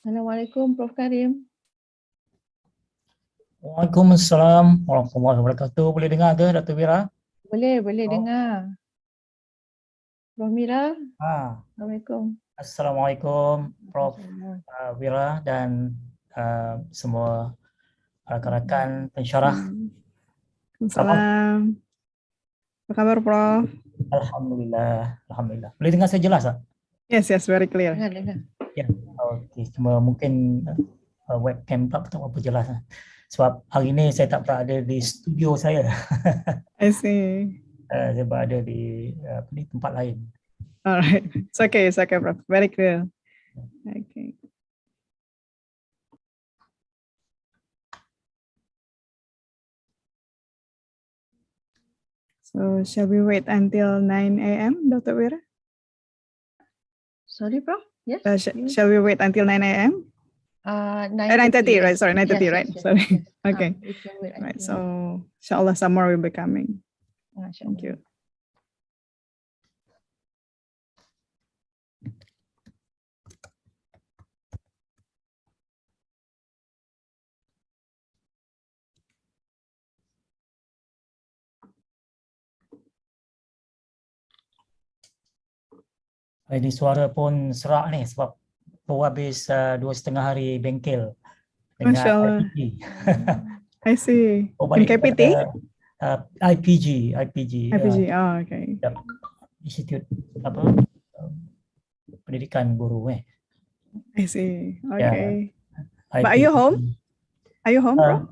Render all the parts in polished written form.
Assalamualaikum Prof Karim. Waalaikumsalam warahmatullahi wabarakatuh. Boleh dengar ke Dr. Wira? Boleh dengar. Prof Mira, Assalamualaikum. Assalamualaikum Prof Wira dan semua rakan-rakan pensyarah. Assalamualaikum. Apa kabar Prof? Alhamdulillah. Boleh dengar saya jelas tak? Yes, very clear. Dengar. Ya, okey. Cuma mungkin webcam tak berapa jelas. Sebab hari ini saya tak berada di studio saya. I see. Saya berada di tempat lain. Alright, it's okay, Prof. Very clear. Okay. So, shall we wait until 9 a.m., Dr. Wira? Sorry Prof? Yes. Shall we wait until 9 a.m.? 9:30, right? Sorry, 9:30, right? Sorry. Yes. Okay. Right. So, inshallah, some more will be coming. Thank you. Ini suara pun serak ni sebab baru habis 2,5 hari bengkel dengan IPG. I see. In KPT? IPG. Oh, okay. Institute pendidikan guru I see. Okay. Yeah. But are you home? Are you home, Prof?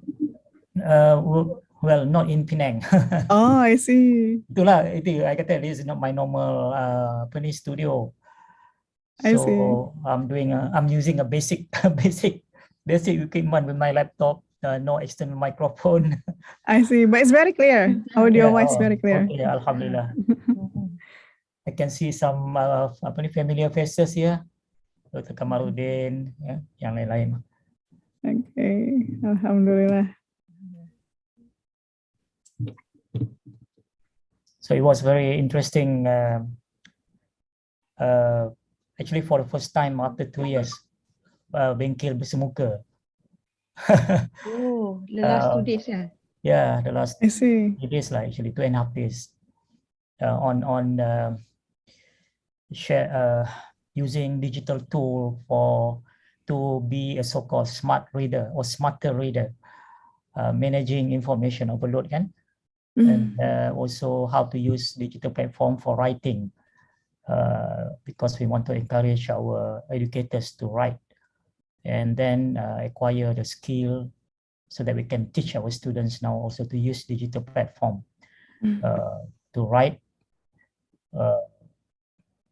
Well, not in Penang. Oh, I see. Itulah, I kata this is not my normal studio. I see. So I'm using a basic equipment with my laptop, no external microphone. I see, but it's very clear. Audio wise, very clear. Okay, alhamdulillah. I can see some familiar faces here. Dr. Kamarudin, yang lain-lain. Okay, alhamdulillah. So it was very interesting. Actually, for the first time after 2 years, bengkel bersemuka. Oh, the last 2 days, yeah. Yeah, the last 2 days, like actually 2.5 days, using digital tool to be a so-called smart reader or smarter reader, managing information overload kan. And also how to use digital platform for writing, because we want to encourage our educators to write and then acquire the skill so that we can teach our students now also to use digital platform to write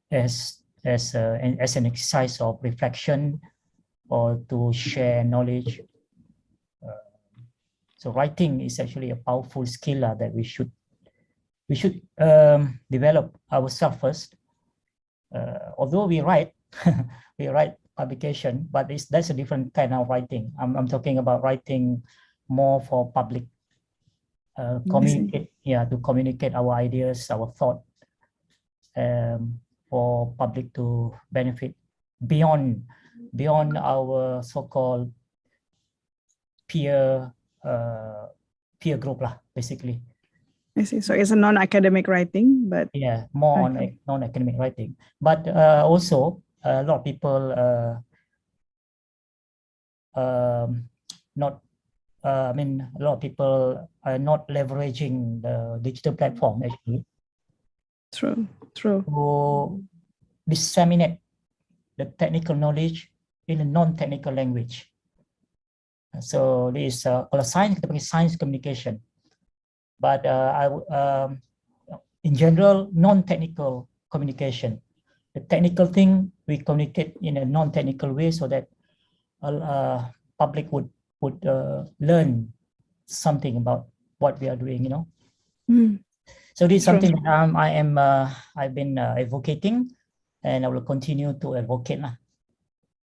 as an exercise of reflection or to share knowledge. So writing is actually a powerful skill that we should develop ourselves first. Although we write publication, but that's a different kind of writing. I'm talking about writing more for public, to communicate our ideas, our thought, for public to benefit beyond our so-called peer group lah, basically. I see. So it's a non-academic writing, but more on non-academic writing. But also a lot of people a lot of people are not leveraging the digital platform actually. True. To disseminate the technical knowledge in a non-technical language. So this kalau science kita panggil science communication, but in general non-technical communication. The technical thing we communicate in a non-technical way so that public would learn something about what we are doing, So this is something that I've been advocating, and I will continue to advocate.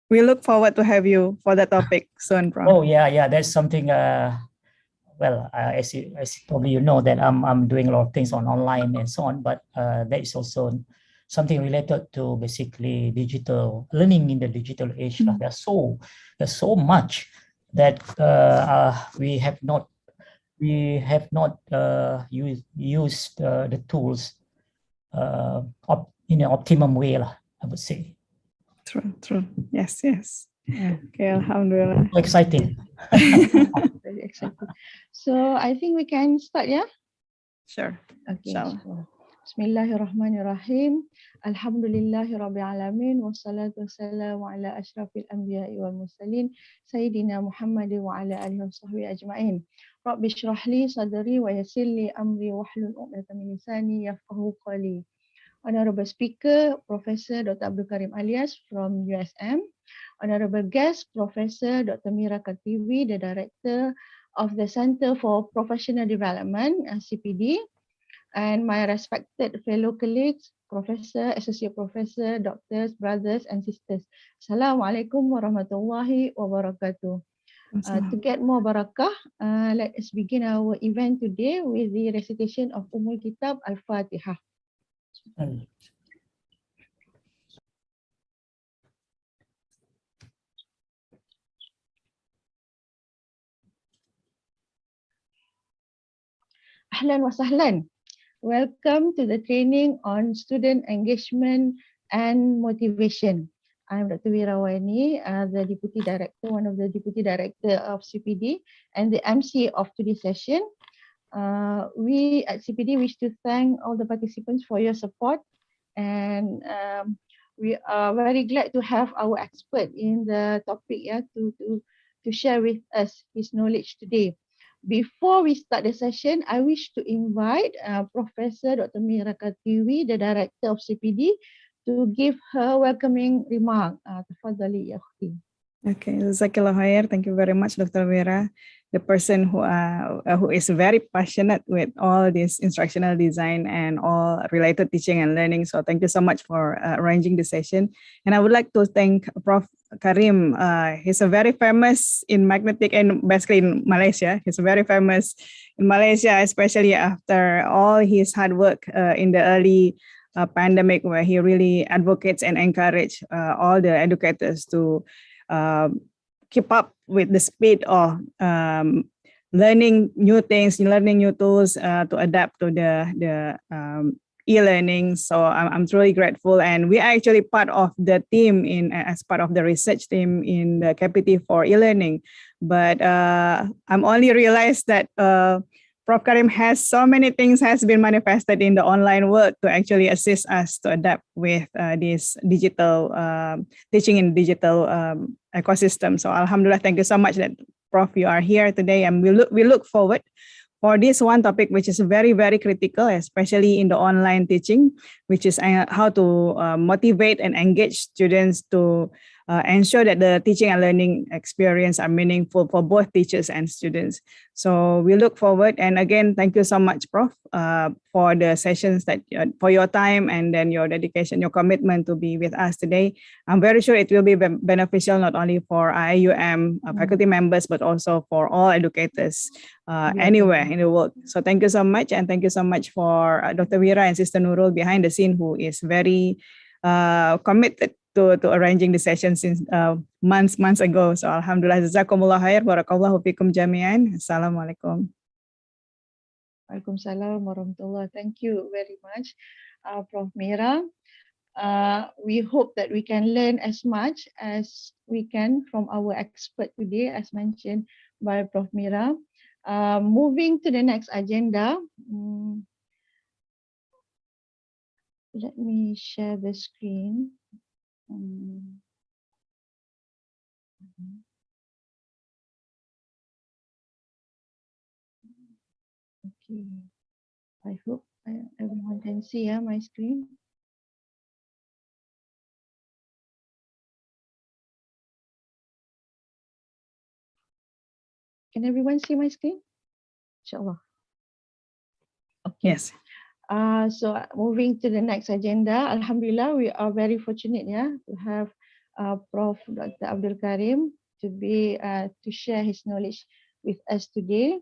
We look forward to have you for that topic soon, Prof. Oh yeah, that's something. As probably you know that I'm doing a lot of things online and so on, but that is also something related to basically digital learning in the digital age. There's so much that we have not used the tools in an optimum way, I would say. True. Yes. Okay, alhamdulillah. Exciting. Very exciting. So I think we can start, yeah? Sure. Okay. Inshallah. Bismillahirrahmanirrahim. Alhamdulillahi Rabbil Alamin. Wassalatu wassalamu ala ashrafil anbiya'i wal mursalin. Sayyidina Muhammadin wa ala alihi wa sahbihi ajma'in. Rabbi shrah li sadri wa yassir li amri wahlul 'uqdatam min lisani yafqahu qawli. Honorable Speaker, Professor Dr. Abdul Karim Alias from USM. Honorable Guest, Professor Dr. Mira Katiwi, the Director of the Center for Professional Development, CPD. And my respected fellow colleagues, Professor, Associate Professor, Doctors, Brothers and Sisters. Assalamualaikum warahmatullahi wabarakatuh. To get more barakah, let us begin our event today with the recitation of Ummul Kitab Al-Fatihah. Ahlan wa sahlan. Welcome to the training on student engagement and motivation. I'm Dr. Wirawani, the Deputy Director, one of the Deputy Director of CPD and the MC of today's session. We at CPD wish to thank all the participants for your support, and we are very glad to have our expert in the topic to share with us his knowledge today. Before we start the session, I wish to invite Professor Dr. Mira Katiwi, the Director of CPD, to give her welcoming remark. Tafadhali, ya Akhti. Okay, Jazakallah khair. Thank you very much, Dr. Mira, the person who is very passionate with all this instructional design and all related teaching and learning. So thank you so much for arranging the session. And I would like to thank Prof. Karim. He's a very famous in magnetic and basically in Malaysia. He's very famous in Malaysia, especially after all his hard work in the early pandemic, where he really advocates and encourage all the educators to keep up with the speed of learning new things, learning new tools to adapt to the e-learning. So I'm truly grateful, and we are actually part of the team as part of the research team in the KPT for e-learning. But I'm only realized that Prof. Karim has so many things has been manifested in the online world to actually assist us to adapt with this digital teaching in digital ecosystem. So alhamdulillah, thank you so much that Prof, you are here today, and we look forward for this one topic, which is very, very critical, especially in the online teaching, which is how to motivate and engage students to ensure that the teaching and learning experience are meaningful for both teachers and students. So we look forward, and again, thank you so much, Prof, for the sessions, for your time and then your dedication, your commitment to be with us today. I'm very sure it will be beneficial not only for IUM faculty members, but also for all educators anywhere in the world. So thank you so much, and thank you so much for Dr. Wira and Sister Nurul behind the scene, who is very committed to arranging the session since months ago. So alhamdulillah, jazakumullah khair, barakallahu fikum jami'an. Assalamualaikum. Waalaikumsalam warahmatullah. Thank you very much, Prof. Mira. We hope that we can learn as much as we can from our expert today, as mentioned by Prof. Mira. Moving to the next agenda, let me share the screen. Okay, I hope everyone can see my screen. Can everyone see my screen? Inshallah. Okay. Yes. So moving to the next agenda, alhamdulillah, we are very fortunate to have Prof. Dr. Abdul Karim to share his knowledge with us today.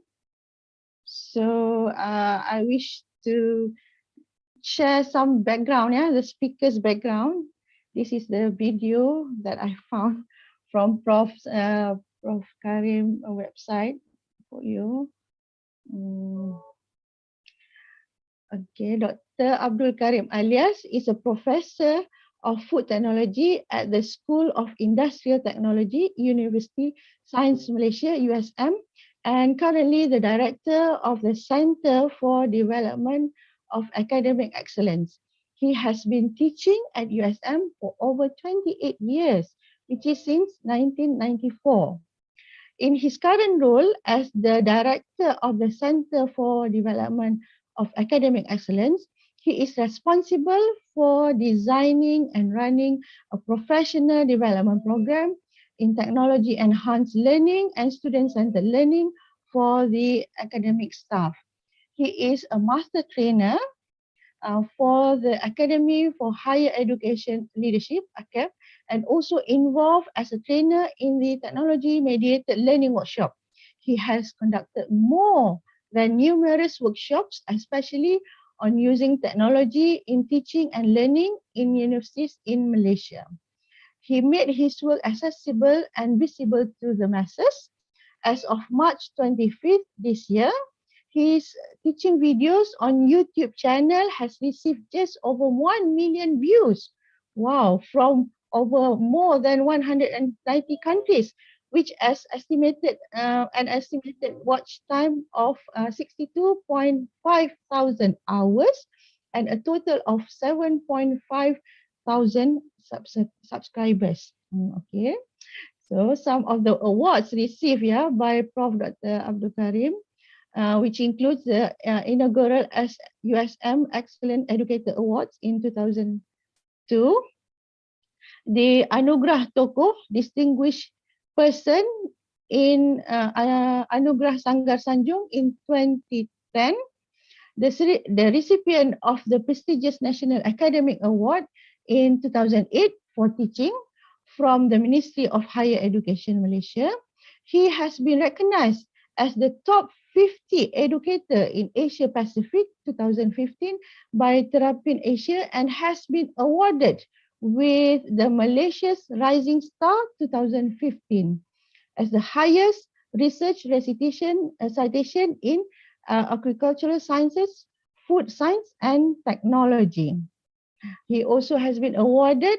So I wish to share some background, the speaker's background. This is the video that I found from Prof Karim website for you. Okay, Dr. Abdul Karim Alias is a professor of food technology at the School of Industrial Technology, University Science Malaysia, USM, and currently the director of the Center for Development of Academic Excellence. He has been teaching at USM for over 28 years, which is since 1994. In his current role as the director of the Center for Development of Academic Excellence, he is responsible for designing and running a professional development program in technology enhanced learning and student-centered learning for the academic staff. He is a master trainer for the Academy for Higher Education Leadership, ACAP, and also involved as a trainer in the Technology Mediated Learning Workshop. He has conducted more than numerous workshops, especially on using technology in teaching and learning in universities in Malaysia. He made his work accessible and visible to the masses. As of March 25th this year, his teaching videos on YouTube channel has received just over 1 million views. Wow, from over more than 190 countries, which has estimated an estimated watch time of 62.5 thousand hours and a total of 7.5 thousand subscribers. Okay, so some of the awards received by Prof. Dr. Abdul Karim, which includes the inaugural USM Excellent Educator Awards in 2002, the Anugerah Tokoh Distinguished Person in Anugerah Sanggar Sanjung in 2010, the recipient of the prestigious National Academic Award in 2008 for teaching from the Ministry of Higher Education Malaysia. He has been recognized as the top 50 educator in Asia Pacific 2015 by Terapin Asia and has been awarded with the Malaysia's Rising Star 2015 as the highest research citation in agricultural sciences, food science and technology. He also has been awarded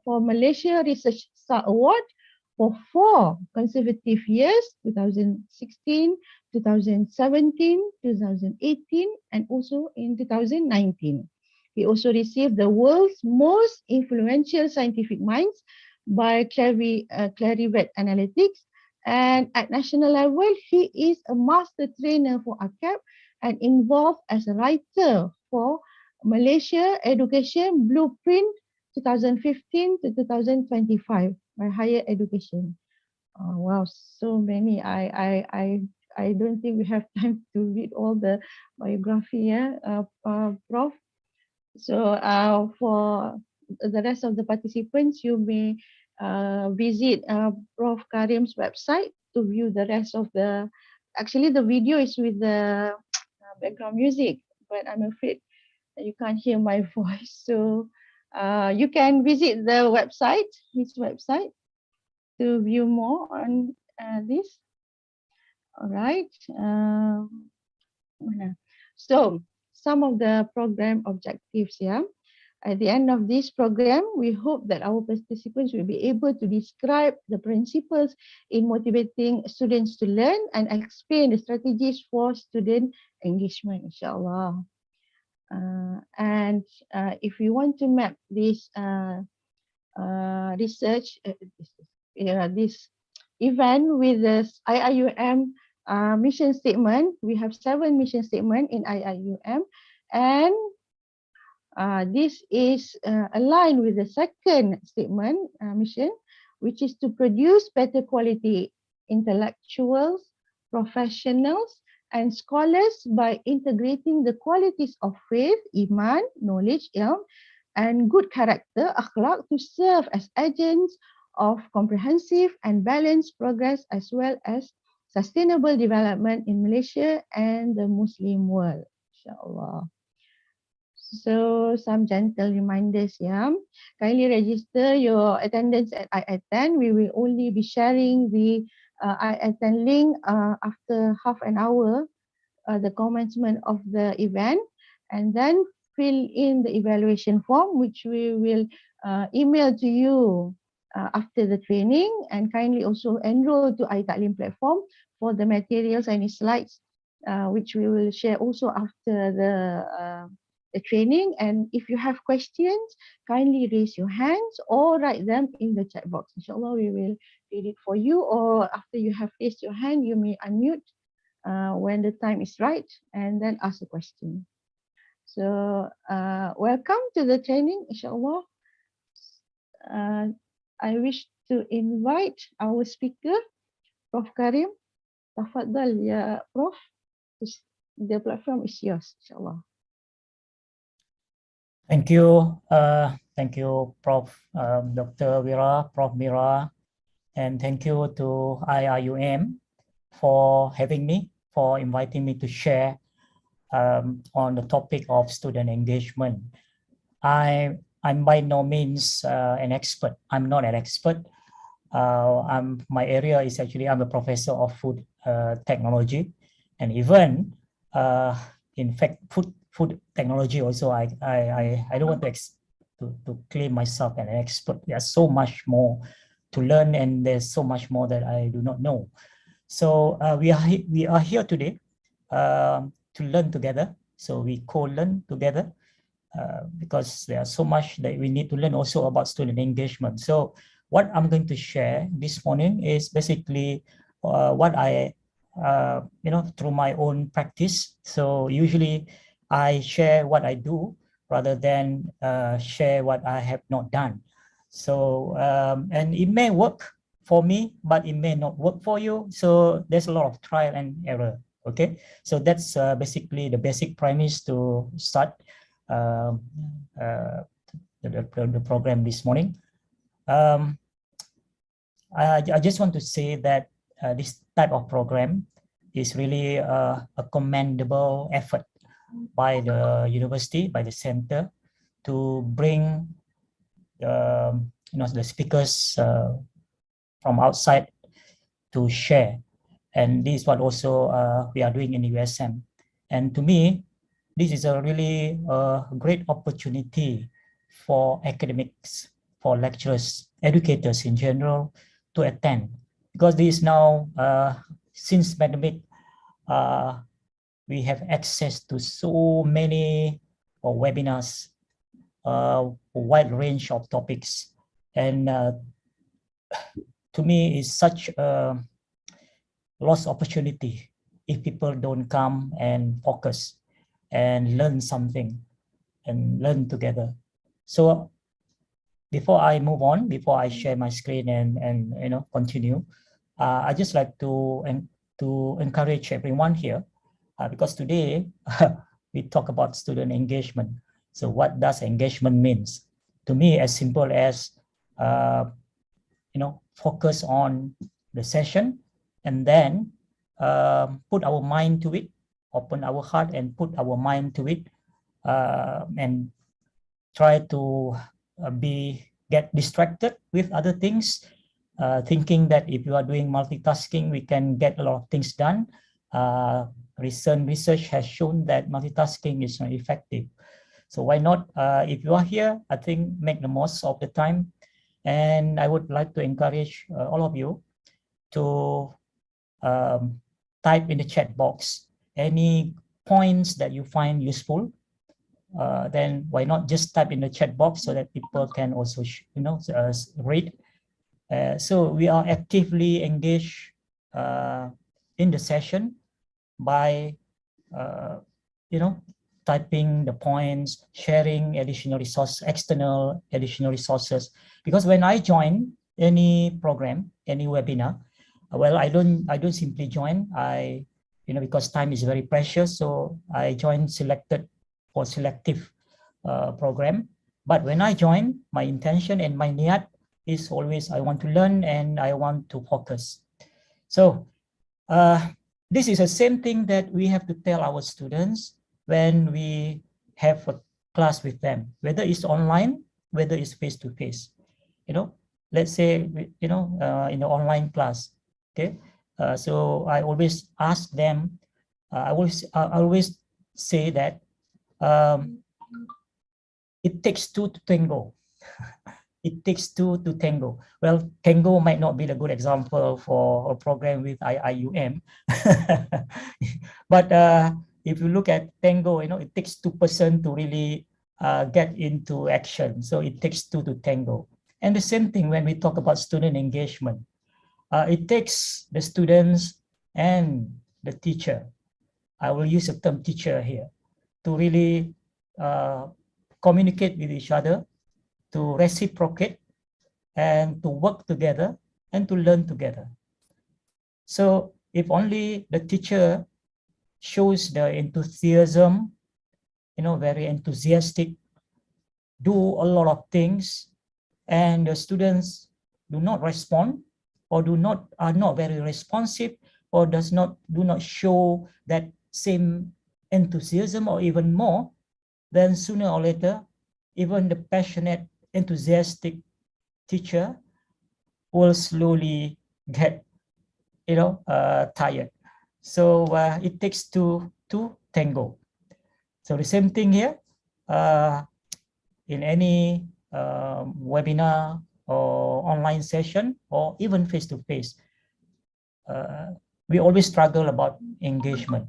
for Malaysia Research Star Award for 4 consecutive years, 2016, 2017, 2018, and also in 2019. He also received the world's most influential scientific minds by Clarivet Analytics. And at national level, he is a master trainer for ACAP and involved as a writer for Malaysia Education Blueprint 2015 to 2025 by Higher Education. Wow, so many. I don't think we have time to read all the biography, Prof. So for the rest of the participants, you may visit Prof. Karim's website to view the rest of the. Actually, the video is with the background music, but I'm afraid you can't hear my voice. So you can visit the website, his website, to view more on this. All right. So some of the program objectives here. At the end of this program, we hope that our participants will be able to describe the principles in motivating students to learn and explain the strategies for student engagement, inshallah. And if we want to map this research, this event with the IIUM mission statement, we have 7 mission statements in IIUM, and this is aligned with the second statement mission, which is to produce better quality intellectuals, professionals, and scholars by integrating the qualities of faith, iman, knowledge, ilm, and good character, akhlaq, to serve as agents of comprehensive and balanced progress as well as sustainable development in Malaysia and the Muslim world, inshallah. So some gentle reminders, yeah. Kindly register your attendance at I10. We will only be sharing the I10 link after half an hour, the commencement of the event, and then fill in the evaluation form, which we will email to you after the training, and kindly also enroll to iTalim platform for the materials and slides, which we will share also after the training. And if you have questions, kindly raise your hands or write them in the chat box. Inshallah, we will read it for you, or after you have raised your hand, you may unmute when the time is right and then ask a question. So welcome to the training, inshallah. I wish to invite our speaker, Prof. Karim. Tafadhal, ya Prof. The platform is yours, inshallah. Thank you. Thank you, Prof. Dr. Wira, Prof. Mira, and thank you to IIUM for having me, for inviting me to share on the topic of student engagement. I'm by no means an expert. I'm not an expert. My area is actually, I'm a professor of food technology, and even in fact food technology also. I don't want to claim myself an expert. There's so much more to learn, and there's so much more that I do not know. So we are here today to learn together. So we co-learn together because there's so much that we need to learn also about student engagement. So what I'm going to share this morning is basically what I, through my own practice. So usually I share what I do rather than share what I have not done. So, and it may work for me, but it may not work for you. So there's a lot of trial and error. Okay, so that's basically the basic premise to start the program this morning. I just want to say that this type of program is really a commendable effort by the university, by the center, to bring the speakers from outside to share. And this is what also we are doing in USM. And to me, this is a really great opportunity for academics, for lecturers, educators in general to attend. Because this is now, since pandemic, we have access to so many webinars, a wide range of topics. And to me, it's such a lost opportunity if people don't come and focus and learn something and learn together. So before I move on, before I share my screen and continue, I just like to encourage everyone here because today we talk about student engagement. So what does engagement means? To me, as simple as focus on the session and then put our mind to it, open our heart and put our mind to it, and try to get distracted with other things, thinking that if you are doing multitasking, we can get a lot of things done. Recent research has shown that multitasking is not effective. So why not, if you are here, I think make the most of the time. And I would like to encourage all of you to type in the chat box any points that you find useful. Then why not just type in the chat box so that people can also read. So we are actively engaged in the session by typing the points, sharing additional resources, external additional resources. Because when I join any program, any webinar, well, I don't simply join. Because time is very precious, so I join selective program. But when I join, my intention and my niyat is always I want to learn and I want to focus. So this is the same thing that we have to tell our students when we have class with them, whether it's online, whether it's face-to-face. Let's say, in the online class, okay? So I always ask them, I always say that it takes two to tango. It takes two to tango. Well, tango might not be a good example for a program with IIUM. But if you look at tango, it takes 2% to really get into action. So it takes two to tango. And the same thing when we talk about student engagement. It takes the students and the teacher. I will use the term teacher here to really communicate with each other, to reciprocate, and to work together and to learn together. So if only the teacher shows the enthusiasm, very enthusiastic, do a lot of things, and the students do not respond or are not very responsive, or do not show that same enthusiasm or even more, then sooner or later, even the passionate, enthusiastic teacher will slowly get, tired. So it takes two to tango. So the same thing here, in any webinar or online session or even face-to-face, we always struggle about engagement.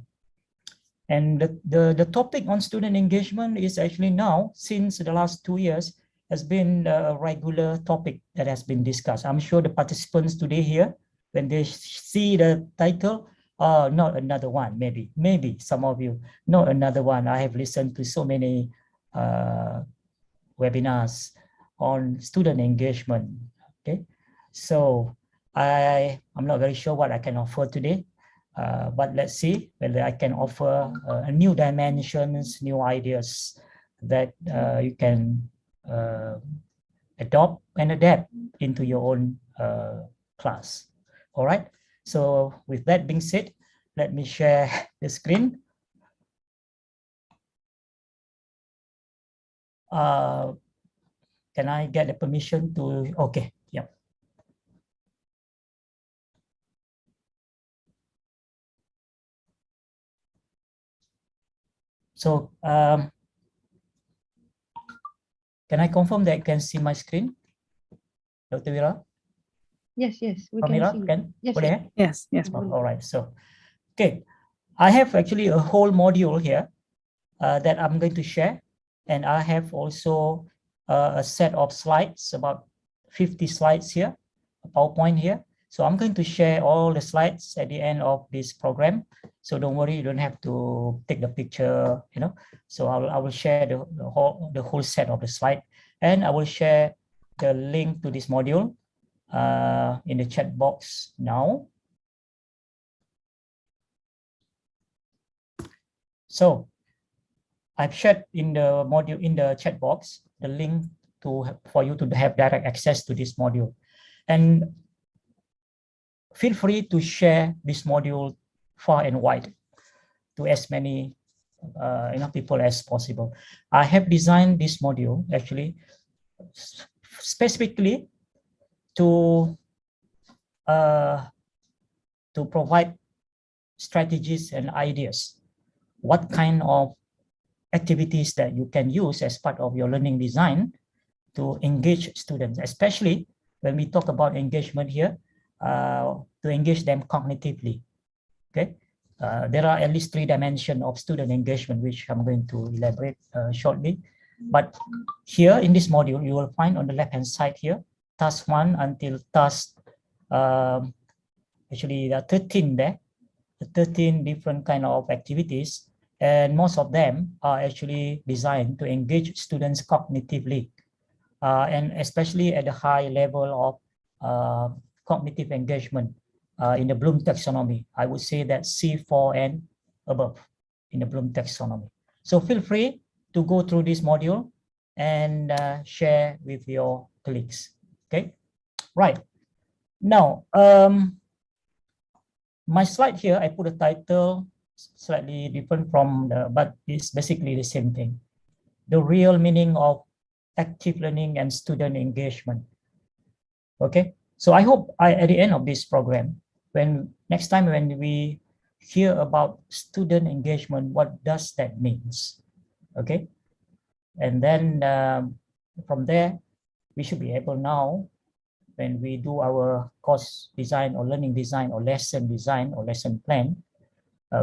And the topic on student engagement is actually now, since the last 2 years, has been a regular topic that has been discussed. I'm sure the participants today here, when they see the title, not another one, maybe some of you, not another one. I have listened to so many webinars on student engagement, okay? So I'm not very sure what I can offer today, but let's see whether I can offer new dimensions, new ideas that you can adopt and adapt into your own class. All right. So with that being said, let me share the screen. Can I get the permission to? Okay. Yeah. So can I confirm that you can see my screen, Dr. Vira? Yes, we Pramira, can see. Yes. All right. So, okay, I have actually a whole module here that I'm going to share, and I have also a set of slides, about 50 slides here, a PowerPoint here. So I'm going to share all the slides at the end of this program. So don't worry, you don't have to take the picture, So I will share the whole set of the slide, and I will share the link to this module in the chat box now. So I've shared in the module, in the chat box, the link for you to have direct access to this module. And feel free to share this module far and wide to as many people as possible. I have designed this module actually specifically to provide strategies and ideas. What kind of activities that you can use as part of your learning design to engage students, especially when we talk about engagement here, to engage them cognitively. Okay, there are at least 3 dimensions of student engagement, which I'm going to elaborate shortly. But here in this module, you will find on the left-hand side here, task 1 until task, actually there are 13 there, 13 different kind of activities, and most of them are actually designed to engage students cognitively, and especially at the high level of cognitive engagement in the Bloom taxonomy. I would say that C4 and above in the Bloom taxonomy. So feel free to go through this module and share with your colleagues. Okay, right. Now, my slide here, I put a title slightly different from but it's basically the same thing. the real meaning of active learning and student engagement. Okay, so I hope at the end of this program, next time when we hear about student engagement, what does that means? Okay, and then from there, we should be able now, when we do our course design or learning design or lesson design or lesson plan,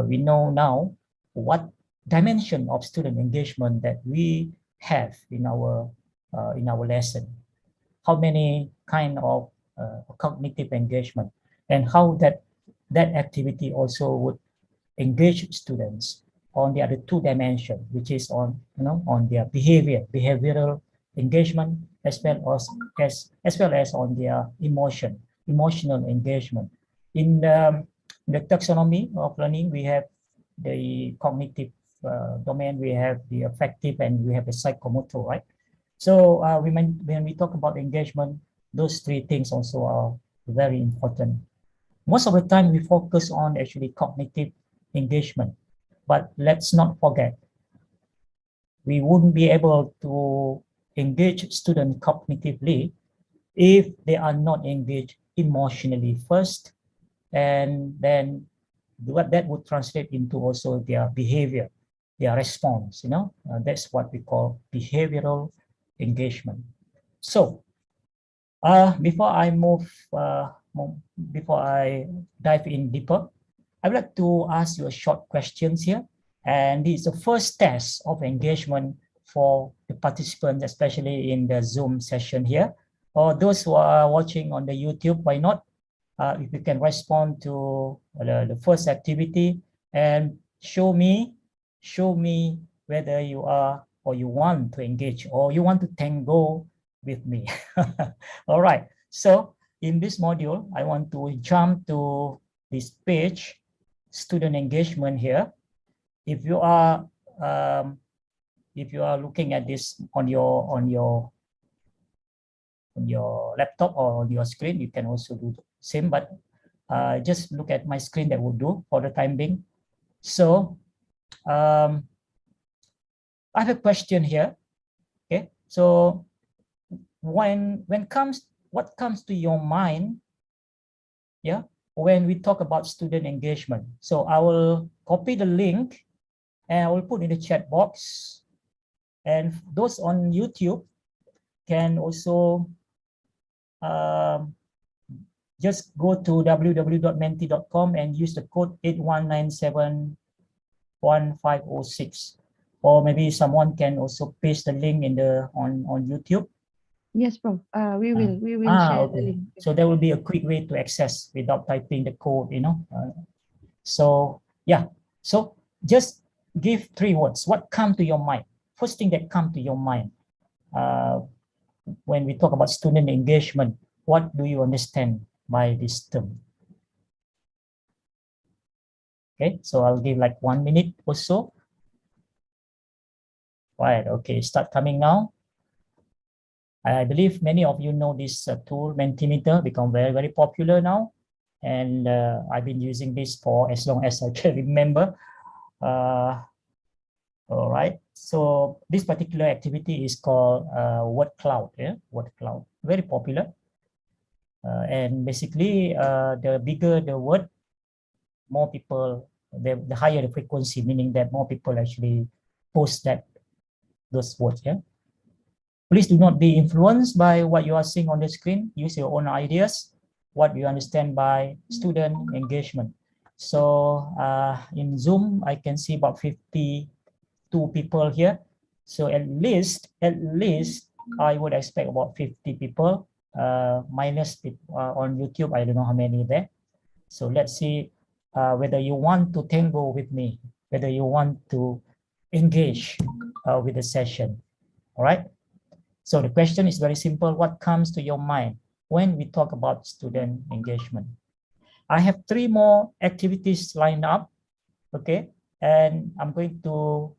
we know now what dimension of student engagement that we have in our lesson. How many kind of cognitive engagement, and how that activity also would engage students on the other two dimensions, which is on on their behavioral engagement, as well as on their emotional engagement. In the taxonomy of learning, we have the cognitive domain, we have the affective, and we have the psychomotor, right? So when we talk about engagement, those three things also are very important. Most of the time we focus on actually cognitive engagement, but let's not forget, we wouldn't be able to engage students cognitively if they are not engaged emotionally first, and then what that would translate into also their behavior, their response. That's what we call behavioral engagement. So before I before I dive in deeper, I would like to ask you a short questions here. And this is the first test of engagement for the participants, especially in the Zoom session here. Or those who are watching on the YouTube, why not? If you can respond to the first activity and show me whether you are or you want to engage or you want to tango with me. All right. So in this module, I want to jump to this page, student engagement here. If you are looking at this on your laptop or on your screen, you can also do the same, but just look at my screen, that will do for the time being. So I have a question here. Okay, so what comes to your mind, yeah, when we talk about student engagement? So I will copy the link and I will put in the chat box, and those on YouTube can also just go to www.menti.com and use the code 81971506, or maybe someone can also paste the link in on YouTube. Yes, Prof. We will share the link. So there will be a quick way to access without typing the code, so yeah, so just give 3 words. What come to your mind? First thing that come to your mind when we talk about student engagement, what do you understand by this term? Okay, so I'll give like 1 minute or so. Right, okay, start coming now. I believe many of you know this tool, Mentimeter, become very, very popular now. And I've been using this for as long as I can remember. All right, so this particular activity is called word cloud. Yeah, word cloud, very popular. And basically, the bigger the word, more people, the higher the frequency, meaning that more people actually post those words. Yeah. Please do not be influenced by what you are seeing on the screen. Use your own ideas, what you understand by student engagement. So in Zoom, I can see about 52 people here. So at least I would expect about 50 people, minus on YouTube. I don't know how many there. So let's see whether you want to tango with me, whether you want to engage with the session. All right. So the question is very simple. What comes to your mind when we talk about student engagement? I have 3 more activities lined up. Okay. And I'm going to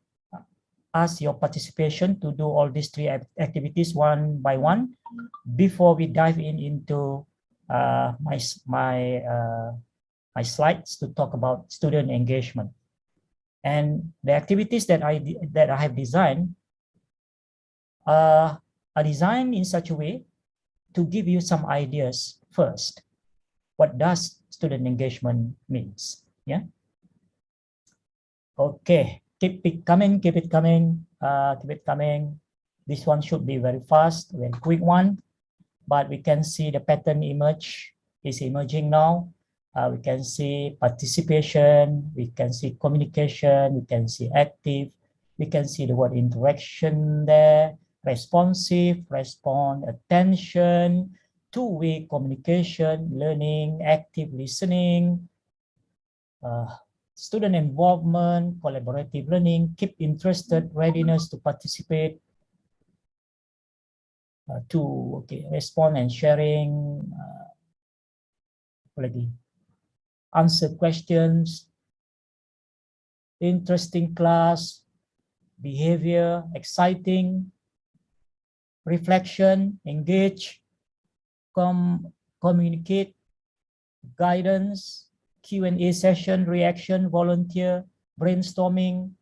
ask your participation to do all these 3 activities one by one before we dive into my slides to talk about student engagement. And the activities that I have designed are designed in such a way to give you some ideas first. What does student engagement means? Yeah. Okay, keep it coming, keep it coming, keep it coming. This one should be very fast, very quick one, but we can see the pattern is emerging now. We can see participation, we can see communication, we can see active, we can see the word interaction there, responsive, respond, attention, two-way communication, learning, active listening, student involvement, collaborative learning, keep interested, readiness to participate, to respond and sharing, answer questions, interesting class, behavior, exciting, reflection, engage, communicate, guidance, Q&A session, reaction, volunteer, brainstorming,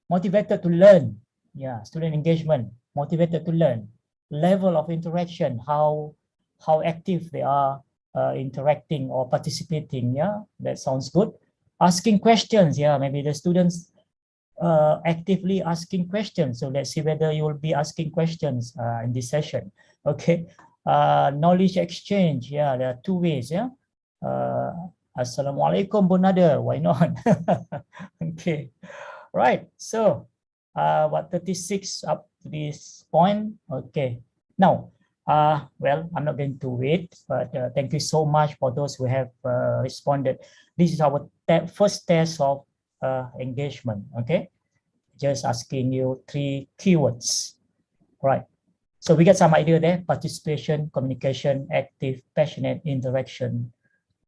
motivated to learn. Yeah, student engagement, motivated to learn. Level of interaction, how active they are interacting or participating. Yeah, that sounds good. Asking questions. Yeah, maybe the students actively asking questions. So let's see whether you will be asking questions in this session. Okay. Knowledge exchange. Yeah, there are two ways. Yeah. Assalamualaikum Bunada. Why not? Okay. Right. So what 36 up to this point. Okay. Now, well, I'm not going to wait, but thank you so much for those who have responded. This is our first test of engagement. Okay. Just asking you 3 keywords. Right. So we get some idea there: participation, communication, active, passionate, interaction,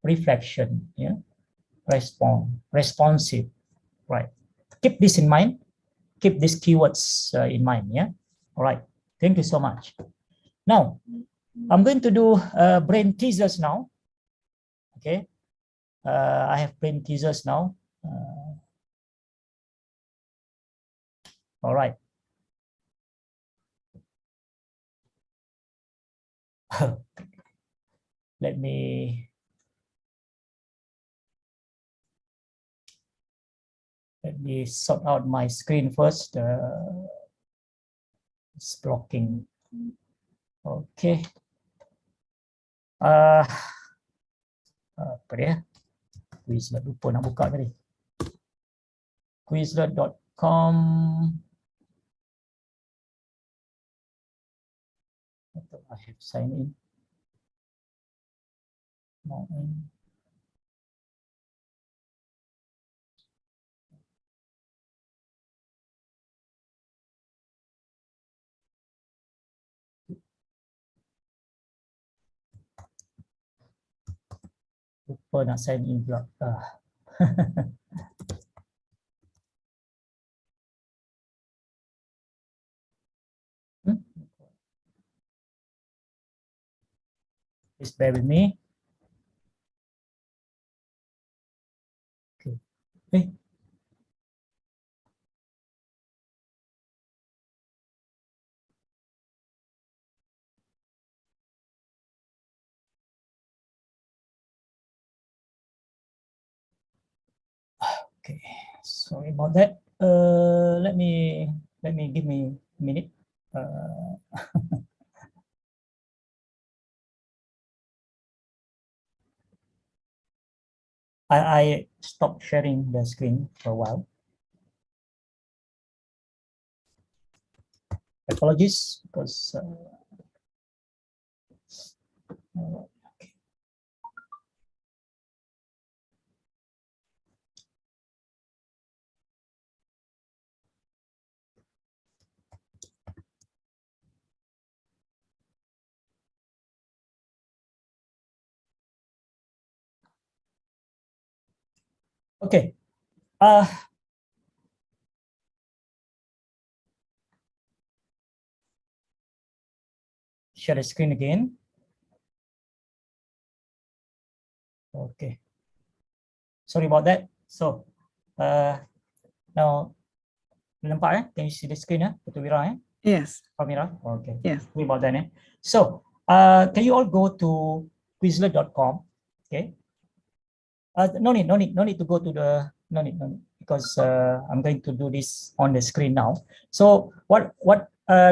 reflection, yeah, responsive. Right. Keep this in mind. Keep these keywords in mind. Yeah. All right. Thank you so much. Now, I'm going to do brain teasers now. Okay. I have brain teasers now. All right. Let me sort out my screen first. It's blocking. Okay. Apa dia? Quizlet lupa nak buka tadi. Quizlet.com. I have signed in. Log in. Lupa nak sign in pula. Please bear with me. Okay. Okay, sorry about that. Let me give me a minute. I stopped sharing the screen for a while. Apologies, because okay. Share the screen again. Okay. Sorry about that. So, now nampak Can you see the screen Betul Wira Yes. Pramira? Okay. Yes. Sorry about that. So, can you all go to Quizlet.com? Okay. No need to go to the, no need, because I'm going to do this on the screen now. So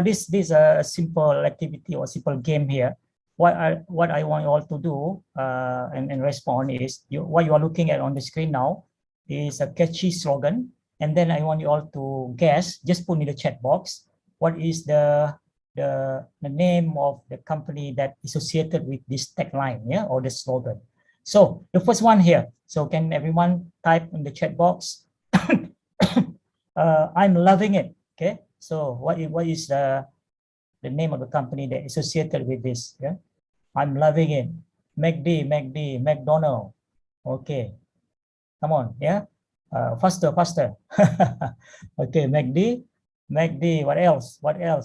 this a simple activity or simple game here. What I want you all to do and respond is, what you are looking at on the screen now is a catchy slogan, and then I want you all to guess. Just put in the chat box what is the name of the company that is associated with this tagline, yeah, or the slogan. So the first one here. So can everyone type in the chat box? I'm loving it. Okay. So what is the name of the company that is associated with this? Yeah. I'm loving it. McD, McDonald. Okay. Come on. Yeah. Faster. Okay. McD. What else?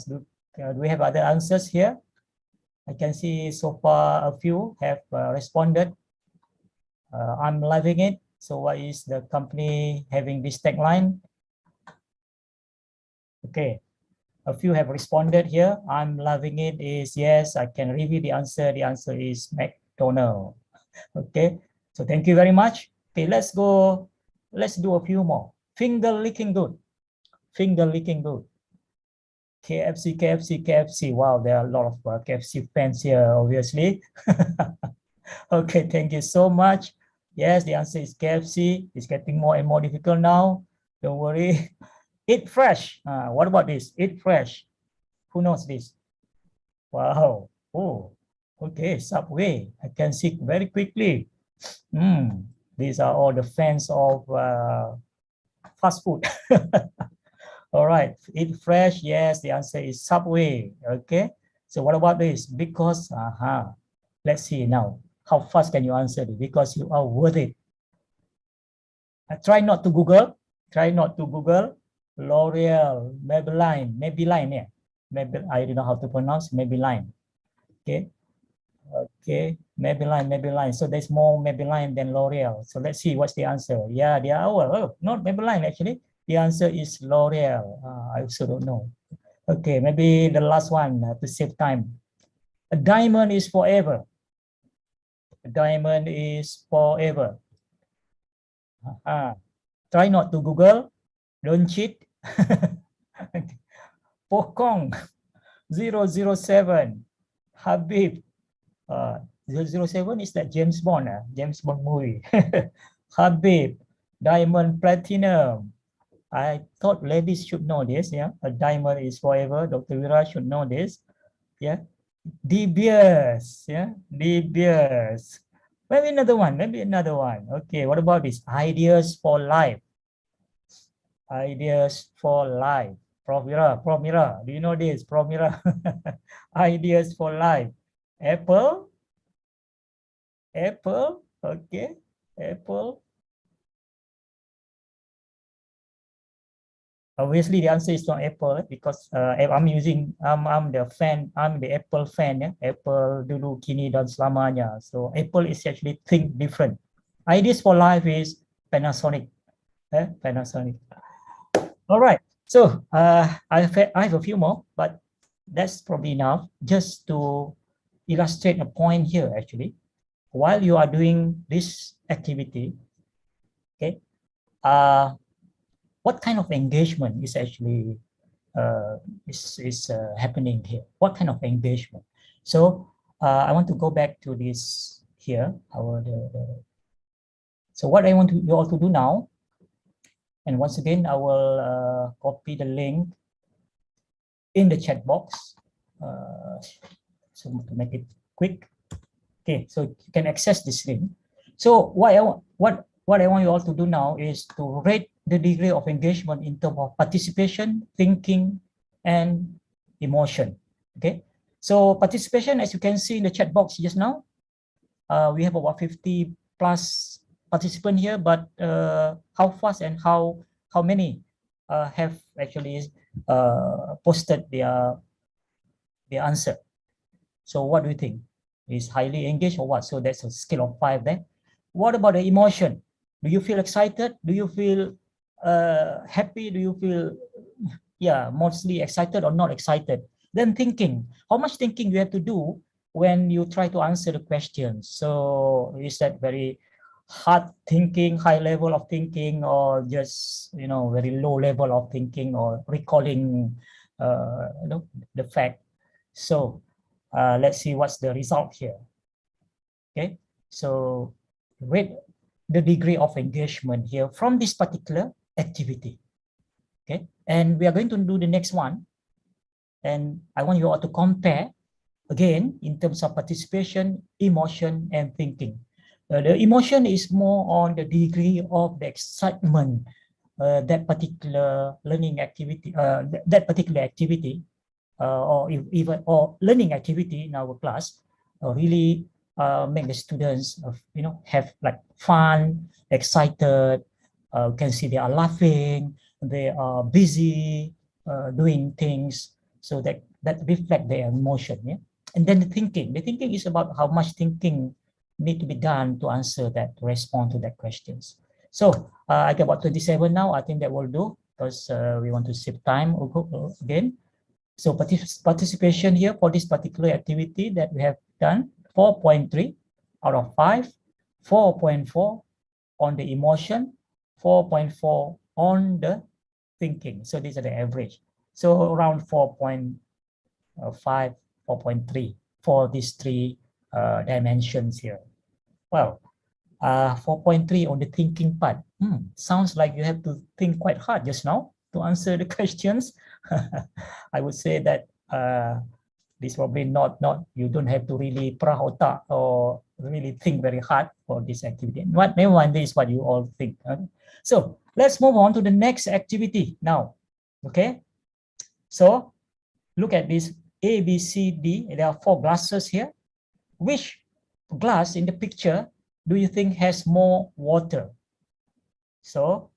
Do we have other answers here? I can see so far a few have responded. I'm loving it. So what is the company having this tagline? Okay, a few have responded here. I'm loving it is yes, I can review the answer. The answer is McDonald. Okay, so thank you very much. Okay, let's go. Let's do a few more. Finger licking good. KFC. Wow, there are a lot of KFC fans here, obviously. Okay, thank you so much. Yes, the answer is KFC. It's getting more and more difficult now. Don't worry. Eat fresh. What about this? Eat fresh. Who knows this? Wow. Oh, okay. Subway. I can see very quickly. These are all the fans of fast food. All right. Eat fresh. Yes, the answer is Subway. Okay. So what about this? Because, let's see now. How fast can you answer it? Because you are worth it. Try not to Google. L'Oreal, Maybelline, yeah. I don't know how to pronounce Maybelline. Okay. Maybelline. So there's more Maybelline than L'Oreal. So let's see what's the answer. Yeah, they are. Oh, not Maybelline actually. The answer is L'Oreal. I also don't know. Okay, maybe the last one to save time. A diamond is forever. Try not to Google. Don't cheat. Pokong 007. Habib 007 is that James Bond movie. Habib, Diamond Platinum. I thought ladies should know this. Yeah, a diamond is forever. Dr. Vira should know this. Yeah, De Beers. Yeah, De Beers. Maybe another one. Okay, what about this? Ideas for life. Prof Mira, do you know this? Prof Mira. Ideas for life. Apple. Okay. Apple. Obviously, the answer is not Apple because I'm the Apple fan. Yeah? Apple dulu, kini dan selamanya. So Apple is actually think different. Ideas for life is Panasonic. Panasonic. All right. So I have a few more, but that's probably enough just to illustrate a point here actually. While you are doing this activity, okay, what kind of engagement is actually happening here? What kind of engagement? So I want to go back to this here. So what I want you all to do now, and once again, I will copy the link in the chat box. So to make it quick. Okay, so you can access this link. So what I want you all to do now is to rate the degree of engagement in terms of participation, thinking, and emotion. Okay, so participation, as you can see in the chat box just now, we have about 50 plus participants here, but how fast and how many have actually posted their answer? So what do you think? Is highly engaged or what? So that's a scale of 5 there. What about the emotion? Do you feel excited? Do you feel happy? Do you feel yeah, mostly excited or not excited. Then thinking, how much thinking you have to do when you try to answer the question. So is that very hard thinking, high level of thinking, or just, you know, very low level of thinking, or recalling you know, the fact. So let's see what's the result here. Okay, so rate the degree of engagement here from this particular activity. Okay, and we are going to do the next one, and I want you all to compare again in terms of participation, emotion, and thinking. The emotion is more on the degree of the excitement that particular learning activity, that particular activity, or even or learning activity in our class really make the students, you know, have like fun, excited. You can see they are laughing, they are busy doing things, so that reflect their emotion. Yeah, and then the thinking is about how much thinking need to be done to answer that, to respond to that questions. So I get about 27 now. I think that will do, because we want to save time again. So participation here for this particular activity that we have done, 4.3 out of 5, 4.4 on the emotion, 4.4 on the thinking. So these are the average. So around 4.5, 4.3 for these three dimensions here. Well, 4.3 on the thinking part. Sounds like you have to think quite hard just now to answer the questions. I would say that this probably not, you don't have to really perah otak or really think very hard for this activity. Never mind, this is what you all think. So let's move on to the next activity now. Okay, so look at this A, B, C, D. There are 4 glasses here. Which glass in the picture do you think has more water? So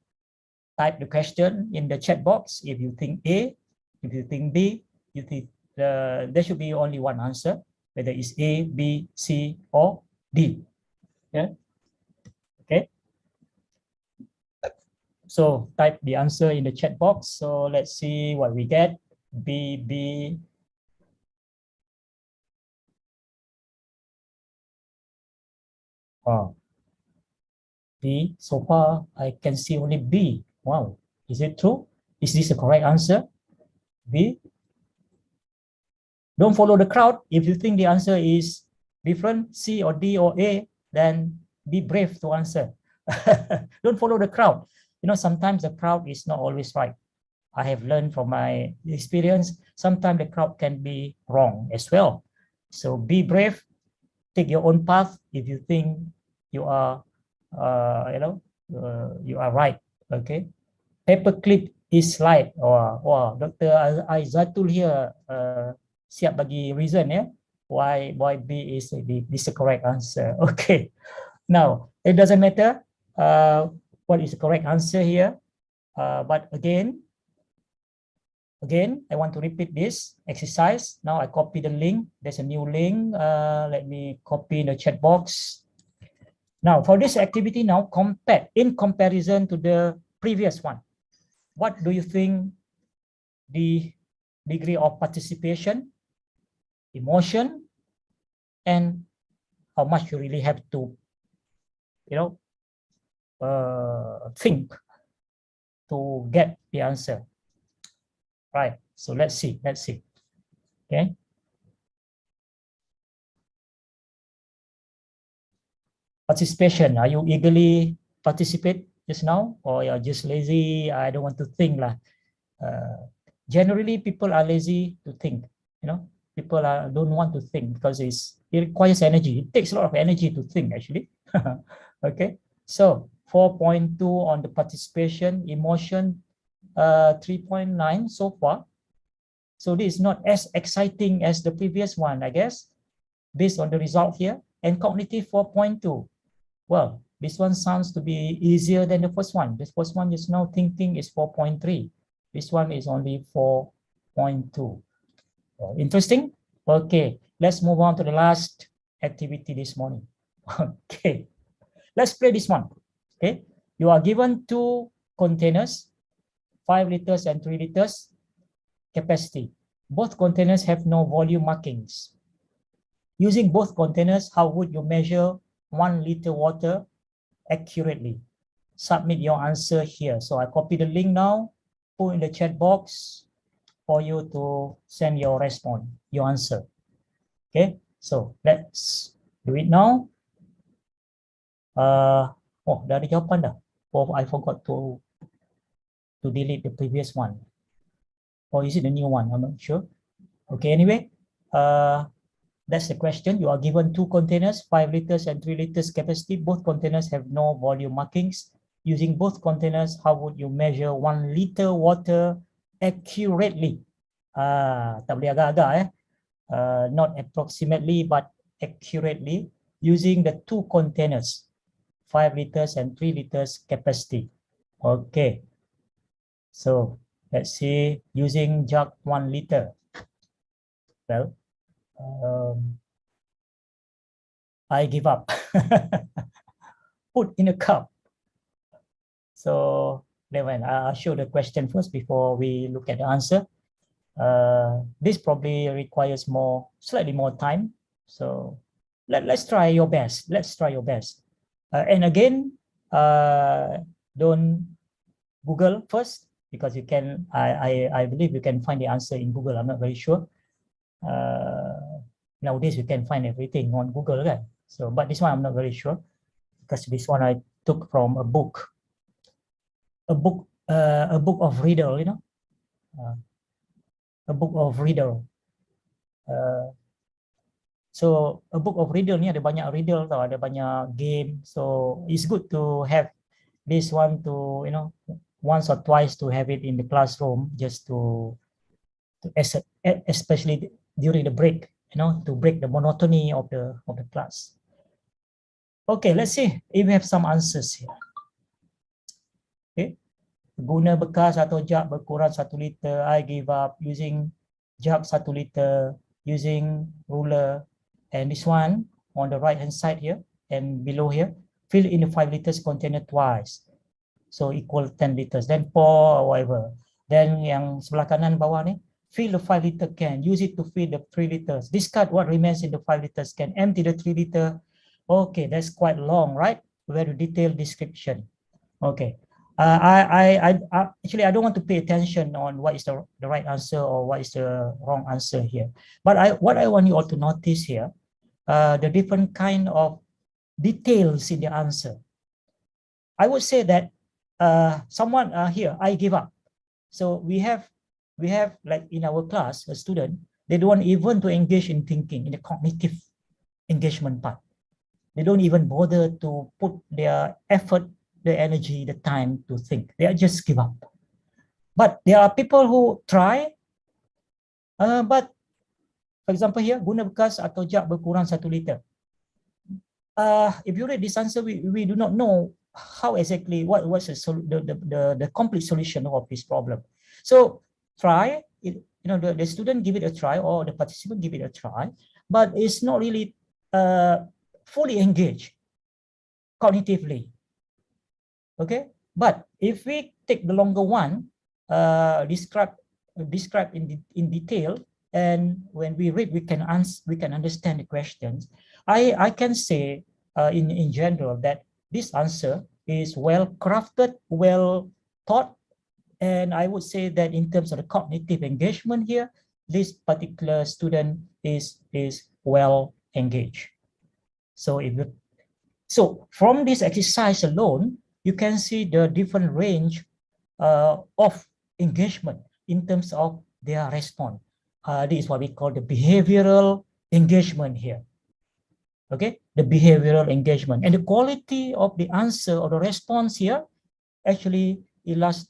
type the question in the chat box. If you think A, if you think B, you think there should be only one answer, whether it's A, B, C, or D. Yeah. Okay. So type the answer in the chat box. So let's see what we get. B, B. Oh. B. So far, I can see only B. Wow. Is it true? Is this the correct answer? B. Don't follow the crowd. If you think the answer is different, C or D or A, then be brave to answer. Don't follow the crowd. You know, sometimes the crowd is not always right. I have learned from my experience, sometimes the crowd can be wrong as well. So be brave, take your own path if you think you are, you are right. Okay. Paperclip is slide. Wow, Dr. Aizatul here siap bagi reason ya. Why B is the correct answer. Okay. Now, it doesn't matter what is the correct answer here. But again, I want to repeat this exercise. Now I copy the link. There's a new link. Let me copy in the chat box. Now, for this activity now, in comparison to the previous one, what do you think the degree of participation, emotion, and how much you really have to, you know, think to get the answer? Right. So let's see. Okay. Participation. Are you eagerly participate just now, or you're just lazy? I don't want to think lah. Generally, people are lazy to think. You know, people don't want to think because it requires energy. It takes a lot of energy to think, actually. Okay. So 4.2 on the participation, emotion 3.9 so far. So this is not as exciting as the previous one, I guess, based on the result here. And cognitive 4.2. Well, this one sounds to be easier than the first one. This first one is now thinking is 4.3. This one is only 4.2. Interesting? Okay, let's move on to the last activity this morning. Okay, let's play this one. Okay, you are given 2 containers, 5 liters and 3 liters. capacity. Both containers have no volume markings. Using both containers, how would you measure 1 liter water accurately? Submit your answer here. So I copy the link now, put in the chat box for you to send your response, your answer. Okay, so let's do it now. Oh, dah ada jawapan dah. Oh, I forgot to delete the previous one. Or is it the new one? I'm not sure. Okay, anyway, that's the question. You are given 2 containers, 5 liters and 3 liters capacity. Both containers have no volume markings. Using both containers, how would you measure 1 liter water accurately? Tak boleh agak-agak not approximately, but accurately, using the 2 containers, 5 liters and 3 liters capacity. Okay. So let's see, using jug 1 liter. Well, I give up. Put in a cup. So then I'll show the question first before we look at the answer. This probably requires slightly more time. So let's try your best. Let's try your best. And again, don't Google first, because you can, I believe you can find the answer in Google. I'm not very sure. Nowadays you can find everything on Google, right? So, but this one I'm not very sure, because this one I took from a book of riddle, you know, a book of riddle. So a book of riddle ni ada banyak riddle tau, ada banyak game. So it's good to have this one to, you know, once or twice to have it in the classroom, just to especially during the break, you know, to break the monotony of the class. Okay, let's see if we have some answers here. Okay, guna bekas atau jug berkurang 1 liter, I give up. Using jug 1 liter, using ruler, and this one on the right hand side here and below here, fill in the 5 liters container twice, so equal 10 liters, then pour or whatever. Then yang sebelah kanan bawah ni, fill the 5 liter can, use it to fill the 3 liters, discard what remains in the 5 liters can, empty the 3 liter. Okay, that's quite long, right? Very detailed description. Okay, actually I don't want to pay attention on what is the right answer or what is the wrong answer here, but what I want you all to notice here, the different kind of details in the answer. I would say that someone here, I give up. So we have like in our class, a student, they don't even to engage in thinking, in the cognitive engagement part. They don't even bother to put their effort, the energy, the time to think. They just give up. But there are people who try, but for example here, guna bekas atau jug berkurang 1 liter. If you read this answer, we do not know how exactly what's the complete solution of this problem. So try it, you know, the student give it a try, or the participant give it a try, but it's not really fully engaged cognitively. Okay, but if we take the longer one, describe in detail, and when we read, we can understand the questions. I can say in general that this answer is well crafted, well thought, and I would say that in terms of the cognitive engagement here, this particular student is well engaged. So from this exercise alone, you can see the different range of engagement in terms of their response. This is what we call the behavioral engagement here. Okay, the behavioral engagement, and the quality of the answer or the response here actually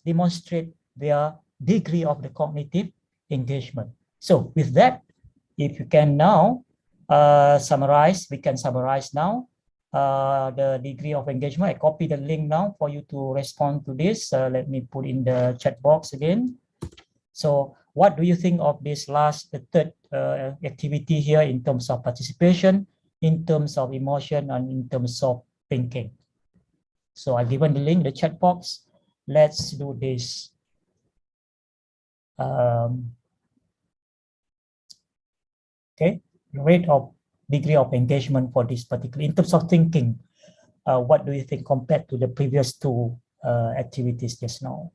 demonstrate their degree of the cognitive engagement. So with that, if you can now summarize, we can summarize now the degree of engagement. I copy the link now for you to respond to this. Let me put in the chat box again. So what do you think of this the third activity here in terms of participation, in terms of emotion, and in terms of thinking? So I've given the link, the chat box. Let's do this. Okay, degree of engagement for this particular, in terms of thinking, what do you think compared to the previous two activities just now?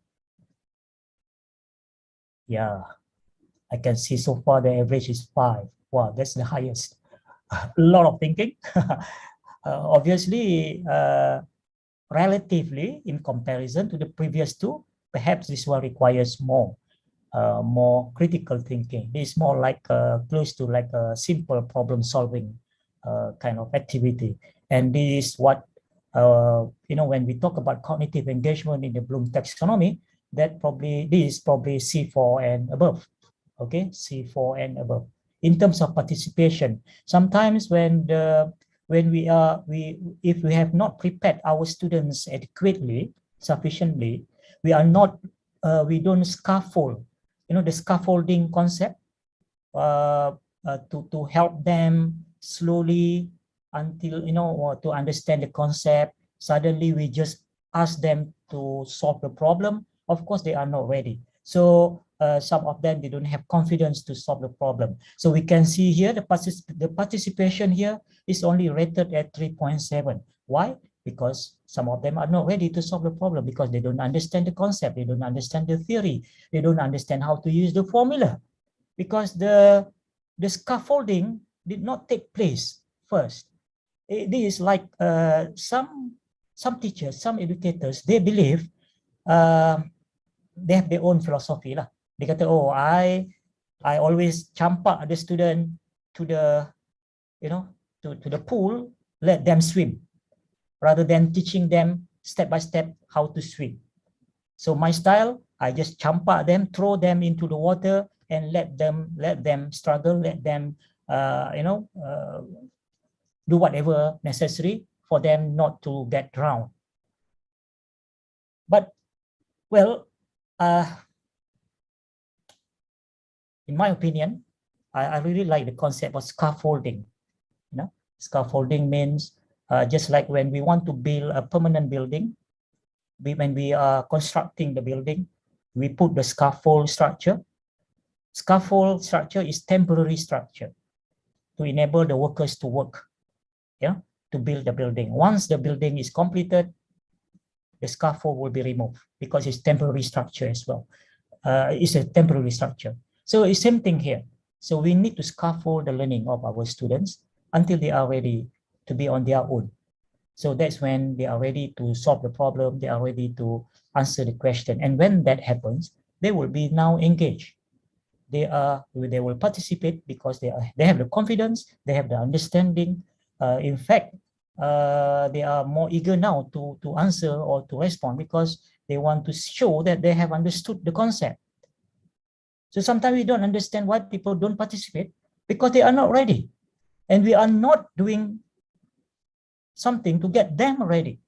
Yeah, I can see so far the average is 5. Wow, that's the highest. A lot of thinking. Obviously, relatively in comparison to the previous two, perhaps this one requires more critical thinking. This is more like close to like a simple problem solving kind of activity. And this is what, when we talk about cognitive engagement in the Bloom taxonomy, this is probably C4 and above. Okay, C4 and above. In terms of participation, sometimes if we have not prepared our students adequately, sufficiently, we don't scaffold, the scaffolding concept, to help them slowly until, to understand the concept. Suddenly we just ask them to solve the problem. Of course, they are not ready. So some of them, they don't have confidence to solve the problem. So we can see here the participation here is only rated at 3.7. Why? Because some of them are not ready to solve the problem because they don't understand the concept, they don't understand the theory, they don't understand how to use the formula, because the scaffolding did not take place first. This is like some teachers, some educators, they believe they have their own philosophy lah. They kata, oh, I always campak the student to the, to the pool, let them swim, rather than teaching them step by step how to swim. So my style, I just campak them, throw them into the water, and let them struggle, let them, do whatever necessary for them not to get drowned. But, well, in my opinion, I really like the concept of scaffolding. Scaffolding means just like when we want to build a permanent building, when we are constructing the building, we put the scaffold structure. Scaffold structure is temporary structure to enable the workers to work, to build the building. Once the building is completed, the scaffold will be removed because it's temporary structure as well. It's a temporary structure. So it's same thing here. So we need to scaffold the learning of our students until they are ready to be on their own. So that's when they are ready to solve the problem, they are ready to answer the question. And when that happens, they will be now engaged. They will participate because they have the confidence, they have the understanding. In fact, they are more eager now to answer or to respond because they want to show that they have understood the concept. So sometimes we don't understand why people don't participate, because they are not ready. And we are not doing something to get them ready.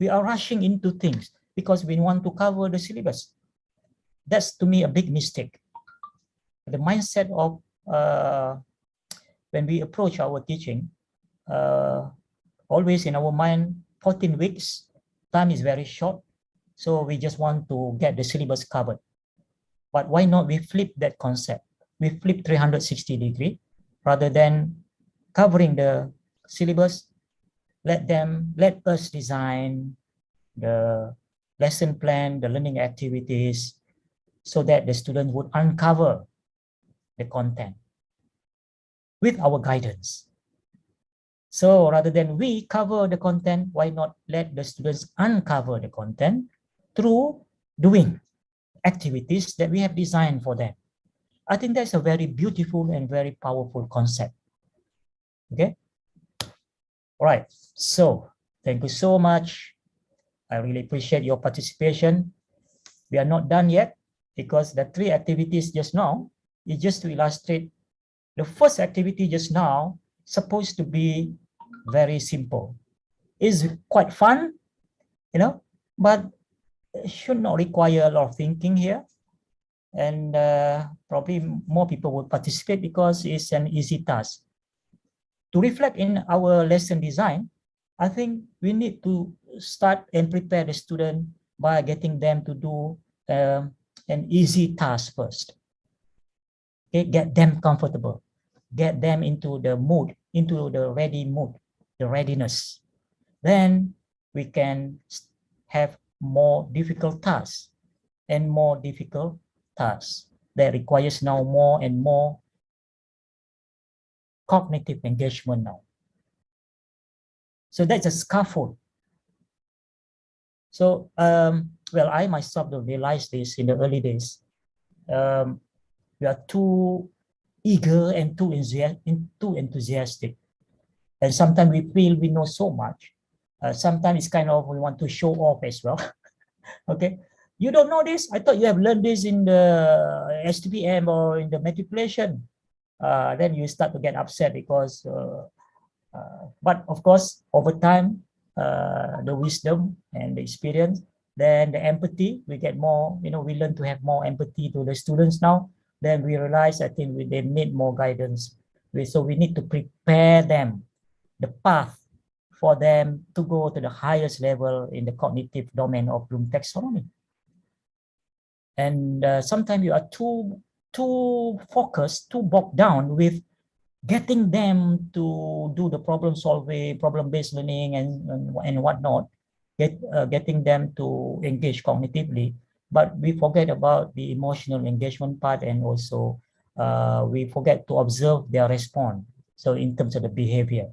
We are rushing into things because we want to cover the syllabus. That's, to me, a big mistake. The mindset of when we approach our teaching, always in our mind, 14 weeks, time is very short. So we just want to get the syllabus covered. But why not we flip that concept? We flip 360 degree, rather than covering the syllabus, let us design the lesson plan, the learning activities, so that the student would uncover the content with our guidance. So rather than we cover the content, why not let the students uncover the content through doing activities that we have designed for them? I think that's a very beautiful and very powerful concept. Okay. All right. So thank you so much. I really appreciate your participation. We are not done yet, because the 3 activities just now is just to illustrate. The first activity just now supposed to be very simple. It's quite fun, but it should not require a lot of thinking here. And probably more people will participate because it's an easy task. To reflect in our lesson design, I think we need to start and prepare the student by getting them to do an easy task first. Okay, get them comfortable. get them into the mood, into the ready mood, the readiness. Then we can have more difficult tasks and more difficult tasks that requires now more and more cognitive engagement now. So that's a scaffold. So, well, I myself realized this in the early days. We are too eager and too enthusiastic. And sometimes we feel we know so much. Sometimes it's kind of, we want to show off as well. Okay. You don't know this? I thought you have learned this in the STPM or in the matriculation. Then you start to get upset because, but of course, over time, the wisdom and the experience, then the empathy, we get more, we learn to have more empathy to the students now. Then we realize, I think they need more guidance. So we need to prepare them, the path for them to go to the highest level in the cognitive domain of Bloom taxonomy. And sometimes you are too focused, too bogged down with getting them to do the problem solving, problem-based learning and whatnot, getting them to engage cognitively. But we forget about the emotional engagement part, and also we forget to observe their response. So in terms of the behavior.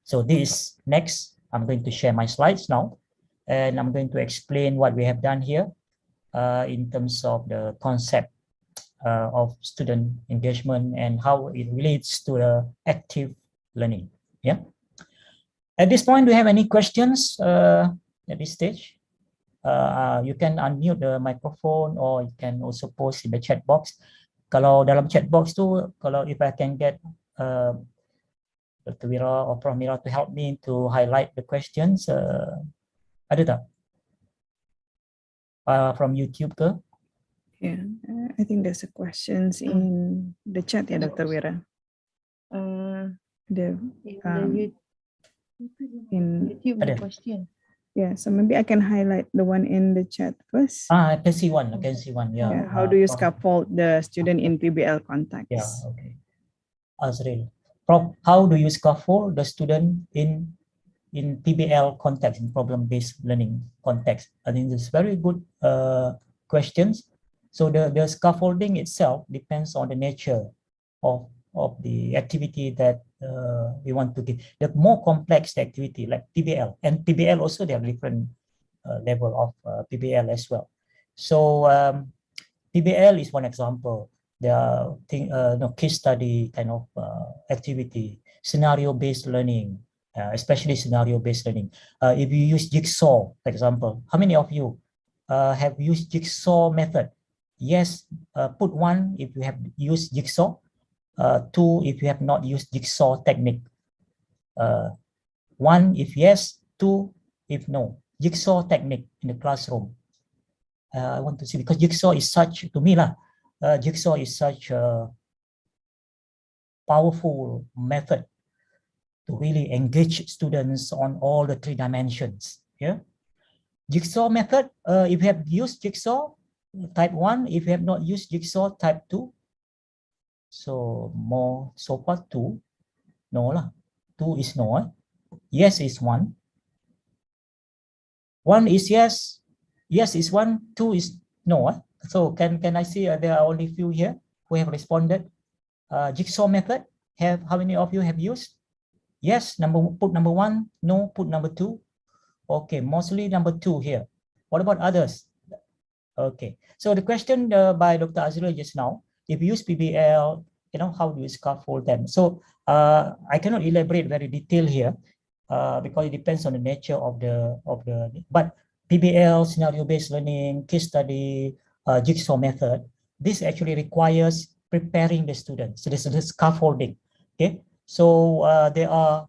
So this next, I'm going to share my slides now, and I'm going to explain what we have done here in terms of the concept of student engagement and how it relates to the active learning. Yeah. At this point, do you have any questions at this stage? You can unmute the microphone, or you can also post in the chat box. Kalau dalam chat box tu, kalau if I can get Dr. Wira or Prof Mira to help me to highlight the questions, ada tak? From YouTube ke? Yeah, I think there's a questions in the chat, yeah, Dr. Wira. In YouTube the question. Yeah, so maybe I can highlight the one in the chat first. I can see one. Yeah. How do you scaffold the student in PBL context? Yeah, okay. Azril. Prof, how do you scaffold the student in PBL context, in problem-based learning context? I think it's very good questions. So the scaffolding itself depends on the nature of the activity that we want to give. The more complex the activity, like PBL, and PBL also, they have different level of PBL as well. So PBL is one example. There are case study kind of activity, scenario-based learning, especially scenario-based learning. If you use jigsaw, for example, how many of you have used jigsaw method? Yes, put 1 if you have used jigsaw, 2 if you have not used jigsaw technique. 1 if yes, 2 if no. Jigsaw technique in the classroom. I want to see, because jigsaw is such, to me jigsaw is such a powerful method to really engage students on all the 3 dimensions. Yeah, jigsaw method. If you have used jigsaw, type 1. If you have not used jigsaw, type 2. So more, so far 2. No lah. 2 is no. Yes is 1. 1 is yes. Yes is 1. 2 is no. So can I see there are only few here who have responded. Jigsaw method. How many of you have used? Yes, put number 1. No, put number 2. Okay, mostly number 2 here. What about others? Okay, so the question by Dr. Azril just now, if you use PBL, how do you scaffold them? So I cannot elaborate very detailed here because it depends on the nature of the but PBL, scenario-based learning, case study, jigsaw method, this actually requires preparing the students. So this is the scaffolding. Okay, so there are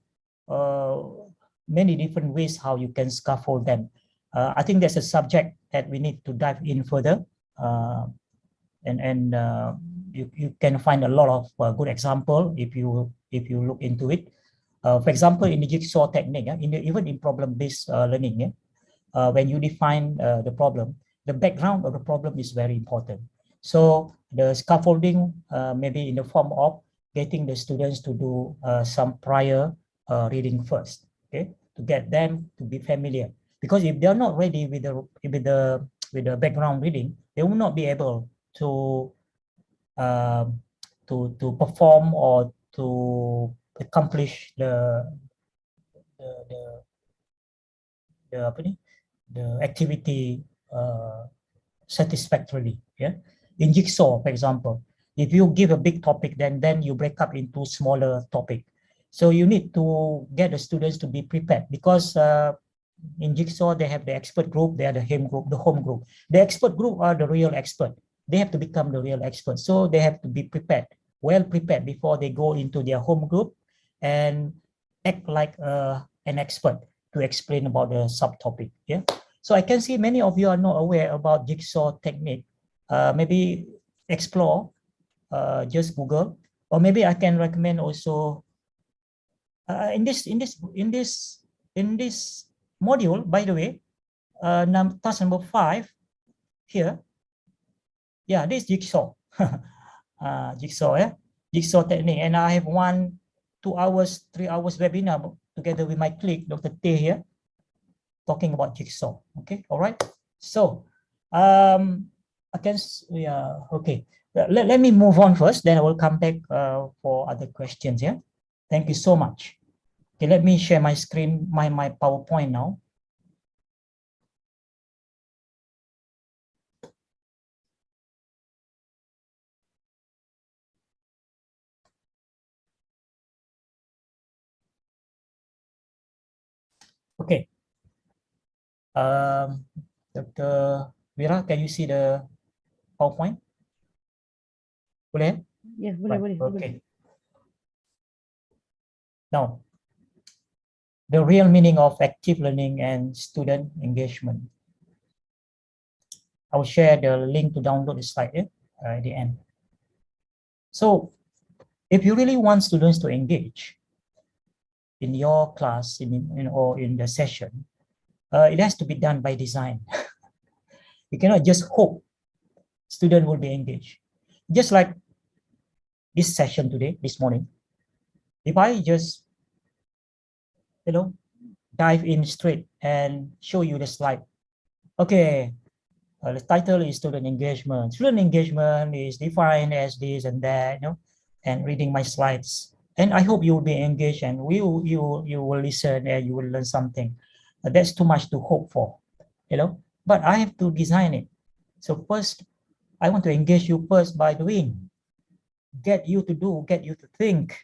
many different ways how you can scaffold them. I think that's a subject that we need to dive in further, and you can find a lot of good example if you look into it. For example, in the jigsaw technique, even in problem-based learning, when you define the problem, the background of the problem is very important. So the scaffolding maybe in the form of getting the students to do some prior reading first, okay, to get them to be familiar. Because if they're not ready with the background reading, they will not be able to to perform or to accomplish the, the activity satisfactorily. Yeah, in jigsaw, for example, if you give a big topic, then you break up into smaller topic. So you need to get the students to be prepared, because in jigsaw they have the expert group, they are the home group. The expert group are the real expert. They have to become the real expert. So they have to be prepared, well prepared, before they go into their home group and act like an expert to explain about the subtopic. Yeah. So I can see many of you are not aware about jigsaw technique. Maybe explore, just Google, or maybe I can recommend also in this module. By the way, task number 5 here. Yeah, this jigsaw, jigsaw, yeah, jigsaw technique, and I have 1, 2 hours, 3 hours webinar together with my colleague, Dr. T here, talking about jigsaw. Okay, all right. So, I can, yeah, okay. Let me move on first, then I will come back for other questions. Yeah, thank you so much. Okay, let me share my screen, my PowerPoint now. Okay. Dr. Vira, can you see the PowerPoint? Boleh? Ya, boleh. Okay. Now, the real meaning of active learning and student engagement. I will share the link to download the slide at the end. So, if you really want students to engage in your class, or in the session, it has to be done by design. You cannot just hope student will be engaged. Just like this session today, this morning, if I just, dive in straight and show you the slide. Okay, the title is student engagement. Student engagement is defined as this and that, and reading my slides. And I hope you will be engaged and you will listen and you will learn something. That's too much to hope for, but I have to design it. So first, I want to engage you first by doing, get you to do, get you to think,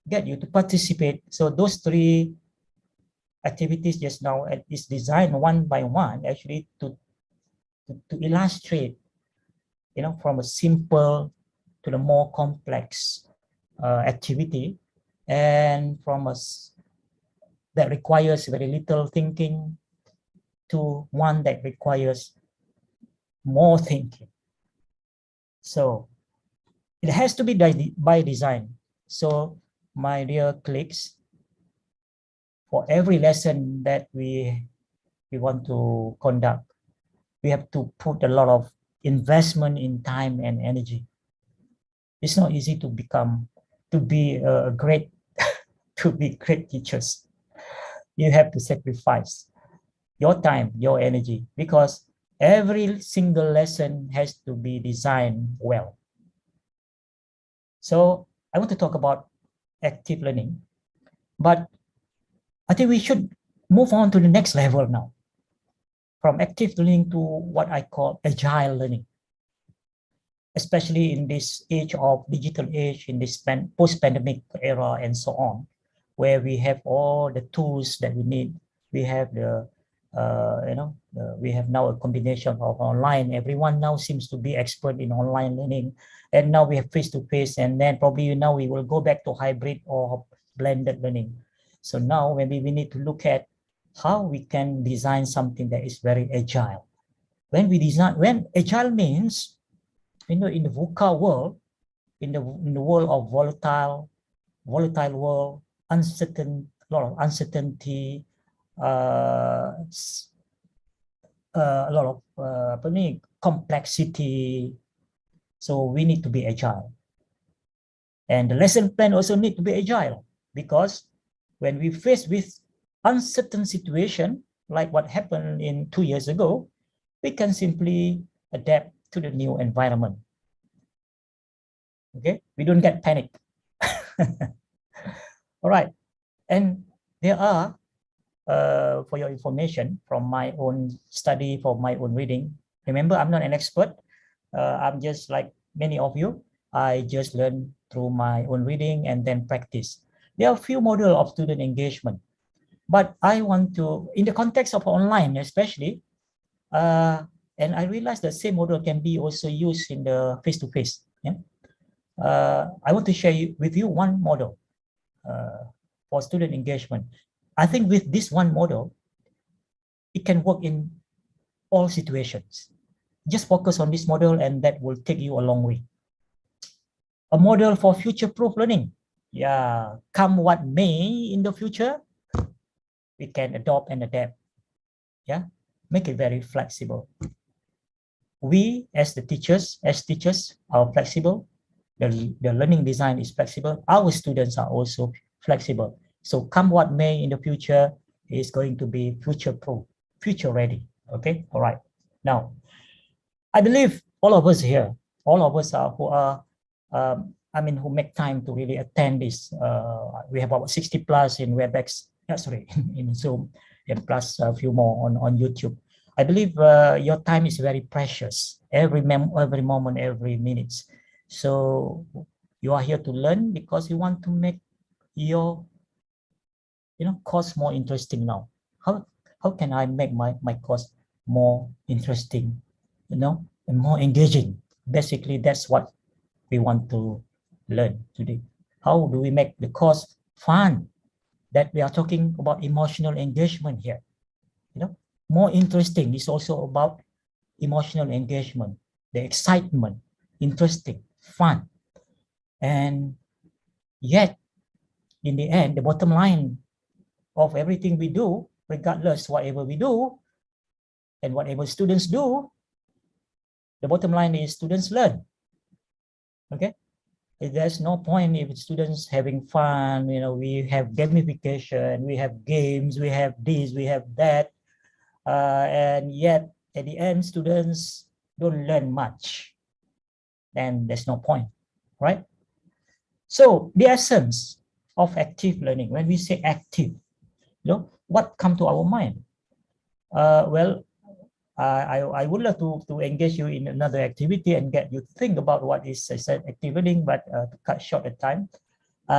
get you to participate. So those 3 activities just now is designed one by one, actually to illustrate, from a simple to the more complex activity, and from that requires very little thinking to one that requires more thinking. So it has to be by design. So my dear colleagues, for every lesson that we want to conduct, we have to put a lot of investment in time and energy. It's not easy to be great teachers. You have to sacrifice your time, your energy, because every single lesson has to be designed well. So I want to talk about active learning, but I think we should move on to the next level now, from active learning to what I call agile learning, especially in this age of digital age, in this post-pandemic era and so on, where we have all the tools that we need. We have we have now a combination of online. Everyone now seems to be expert in online learning. And now we have face-to-face, and then probably now we will go back to hybrid or blended learning. So now maybe we need to look at how we can design something that is very agile. When agile means, in the VUCA world, in the world of volatile world, uncertain, a lot of uncertainty, a lot of complexity. So we need to be agile. And the lesson plan also need to be agile, because when we face with uncertain situation, like what happened in 2 years ago, we can simply adapt to the new environment. Okay, we don't get panic. All right, and there are, for your information, from my own study, for my own reading. Remember, I'm not an expert. I'm just like many of you. I just learn through my own reading and then practice. There are a few models of student engagement, but I want to, in the context of online especially, and I realized the same model can be also used in the face-to-face. Yeah? I want to share with you one model for student engagement. I think with this one model, it can work in all situations. Just focus on this model and that will take you a long way. A model for future-proof learning. Yeah, come what may in the future, we can adopt and adapt. Yeah, make it very flexible. We as teachers are flexible. The learning design is flexible. Our students are also flexible. So come what may in the future is going to be future-proof, future-ready. Okay, all right. Now, I believe all of us here, all of us who make time to really attend this. We have about 60 plus in WebEx, in Zoom, and plus a few more on YouTube. I believe your time is very precious. Every moment, every minute. So you are here to learn because you want to make your course more interesting now. How can I make my course more interesting, and more engaging? Basically, that's what we want to learn today. How do we make the course fun? That we are talking about emotional engagement here. More interesting is also about emotional engagement, the excitement, interesting, fun. And yet, in the end, the bottom line of everything we do, regardless whatever we do and whatever students do, the bottom line is students learn. Okay? There's no point if students having fun, we have gamification, we have games, we have this, we have that, and yet at the end, students don't learn much. Then there's no point, right? So the essence of active learning, when we say active, what comes to our mind? I would love to engage you in another activity and get you to think about what is active learning, but to cut short the time,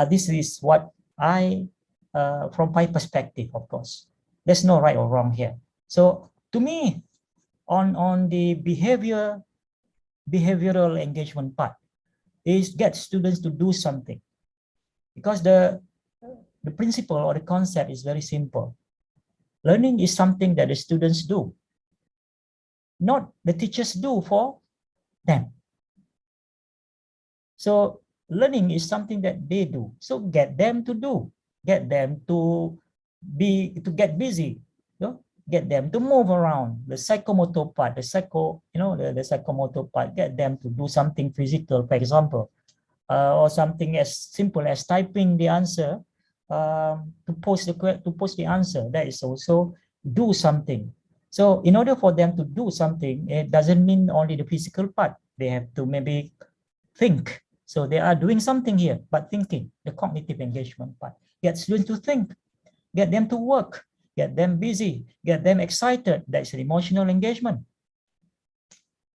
this is what from my perspective, of course. There's no right or wrong here. So to me, on the behavioral engagement part, is get students to do something, because the principle or the concept is very simple. Learning is something that the students do, not the teachers do for them. So learning is something that they do. So get them to do, get them to get busy, get them to move around. The psychomotor part, the psychomotor part, get them to do something physical, for example, or something as simple as typing the answer to post the answer. That is also do something. So in order for them to do something, it doesn't mean only the physical part. They have to maybe think. So they are doing something here, but thinking, the cognitive engagement part. Get students to think, get them to work, get them busy, get them excited. That's an emotional engagement.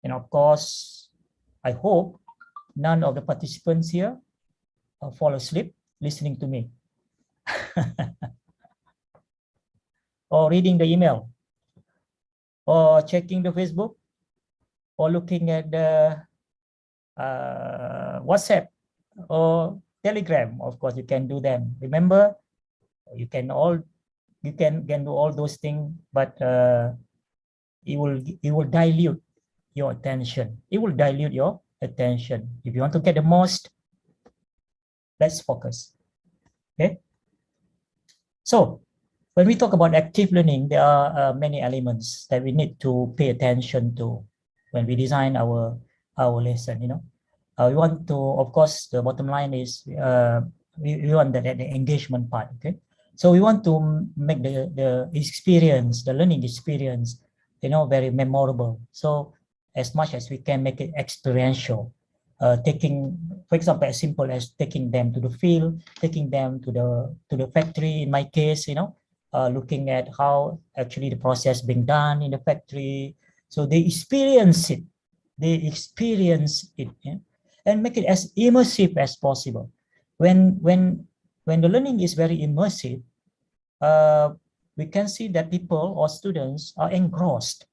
And of course, I hope none of the participants here fall asleep listening to me or reading the email or checking the Facebook or looking at the WhatsApp or Telegram. Of course, you can do them. Remember, you can do all those things, but it will dilute your attention. It will dilute your attention. If you want to get the most, let's focus. Okay. So when we talk about active learning, there are many elements that we need to pay attention to when we design our lesson. We want to, of course, the bottom line is we want the engagement part. Okay, so we want to make the experience, the learning experience, very memorable. So as much as we can make it experiential, taking, for example, as simple as taking them to the field, taking them to the factory. In my case, looking at how actually the process being done in the factory, so they experience it. Yeah? And make it as immersive as possible. When the learning is very immersive, we can see that people or students are engrossed.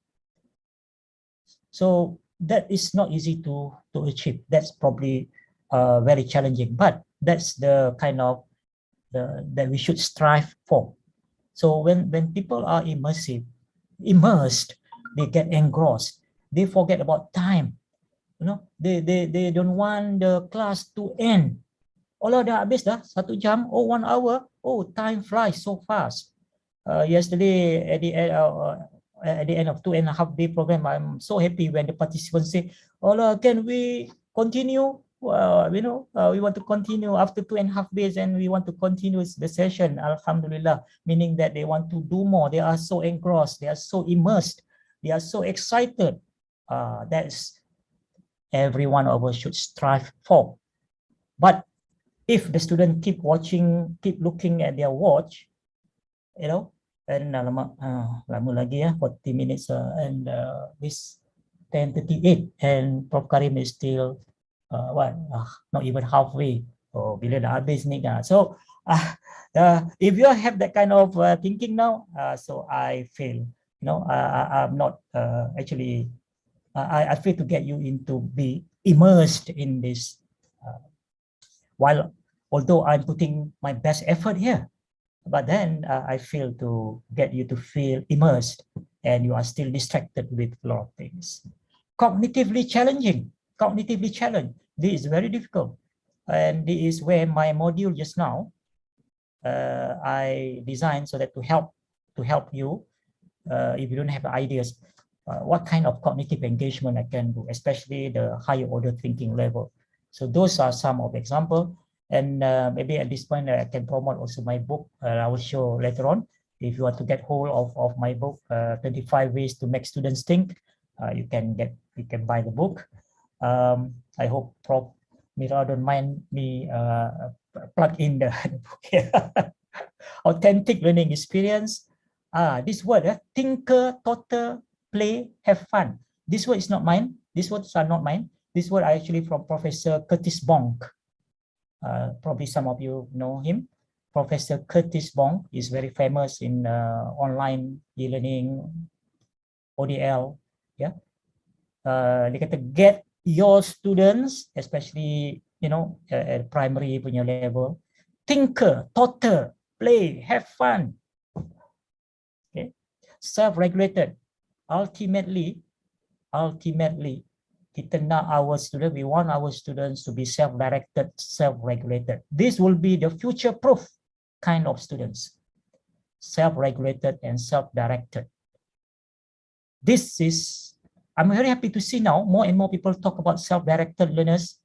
So that is not easy to achieve. That's probably very challenging, but that's the kind of that we should strive for. So when people are immersed, they get engrossed. They forget about time. They don't want the class to end. Allah dah habis dah 1 jam, 1 hour, time flies so fast. Yesterday at the end of 2.5 day program, I'm so happy when the participants say, Allah, can we continue? We want to continue after 2.5 days, and we want to continue the session. Alhamdulillah, meaning that they want to do more. They are so engrossed, they are so immersed, they are so excited. That's every one of us should strive for. But if the student keep looking at their watch, and lama lagi 40 minutes, and this 10:38, and Prof Karim is still not even halfway. Bila dah habis ni kan. So if you have that kind of thinking now, so I feel, I'm not actually, I feel to get you into be immersed in this, although I'm putting my best effort here, but then I feel to get you to feel immersed, and you are still distracted with a lot of things. Cognitively challenged. This is very difficult, and this is where my module just now I designed so that to help you if you don't have ideas, what kind of cognitive engagement I can do, especially the higher order thinking level. So those are some of example. And maybe at this point I can promote also my book. I will show later on. If you want to get hold of my book, 25 Ways to Make Students Think, you can buy the book. I hope Prof Mira don't mind me plug in the book here. Authentic learning experience. This word, thinker, totter, play, have fun. This word is not mine. These words are not mine. This word are actually from Professor Curtis Bonk. Probably some of you know him. Professor Curtis Bonk is very famous in online e-learning, ODL. Yeah, dia kata get your students, especially at primary punya level, thinker, totter, play, have fun. Okay, self-regulated. Ultimately, kita nak we want our students to be self-directed, self-regulated. This will be the future-proof kind of students. Self-regulated and self-directed. I'm very happy to see now more and more people talk about self-directed learners,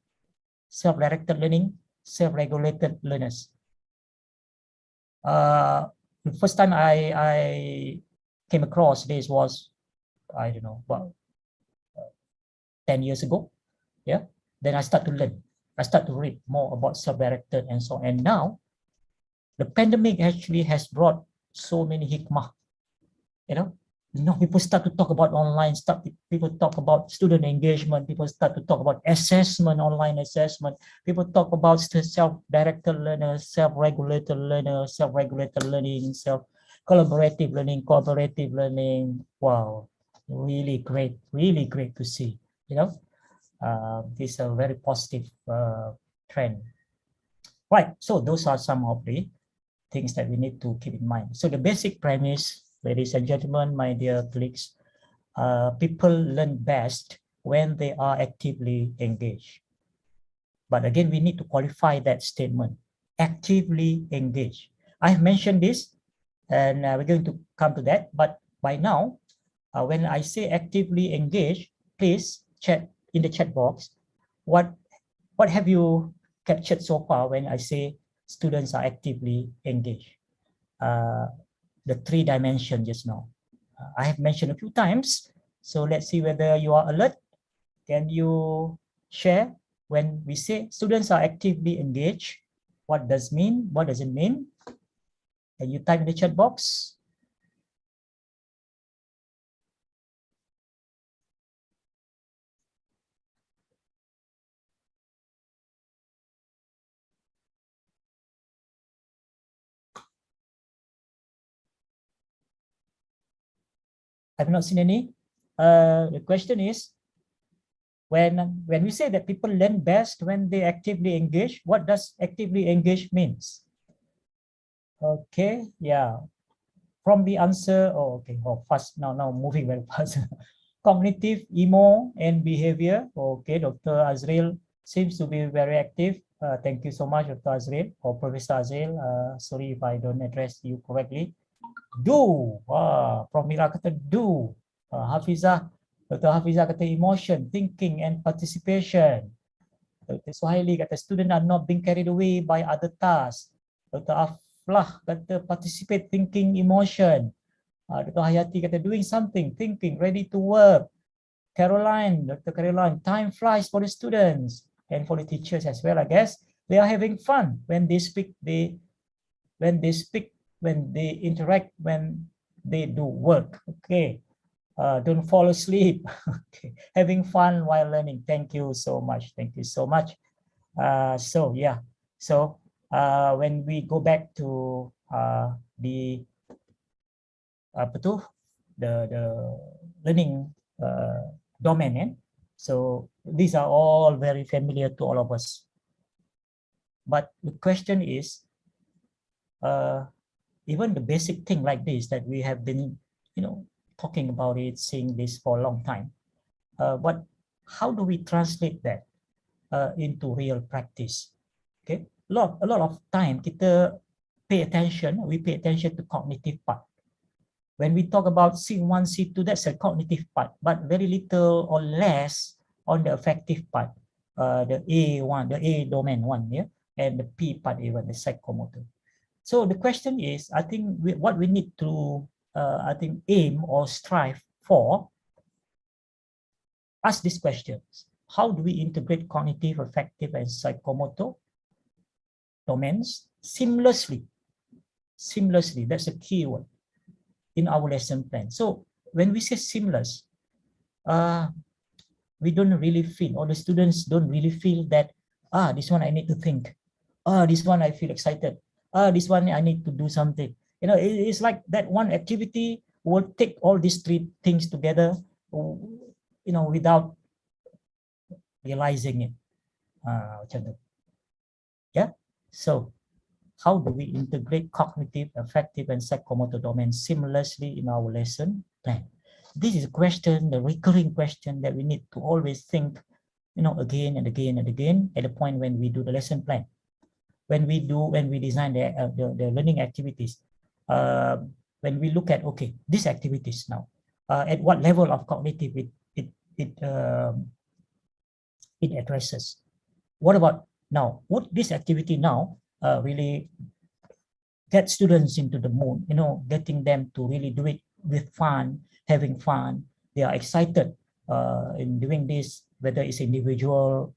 self-directed learning, self-regulated learners. The first time I came across this was, I don't know, about 10 years ago. Yeah. Then I start to learn. I start to read more about self-directed and so on. And now, the pandemic actually has brought so many hikmah. People start to talk about online stuff. People talk about student engagement. People start to talk about assessment, online assessment. People talk about self-directed learners, self-regulated learners, self-regulated learning, self-collaborative learning, cooperative learning. Wow, really great to see. This is a very positive trend. Right, so those are some of the things that we need to keep in mind. So the basic premise, ladies and gentlemen, my dear colleagues, people learn best when they are actively engaged. But again, we need to qualify that statement, actively engaged. I've mentioned this, and we're going to come to that, but by now, when I say actively engaged, please chat in the chat box, what What have you captured so far when I say students are actively engaged? The 3 dimensions just now. I have mentioned a few times. So let's see whether you are alert. Can you share when we say students are actively engaged? What does it mean? What does it mean? Can you type in the chat box? I've not seen any. The question is, when we say that people learn best when they actively engage, what does actively engage means? Okay, yeah. From the answer, oh, okay, oh, fast now moving very fast. Cognitive, emo, and behavior. Okay, Dr. Azrael seems to be very active. Thank you so much, Dr. Azrael, or Professor Azrael. Sorry if I don't address you correctly. Do, Prof. Mira kata do. Hafizah, Dr. Hafizah kata emotion, thinking, and participation. Dr. Suhaili kata student are not being carried away by other tasks. Dr. Aflah kata participate, thinking, emotion. Dr. Hayati kata doing something, thinking, ready to work. Caroline, Dr. Caroline, time flies for the students and for the teachers as well, I guess. They are having fun when they speak, when they interact, when they do work. Okay. Don't fall asleep. Okay. Having fun while learning. Thank you so much. Thank you so much. So yeah. So when we go back to the learning domain, so these are all very familiar to all of us. But the question is, even the basic thing like this that we have been, talking about it, seeing this for a long time. But how do we translate that into real practice? Okay, a lot of time kita we pay attention to cognitive part. When we talk about C1, C2, that's a cognitive part, but very little or less on the affective part, the A1, the A domain one, yeah, and the P part even, the psychomotor. So the question is, I think what we need to, aim or strive for, ask these questions. How do we integrate cognitive, affective, and psychomotor domains seamlessly? Seamlessly, that's a key word in our lesson plan. So when we say seamless, we don't really feel, or the students don't really feel that, this one I need to think. This one I feel excited. This one I need to do something. It's like that one activity will take all these 3 things together, without realizing it. Yeah. So how do we integrate cognitive, affective, and psychomotor domains seamlessly in our lesson plan? This is a question, the recurring question that we need to always think, again and again and again at the point when we do the lesson plan. When we design the learning activities, when we look at, okay, these activities now, at what level of cognitive it addresses. What about now? Would this activity now really get students into the mood, getting them to really do it with fun, having fun. They are excited in doing this, whether it's individual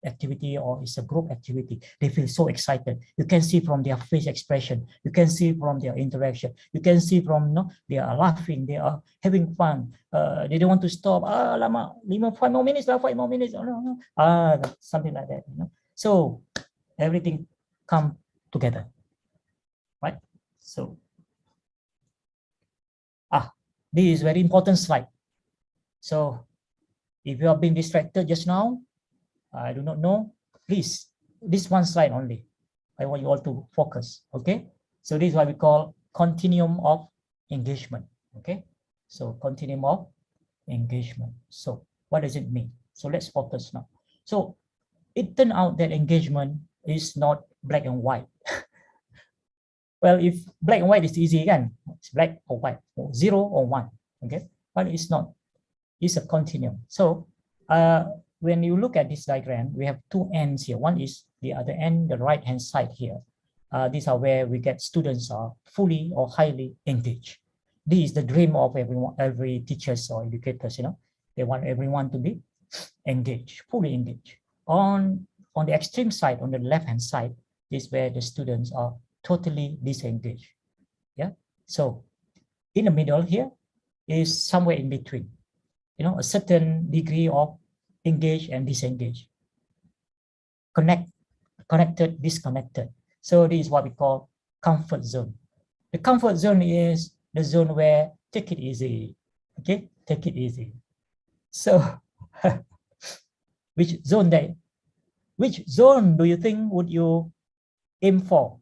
activity or it's a group activity. They feel so excited. You can see from their face expression. You can see from their interaction. You can see from, they are laughing. They are having fun. They don't want to stop. Lama, 5 more minutes, 5 more minutes. Something like that. So everything come together. Right? So, this is very important slide. So, if you have been distracted just now, I do not know, please, this one slide only. I want you all to focus, okay? So this is what we call continuum of engagement, okay? So continuum of engagement. So what does it mean? So let's focus now. So it turned out that engagement is not black and white. Well, if black and white is easy again, it's black or white, or 0 or 1, okay? But it's not, it's a continuum. So when you look at this diagram, we have two ends here. One is the other end, the right-hand side here. These are where we get students are fully or highly engaged. This is the dream of everyone, every teachers or educators, you know. They want everyone to be engaged, fully engaged. On the extreme side, on the left-hand side, is where the students are totally disengaged. Yeah. So in the middle here is somewhere in between, you know, a certain degree of engaged and disengaged, connected, disconnected. So this is what we call comfort zone. The comfort zone is the zone where take it easy, okay? Take it easy. So which zone do you think would you aim for?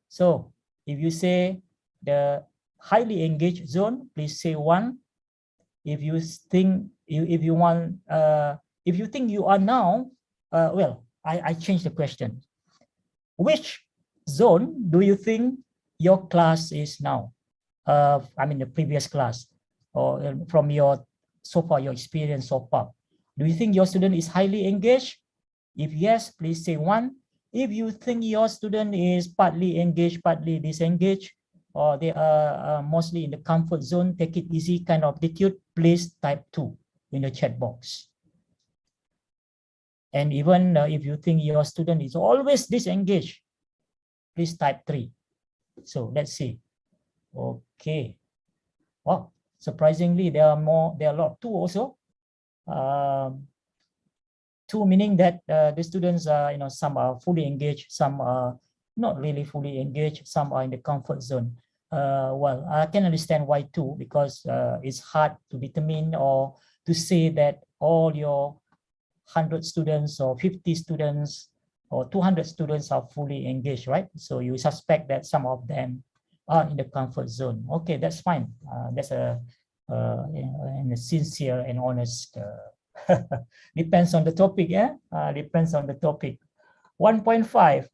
So if you say the highly engaged zone, please say 1. If you think if you think you are now, well, I changed the question. Which zone do you think your class is now? I mean the previous class, or from your so far your experience so far. Do you think your student is highly engaged? If yes, please say 1. If you think your student is partly engaged, partly disengaged, or they are mostly in the comfort zone, take it easy kind of attitude, please type 2 in the chat box. And even if you think your student is always disengaged, please type 3. So let's see. Okay. Well, surprisingly, there are a lot 2 also. 2 meaning that the students are, you know, some are fully engaged, some are not really fully engaged, some are in the comfort zone. Well, I can understand why 2, because it's hard to determine or to say that all your 100 students or 50 students or 200 students are fully engaged, right? So you suspect that some of them are in the comfort zone. Okay, that's fine. That's a sincere and honest. Depends on the topic, yeah. Depends on the topic. 1.5.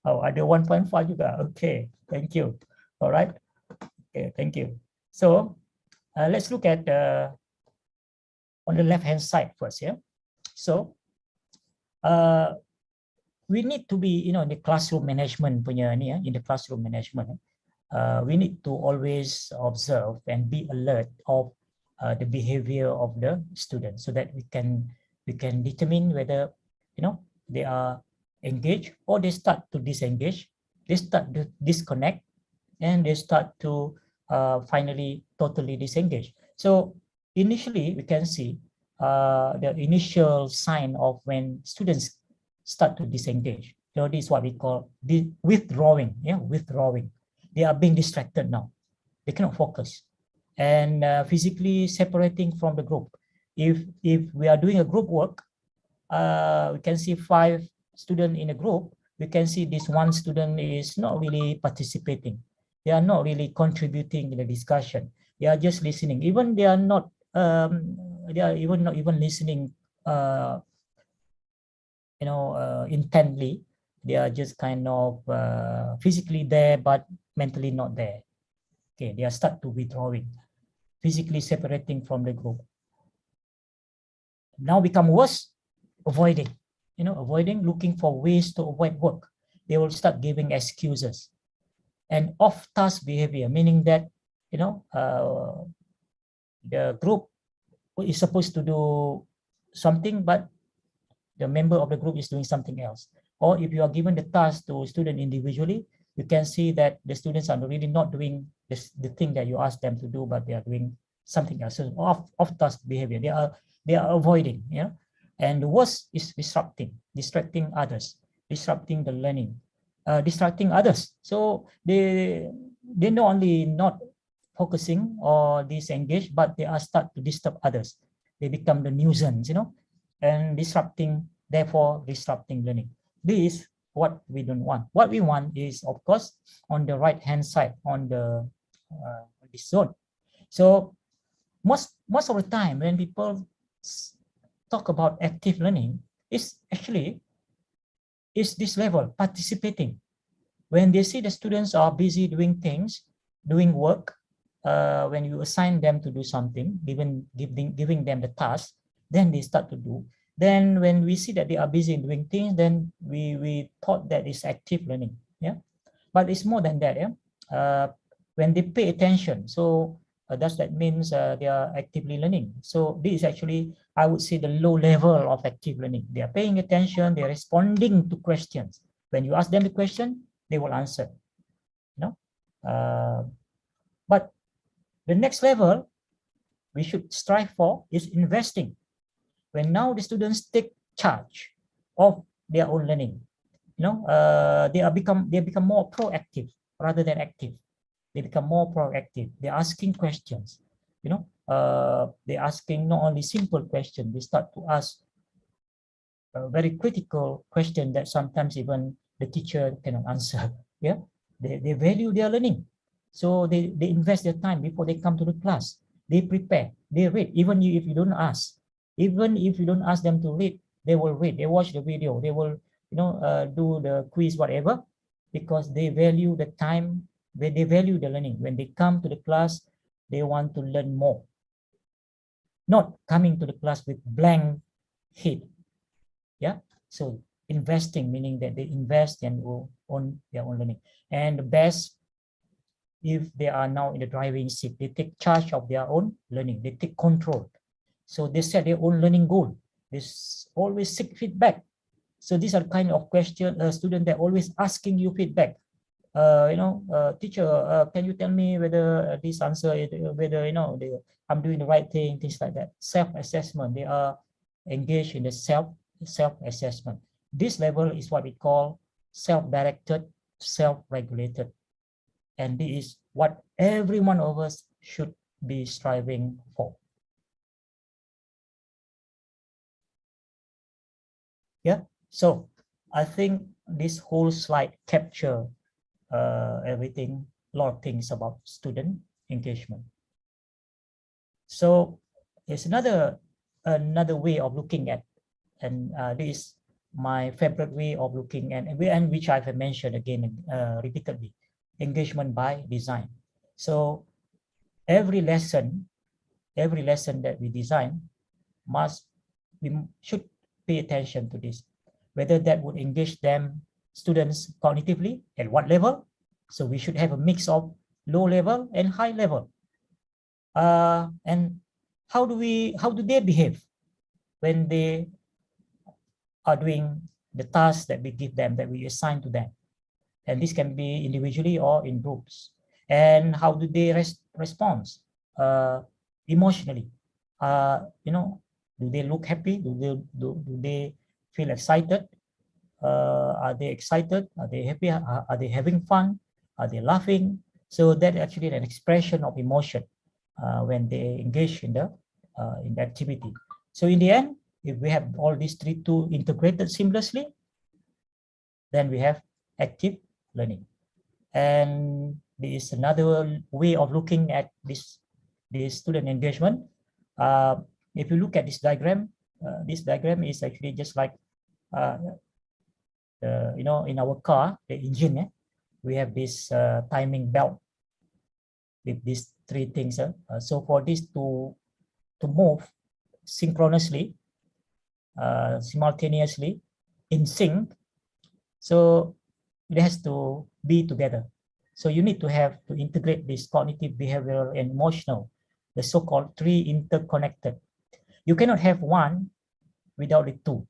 Oh, ada 1.5 juga. Okay, thank you. All right. Okay, thank you. So let's look at on the left-hand side first, yeah. So we need to be, you know, in the classroom management punya ni, in the classroom management, we need to always observe and be alert of the behavior of the students, so that we can determine whether, you know, they are engaged or they start to disengage, they start to disconnect, and they start to finally totally disengage. So initially we can see the initial sign of when students start to disengage. So this is what we call the withdrawing. Yeah, withdrawing. They are being distracted now. They cannot focus, and physically separating from the group. If we are doing a group work, we can see 5 students in a group. We can see this one student is not really participating. They are not really contributing in the discussion. They are just listening. Even they are not. They are even not even listening. You know, intently. They are just kind of physically there, but mentally not there. Okay, they are start to withdrawing, physically separating from the group. Now become worse, avoiding. You know, avoiding, looking for ways to avoid work. They will start giving excuses. And off-task behavior, meaning that, you know, the group is supposed to do something, but the member of the group is doing something else. Or if you are given the task to student individually, you can see that the students are really not doing the thing that you ask them to do, but they are doing something else. So off-task behavior, they are avoiding, you know. And the worst is distracting others, disrupting the learning, distracting others. So they not only not focusing or disengaged, but they are start to disturb others. They become the nuisance, you know, and therefore disrupting learning. This is what we don't want. What we want is, of course, on the right-hand side, on the this zone. So most of the time when people talk about active learning, is actually is this level, participating. When they see the students are busy doing things, doing work, when you assign them to do something, giving them the task, then they start to do. Then when we see that they are busy in doing things, then we thought that it's active learning. Yeah, but it's more than that. Yeah, when they pay attention, so does that means they are actively learning? So this is actually, I would say, the low level of active learning. They are paying attention, they're responding to questions. When you ask them the question, they will answer. You know, but the next level we should strive for is investing. When now the students take charge of their own learning, you know, they become more proactive rather than active. They become more proactive. They're asking questions, you know, they're asking not only simple questions, they start to ask a very critical question that sometimes even the teacher cannot answer. Yeah, they value their learning. So they invest their time before they come to the class. They prepare, they read, even if you don't ask. Even if you don't ask them to read, they will read, they watch the video, they will, you know, do the quiz, whatever, because they value the time, they value the learning. When they come to the class, they want to learn more. Not coming to the class with blank head. Yeah, so investing, meaning that they invest and on their own learning. And the best, if they are now in the driving seat, they take charge of their own learning, they take control. So they set their own learning goal. They always seek feedback. So these are kind of question, student that always asking you feedback. You know, teacher, can you tell me whether this answer, whether, you know, I'm doing the right thing, things like that. Self-assessment, they are engaged in the self-assessment. This level is what we call self-directed, self-regulated. And this is what every one of us should be striving for. Yeah, so I think this whole slide capture everything, a lot of things about student engagement. So it's another way of looking at, and this is my favorite way of looking at, and which I've mentioned again repeatedly, engagement by design. So every lesson that we design we should pay attention to this, whether that would engage them, students, cognitively, at what level. So we should have a mix of low level and high level. And how do they behave when they are doing the tasks that we give them, that we assign to them? And this can be individually or in groups. And how do they respond emotionally? You know, do they look happy? Do they feel excited? Are they excited? Are they happy? Are they having fun? Are they laughing? So that actually an expression of emotion when they engage in the activity. So in the end, if we have all these two integrated seamlessly, then we have active learning. And there is another way of looking at this student engagement. If you look at this diagram is actually just like you know, in our car, the engine, we have this timing belt with these three things. So for this to move synchronously, simultaneously, in sync, so it has to be together. So you need to have to integrate this cognitive, behavioral, and emotional, the so-called three interconnected. You cannot have one without the two.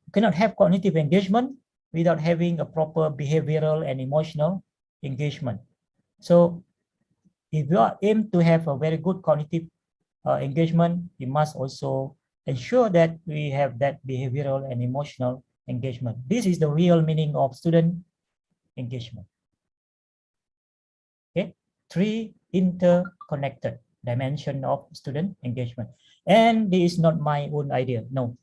You cannot have cognitive engagement without having a proper behavioral and emotional engagement. So if you are aimed to have a very good cognitive engagement, you must also ensure that we have that behavioral and emotional engagement. This is the real meaning of student engagement. Okay, three interconnected dimension of student engagement. And this is not my own idea. No,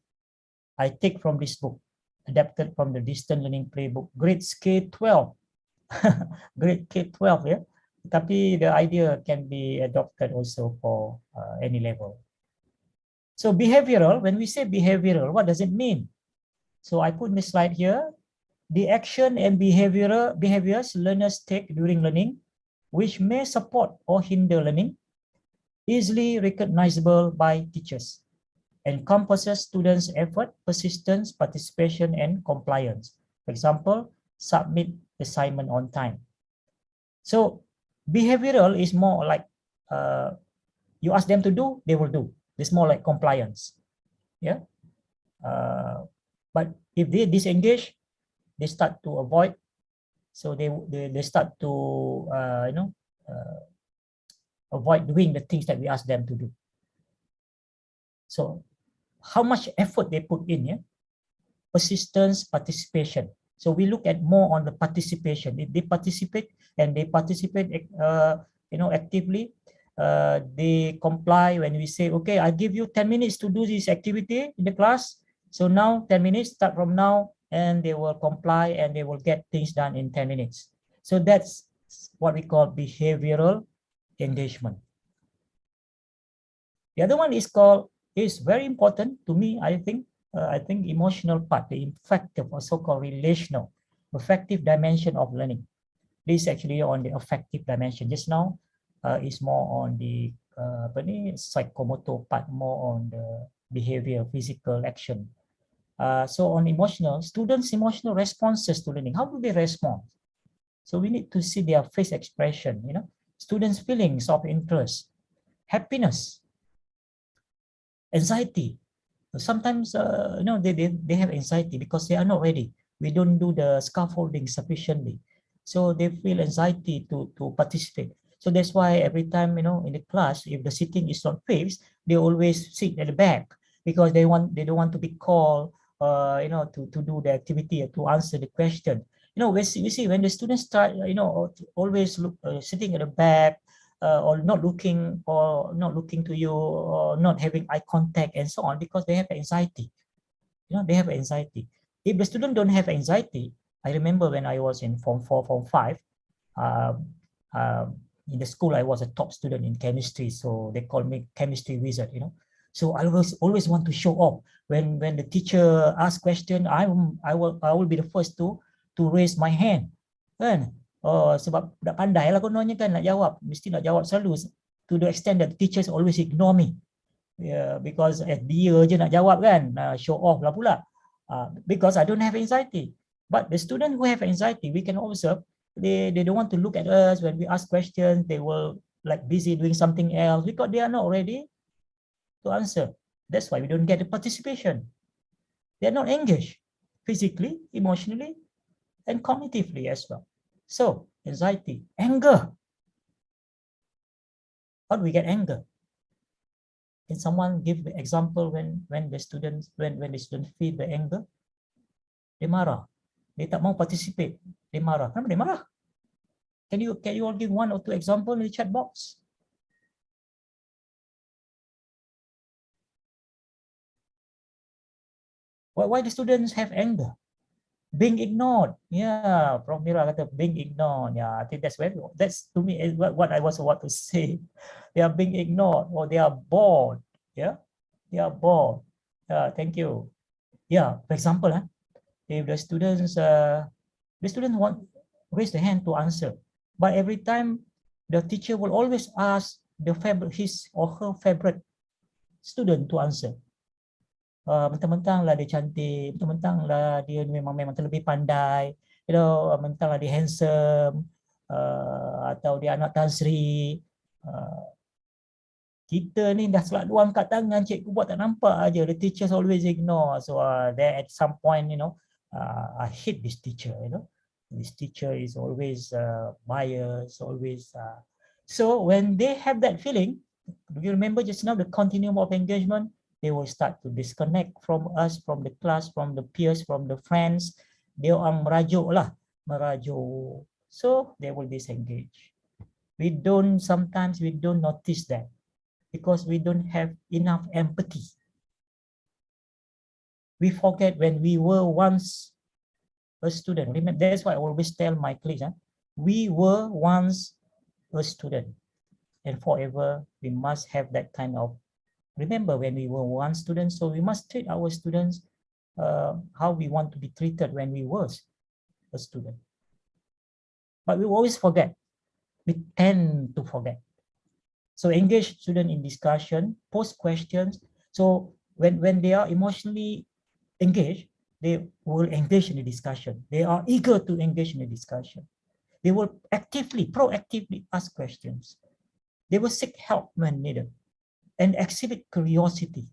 I take from this book, adapted from the Distant Learning Playbook, grades K-12. Grade K-12, yeah. Tapi the idea can be adopted also for any level. So behavioral, when we say behavioral, what does it mean? So I put in the slide here, the action and behaviors learners take during learning, which may support or hinder learning, easily recognizable by teachers. encompasses students' effort, persistence, participation, and compliance. For example, submit assignment on time. So behavioral is more like you ask them to do, they will do. It's more like compliance. Yeah. But if they disengage, they start to avoid. So they start to avoid doing the things that we ask them to do. So how much effort they put in, yeah? Persistence, participation. So we look at more on the participation. If they participate and they participate actively, they comply when we say, okay, I give you 10 minutes to do this activity in the class. So now 10 minutes start from now, and they will comply and they will get things done in 10 minutes. So that's what we call behavioral engagement. The other one is very important to me, I think emotional part, the affective or so-called relational, affective dimension of learning. This is actually on the affective dimension. Just now is more on the psychomotor part, more on the behavior, physical action. So on emotional, students' emotional responses to learning, how do they respond? So we need to see their face expression, students' feelings of interest, happiness, anxiety. Sometimes they have anxiety because they are not ready. We don't do the scaffolding sufficiently, so they feel anxiety to participate. So that's why every time in the class, if the sitting is not fixed, they always sit at the back because they don't want to be called to do the activity or to answer the question. We see when the students start always sitting at the back, or not looking to you, or not having eye contact and so on, because they have anxiety. They have anxiety. If the student don't have anxiety, I remember when I was in Form 4, Form 5, in the school I was a top student in chemistry, so they call me chemistry wizard. So I always want to show off. When the teacher asks question, I will be the first to raise my hand. Kan? Oh, sebab dah pandai lah kononnya kan nak jawab, mesti nak jawab selalu, to the extent that the teachers always ignore me. Yeah, because dia je nak jawab kan, show off lah pula. Because I don't have anxiety. But the student who have anxiety, we can observe, they don't want to look at us when we ask questions. They will like busy doing something else because they are not ready to answer. That's why we don't get the participation. They are not engaged physically, emotionally, and cognitively as well. So anxiety, anger. How do we get anger? Can someone give the example when the student feel the anger? Dia marah. Dia tak mau participate. Dia marah. Kenapa dia marah? Can you all give one or two example in the chat box? Why the students have anger? Being ignored. Yeah, Prof Mira kata being ignored. Yeah, I think that's to me is what I was about to say. They are being ignored, or they are bored. Yeah, they are bored. Thank you. Yeah, for example, if the students want raise the hand to answer, but every time the teacher will always ask his or her favorite student to answer. Mentang-mentang lah dia cantik, mentang-mentang lah dia memang terlebih pandai, mentang lah dia handsome, atau dia anak Tan Sri. Kita ni dah selalu angkat tangan, cikgu buat tak nampak aja. The teachers always ignore. So there at some point, I hate this teacher. This teacher is always biased, always. So when they have that feeling, do you remember just now the continuum of engagement? They will start to disconnect from us, from the class, from the peers, from the friends. Dia orang merajuk. So they will disengage. Sometimes we don't notice that because we don't have enough empathy. We forget when we were once a student. Remember, that's why I always tell my colleagues, we were once a student, and forever we must have that kind of remember when we were one student. So we must treat our students how we want to be treated when we were a student. But we always forget. We tend to forget. So engage student in discussion, post questions. So when they are emotionally engaged, they will engage in the discussion. They are eager to engage in the discussion. They will proactively ask questions. They will seek help when needed and exhibit curiosity.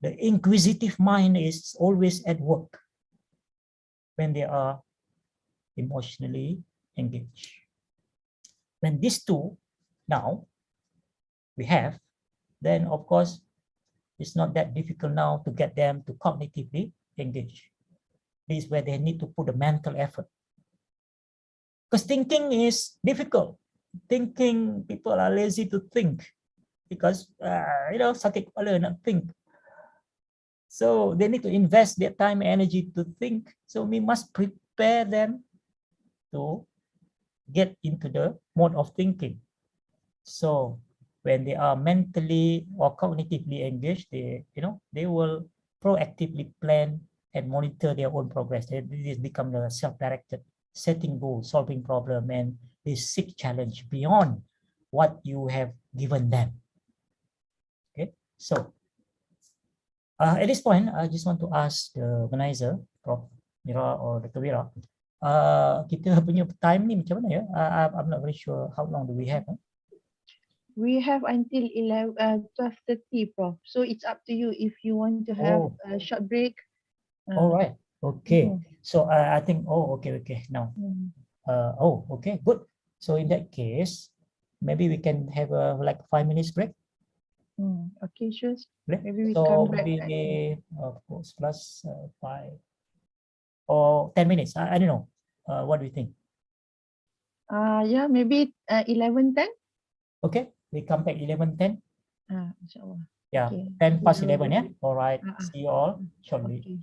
The inquisitive mind is always at work when they are emotionally engaged. When these two now we have, then of course it's not that difficult now to get them to cognitively engage. This is where they need to put a mental effort. Because thinking is difficult. Thinking, people are lazy to think because, sakit kepala nak think. So they need to invest their time and energy to think. So we must prepare them to get into the mode of thinking. So when they are mentally or cognitively engaged, they will proactively plan and monitor their own progress. This become the self-directed, setting goals, solving problem, and they seek challenge beyond what you have given them. Okay, so at this point, I just want to ask the organizer, Prof. Mira or Dr. Wira, kita punya time ni macam mana ya? I'm not very sure how long do we have. We have until 12:30, Prof. So it's up to you if you want to have a short break. All right. Okay. So I think. Okay. Now. Okay. Good. So in that case, maybe we can have a 5 minutes break. Okay, sure. Maybe we come back. Maybe of course plus 5 or 10 minutes. I don't know. What do you think? Yeah, maybe 11:10. Okay. We come back 11:10. Inshallah. Yeah, Okay. 10 past 11, yeah? All right. See you all shortly. Okay.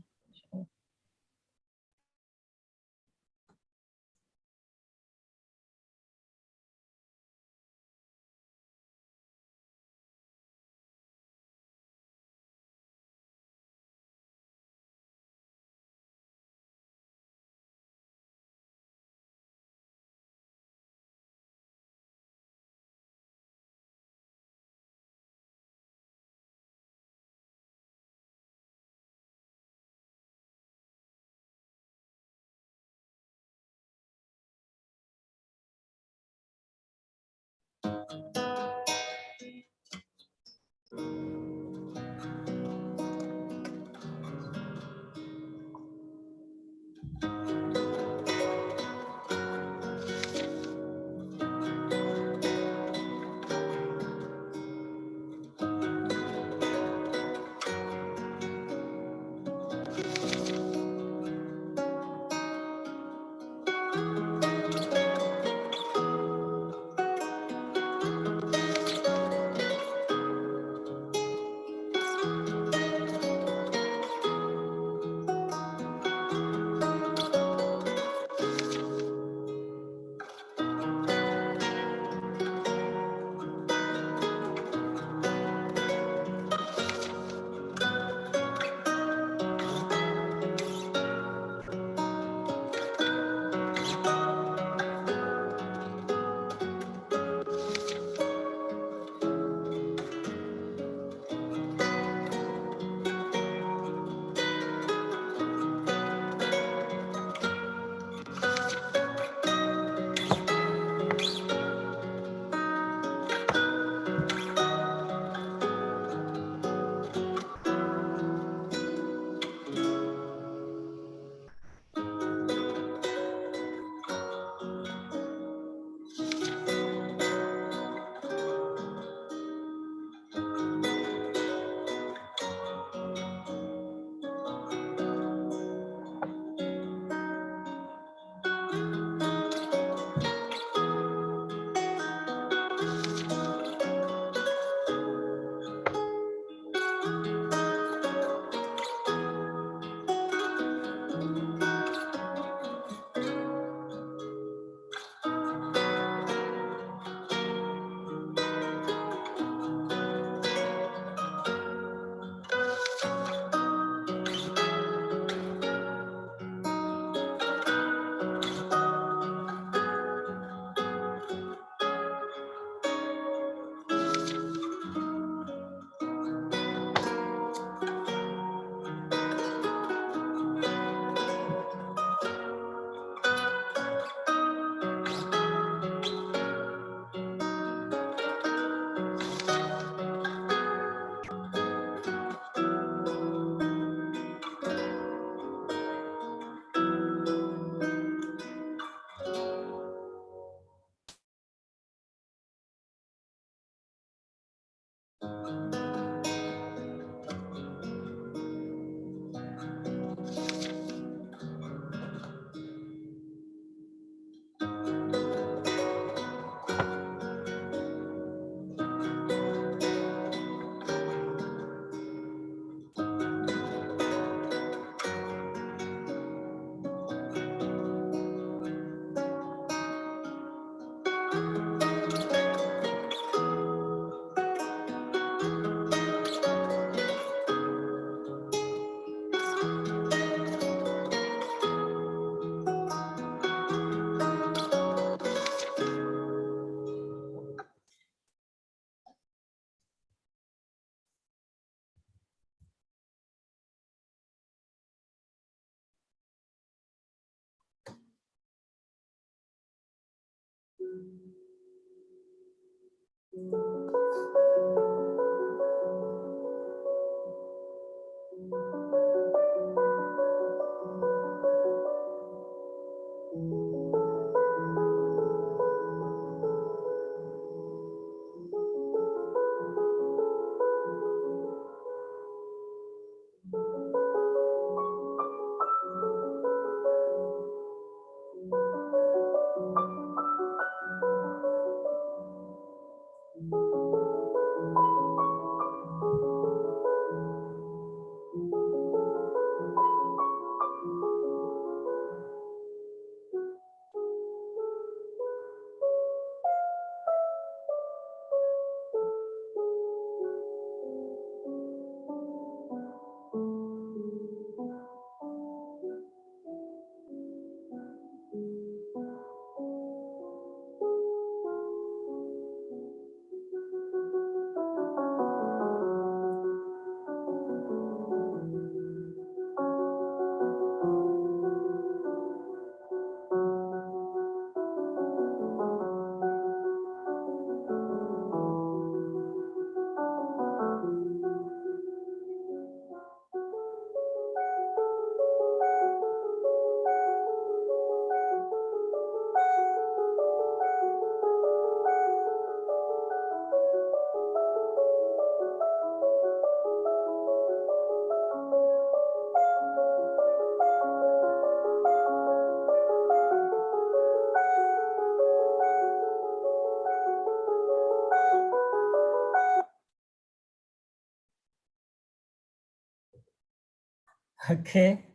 Okay,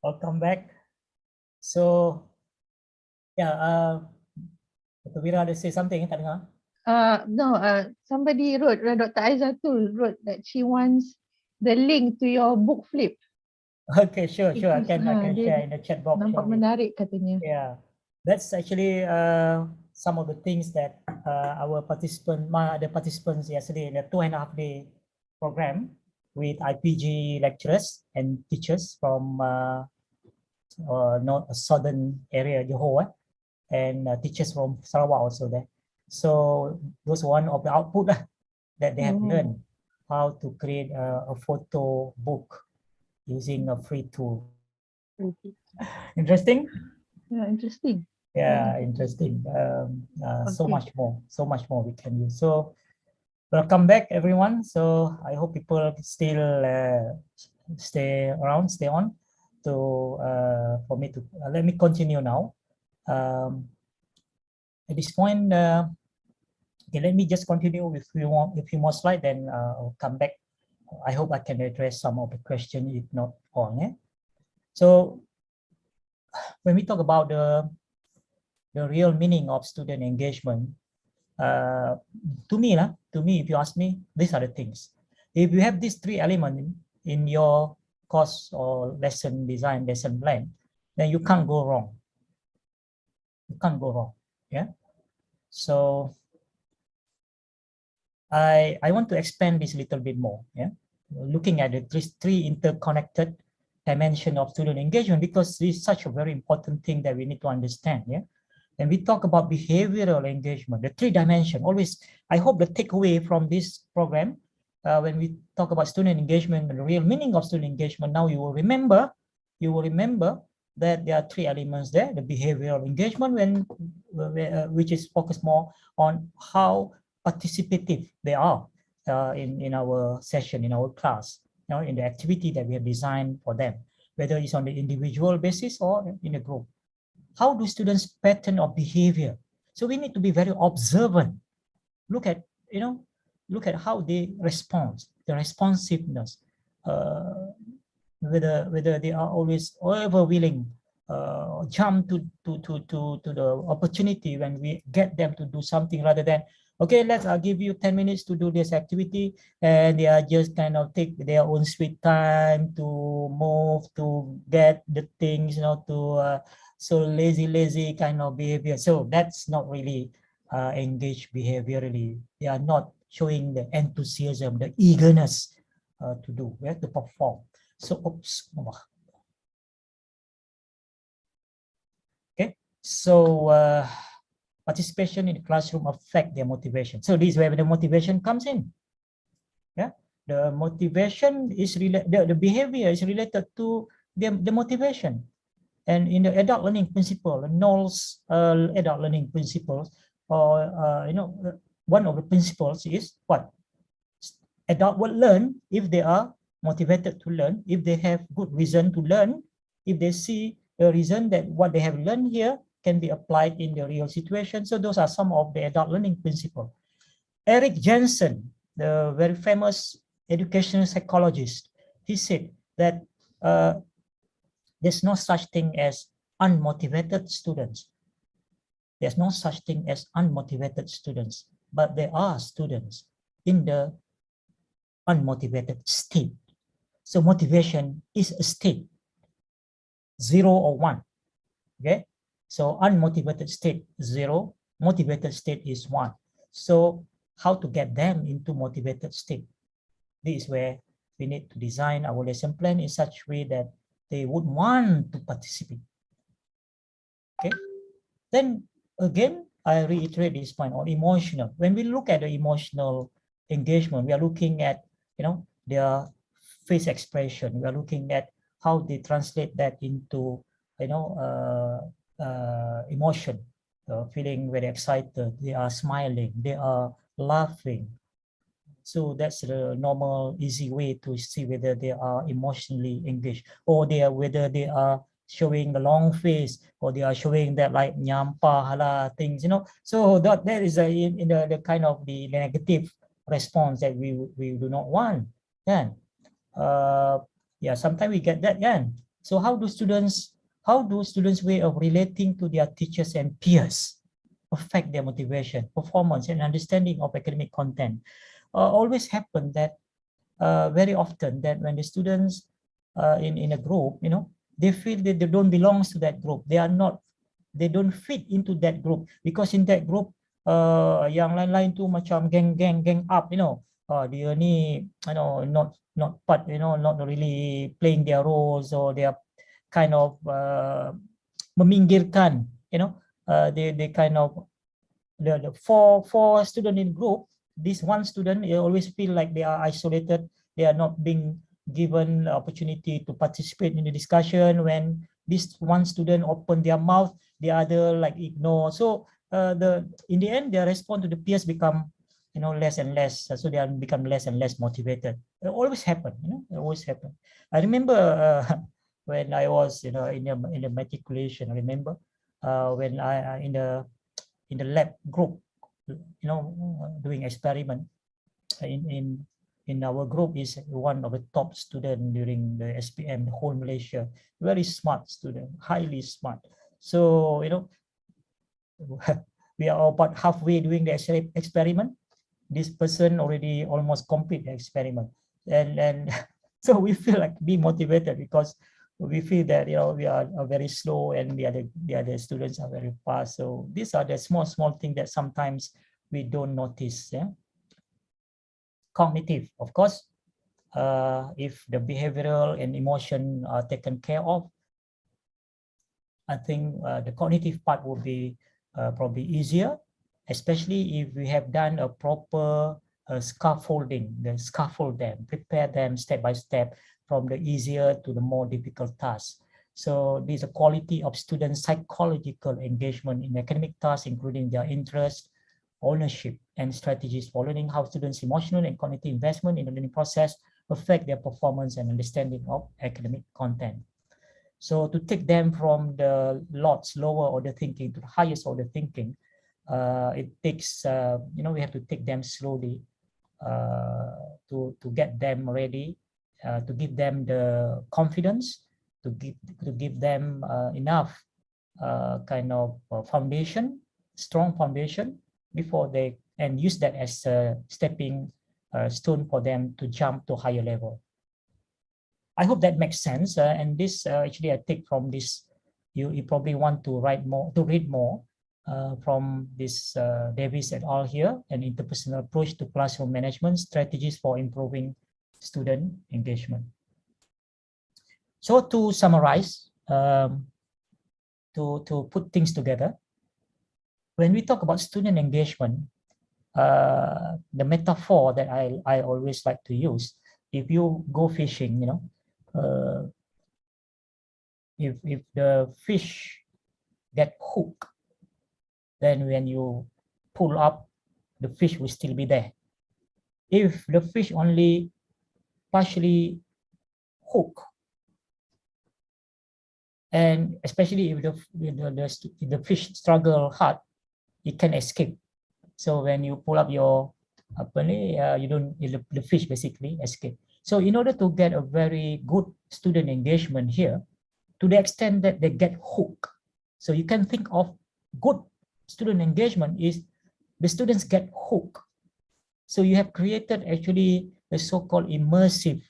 welcome back. So, yeah, Dr. Wira ada say something, tak dengar? No, somebody wrote, Dr. Aizatul wrote that she wants the link to your book flip. Okay, sure. I Because, can dia share in the chat box. nampak menarik katanya. Yeah, that's actually some of the things that our the participants yesterday in the 2.5 day program with IPG lecturers and teachers from north southern area Johor, and teachers from Sarawak also there. So those one of the output that they have learned how to create a photo book using a free tool. Interesting? Yeah, interesting. Yeah, interesting. So Okay. much more we can use. So welcome back, everyone. So I hope people still stay around, stay on to for me to let me continue now. At this point, okay, let me just continue with a few more slides, then I'll come back. I hope I can address some of the questions, if not all. Yeah? So when we talk about the real meaning of student engagement, to me, if you ask me, these are the things. If you have these three elements in your course or lesson design, lesson plan, then you can't go wrong. You can't go wrong. Yeah. So I want to expand this a little bit more. Yeah. Looking at the three interconnected dimension of student engagement, because this is such a very important thing that we need to understand. Yeah. And we talk about behavioral engagement, the three dimension. Always, I hope the takeaway from this program, when we talk about student engagement and the real meaning of student engagement, now you will remember that there are three elements there: the behavioral engagement, which is focused more on how participative they are in our session, in our class, in the activity that we have designed for them, whether it's on the individual basis or in a group. How do students pattern of behavior? So we need to be very observant. Look at how they respond, the responsiveness, whether they are always ever willing jump to the opportunity when we get them to do something, rather than, okay, I'll give you 10 minutes to do this activity, and they are just kind of take their own sweet time to move, to get the things, so lazy kind of behavior. So that's not really engaged behaviorally. They are not showing the enthusiasm, the eagerness to do, to perform. So, okay. So participation in the classroom affect their motivation. So this is where the motivation comes in. Yeah, the motivation is related, the behavior is related to the motivation. And in the adult learning principle, Knoll's adult learning principles, or one of the principles is what? Adult will learn if they are motivated to learn, if they have good reason to learn, if they see a reason that what they have learned here can be applied in the real situation. So those are some of the adult learning principles. Eric Jensen, the very famous educational psychologist, he said that there's no such thing as unmotivated students. There's no such thing as unmotivated students, but there are students in the unmotivated state. So motivation is a state, 0 or 1. Okay, so unmotivated state 0, motivated state is 1. So how to get them into motivated state? This is where we need to design our lesson plan in such a way that they would want to participate. Okay, then again, I reiterate this point on emotional. When we look at the emotional engagement, we are looking at their face expression. We are looking at how they translate that into emotion, feeling very excited. They are smiling. They are laughing. So that's the normal, easy way to see whether they are emotionally engaged, or whether they are showing the long face, or they are showing that like nyampah hala things, So that is in the kind of the negative response that we do not want. Then, yeah, sometimes we get that. Then, so how do students' way of relating to their teachers and peers affect their motivation, performance, and understanding of academic content? Always happen that very often that when the students in a group, they feel that they don't belong to that group. They don't fit into that group, because in that group yang lain-lain tu macam gang up, dia ni not part, not really playing their roles, or they are kind of meminggirkan, they kind of the four student in group. This one student, they always feel like they are isolated. They are not being given opportunity to participate in the discussion. When this one student open their mouth, the other like ignore. So in the end, their response to the peers become less and less. So they are become less and less motivated. It always happen. It always happen. I remember when I was in the matriculation. I remember when I in the lab group, doing experiment. In our group is one of the top student during the SPM, the whole Malaysia. Very smart student, highly smart. So we are about halfway doing the experiment. This person already almost complete the experiment, and so we feel like demotivated, because we feel that we are very slow, and the other students are very fast. So these are the small things that sometimes we don't notice. Yeah? Cognitive, of course, if the behavioral and emotion are taken care of, I think the cognitive part will be probably easier, especially if we have done a proper scaffolding, scaffold them, prepare them step by step from the easier to the more difficult tasks. So there's a quality of student psychological engagement in academic tasks, including their interest, ownership, and strategies for learning. How students' emotional and cognitive investment in the learning process affect their performance and understanding of academic content. So to take them from the lots lower order thinking to the highest order thinking, it takes, we have to take them slowly to get them ready, to give them the confidence, to give them enough kind of foundation, strong foundation, before they, and use that as a stepping stone for them to jump to higher level. I hope that makes sense. And this actually I take from this. You probably want to read more from this Davis et al. Here, an interpersonal approach to classroom management, strategies for improving student engagement. So to summarize, to put things together, when we talk about student engagement, the metaphor that I always like to use, if you go fishing, you know, if the fish get hooked, then when you pull up, the fish will still be there. If the fish only partially hooked, and especially if the fish struggle hard, it can escape. So when you pull up your you don't, the fish basically escape. So in order to get a very good student engagement here, to the extent that they get hooked, so you can think of good student engagement is the students get hooked. So you have created actually a so-called immersive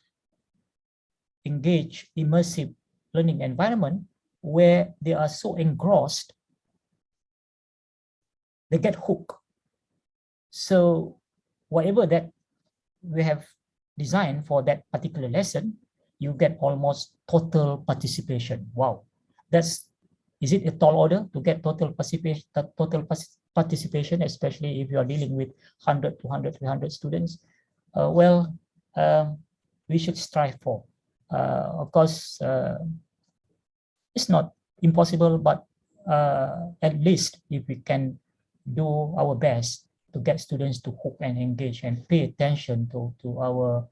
learning environment where they are so engrossed, they get hooked. So whatever that we have designed for that particular lesson, you get almost total participation. Wow, is it a tall order to get total participation, especially if you are dealing with 100, 200, 300 students? We should strive for. Of course, it's not impossible, but at least if we can do our best to get students to hook and engage and pay attention to our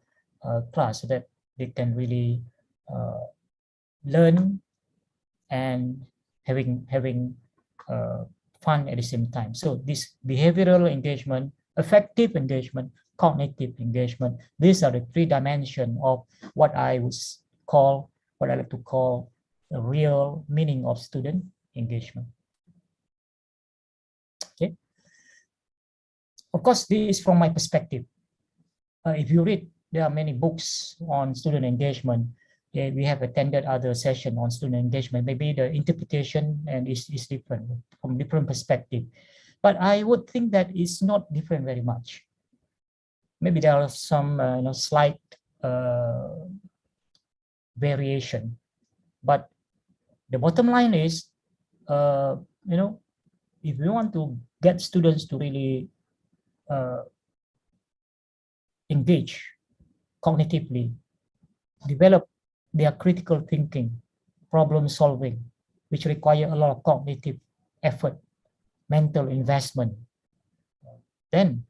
class, so that they can really learn and having fun at the same time. So this behavioral engagement, affective engagement, cognitive engagement, these are the three dimensions of what I like to call the real meaning of student engagement. Okay. Of course, this is from my perspective. If you read, there are many books on student engagement. We have attended other sessions on student engagement. Maybe the interpretation is different from different perspective. But I would think that it's not different very much. Maybe there are some slight variation. But the bottom line is, if we want to get students to really engage cognitively, develop their critical thinking, problem solving, which require a lot of cognitive effort, mental investment, then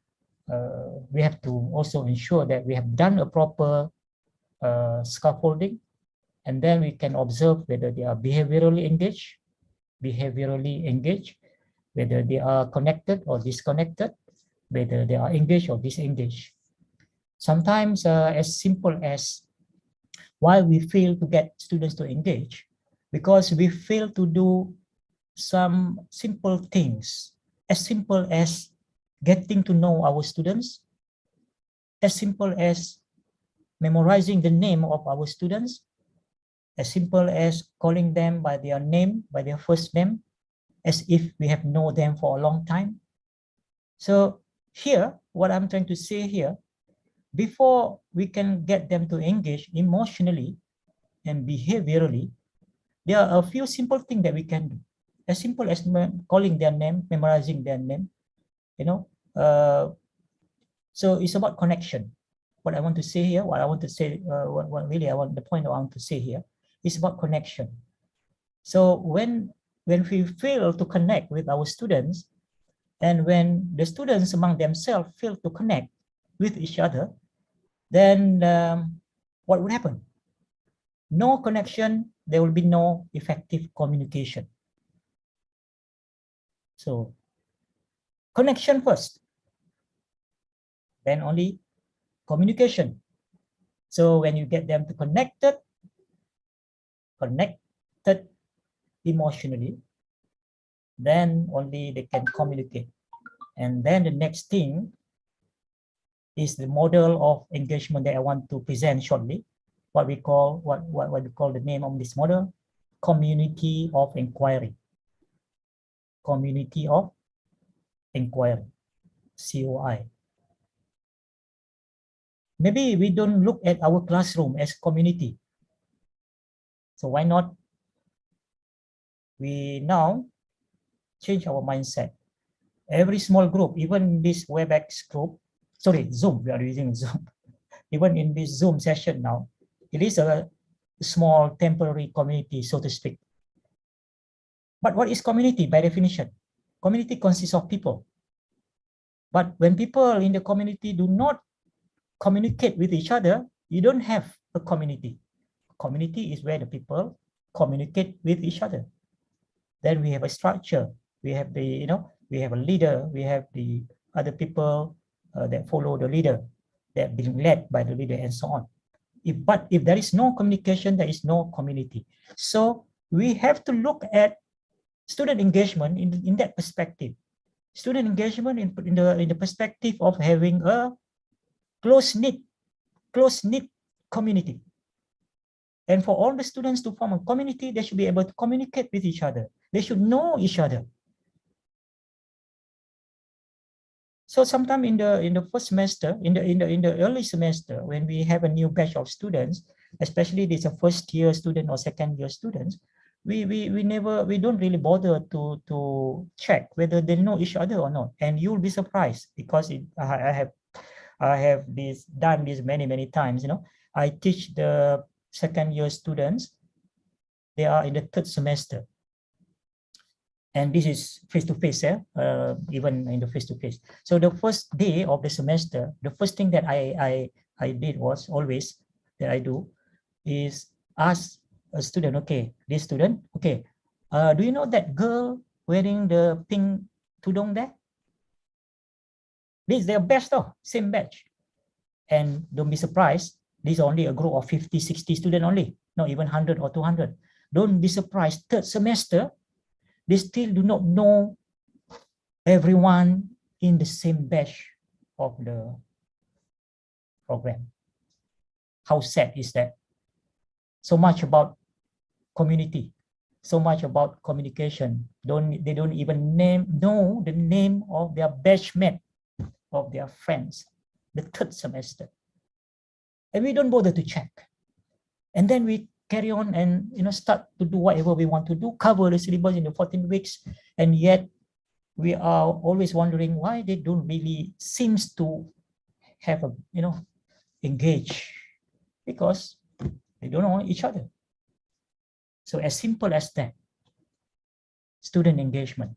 we have to also ensure that we have done a proper scaffolding, and then we can observe whether they are behaviorally engaged, whether they are connected or disconnected, whether they are engaged or disengaged. Sometimes as simple as why we fail to get students to engage, because we fail to do some simple things, as simple as getting to know our students, as simple as memorizing the name of our students, as simple as calling them by their name, by their first name, as if we have known them for a long time. So here, what I'm trying to say here, before we can get them to engage emotionally and behaviorally, there are a few simple things that we can do. As simple as calling their name, memorizing their name, so it's about connection. What I want to say here, the point I want to say here is about connection. So when we fail to connect with our students, and when the students among themselves fail to connect with each other, then what would happen? No connection, there will be no effective communication. So connection first, then only communication. So when you get them to connected emotionally, then only they can communicate. And then the next thing is the model of engagement that I want to present shortly. What we call the name of this model: community of inquiry. Community of inquiry, COI. Maybe we don't look at our classroom as community. So why not we now change our mindset? Every small group, even this WebEx group, sorry, Zoom, we are using Zoom. Even in this Zoom session now, it is a small temporary community, so to speak. But what is community by definition? Community consists of people. But when people in the community do not communicate with each other, you don't have a community. Community is where the people communicate with each other. Then we have a structure. We have the, we have a leader. We have the other people that follow the leader, that being led by the leader, and so on. But if there is no communication, there is no community. So we have to look at student engagement in that perspective. Student engagement in the perspective of having a close-knit community. And for all the students to form a community, they should be able to communicate with each other. They should know each other. So sometime in the first semester, in the early semester, when we have a new batch of students, especially these are first year student or second year students, we don't really bother to check whether they know each other or not. And you'll be surprised, because I have done this many times. I teach the second year students. They are in the third semester, and this is face-to-face, even in the face-to-face. So the first day of the semester, the first thing that I did was always that I do is ask a student, okay, this student, okay, do you know that girl wearing the pink tudung there? This is their batch, though, same batch. And don't be surprised, this is only a group of 50, 60 students only, not even 100 or 200. Don't be surprised, third semester, they still do not know everyone in the same batch of the program. How sad is that? So much about community, so much about communication. They don't even know the name of their batchmate, of their friends, the third semester. And we don't bother to check. And then we carry on and start to do whatever we want to do, cover the syllabus in the 14 weeks, and yet we are always wondering why they don't really seems to have a engage, because they don't know each other. So as simple as that, student engagement,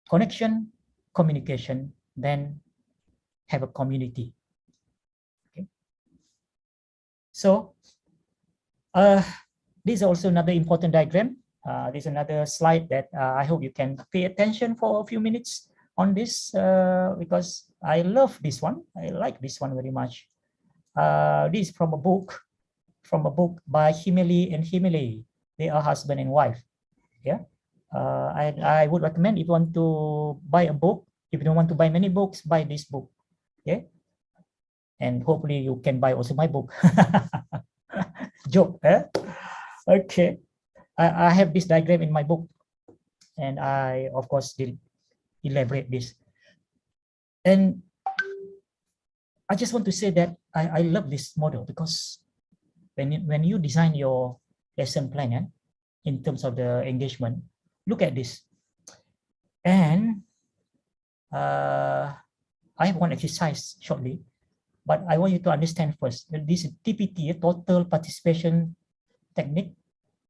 connection, communication, then have a community. Okay. So this is also another important diagram. This is another slide that I hope you can pay attention for a few minutes on this, because I love this one. I like this one very much. This is from a book by Himeli and Himeli. They are husband and wife. Yeah. I would recommend, if you want to buy a book, if you don't want to buy many books, buy this book. Okay. And hopefully you can buy also my book. Joke, eh? Okay. I have this diagram in my book, and I, of course, did elaborate this. And I just want to say that I love this model, because when you design your lesson plan, in terms of the engagement, look at this. And I have one exercise shortly, but I want you to understand first that this is TPT, total participation technique,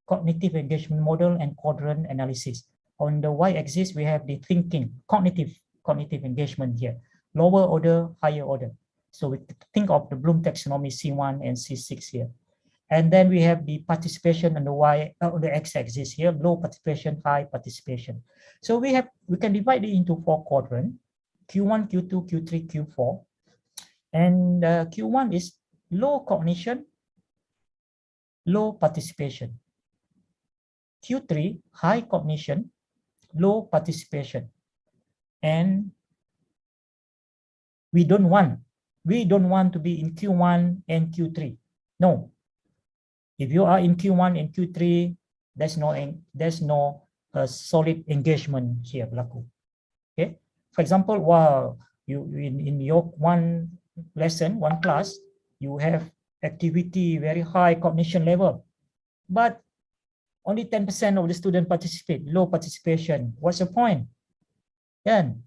cognitive engagement model, and quadrant analysis. On the y-axis, we have the thinking, cognitive engagement here, lower order, higher order. So we think of the Bloom taxonomy C1 and C6 here. And then we have the participation on the x-axis here, low participation, high participation. So we can divide it into 4 quadrants, Q1, Q2, Q3, Q4. And Q1 is low cognition, low participation. Q3, high cognition, low participation. And we don't want to be in Q1 and Q3. No. If you are in Q1 and Q3, there's no solid engagement here. Okay. For example, while you in your one lesson, one class, you have activity, very high cognition level, but only 10% of the students participate, low participation. What's the point? Kan?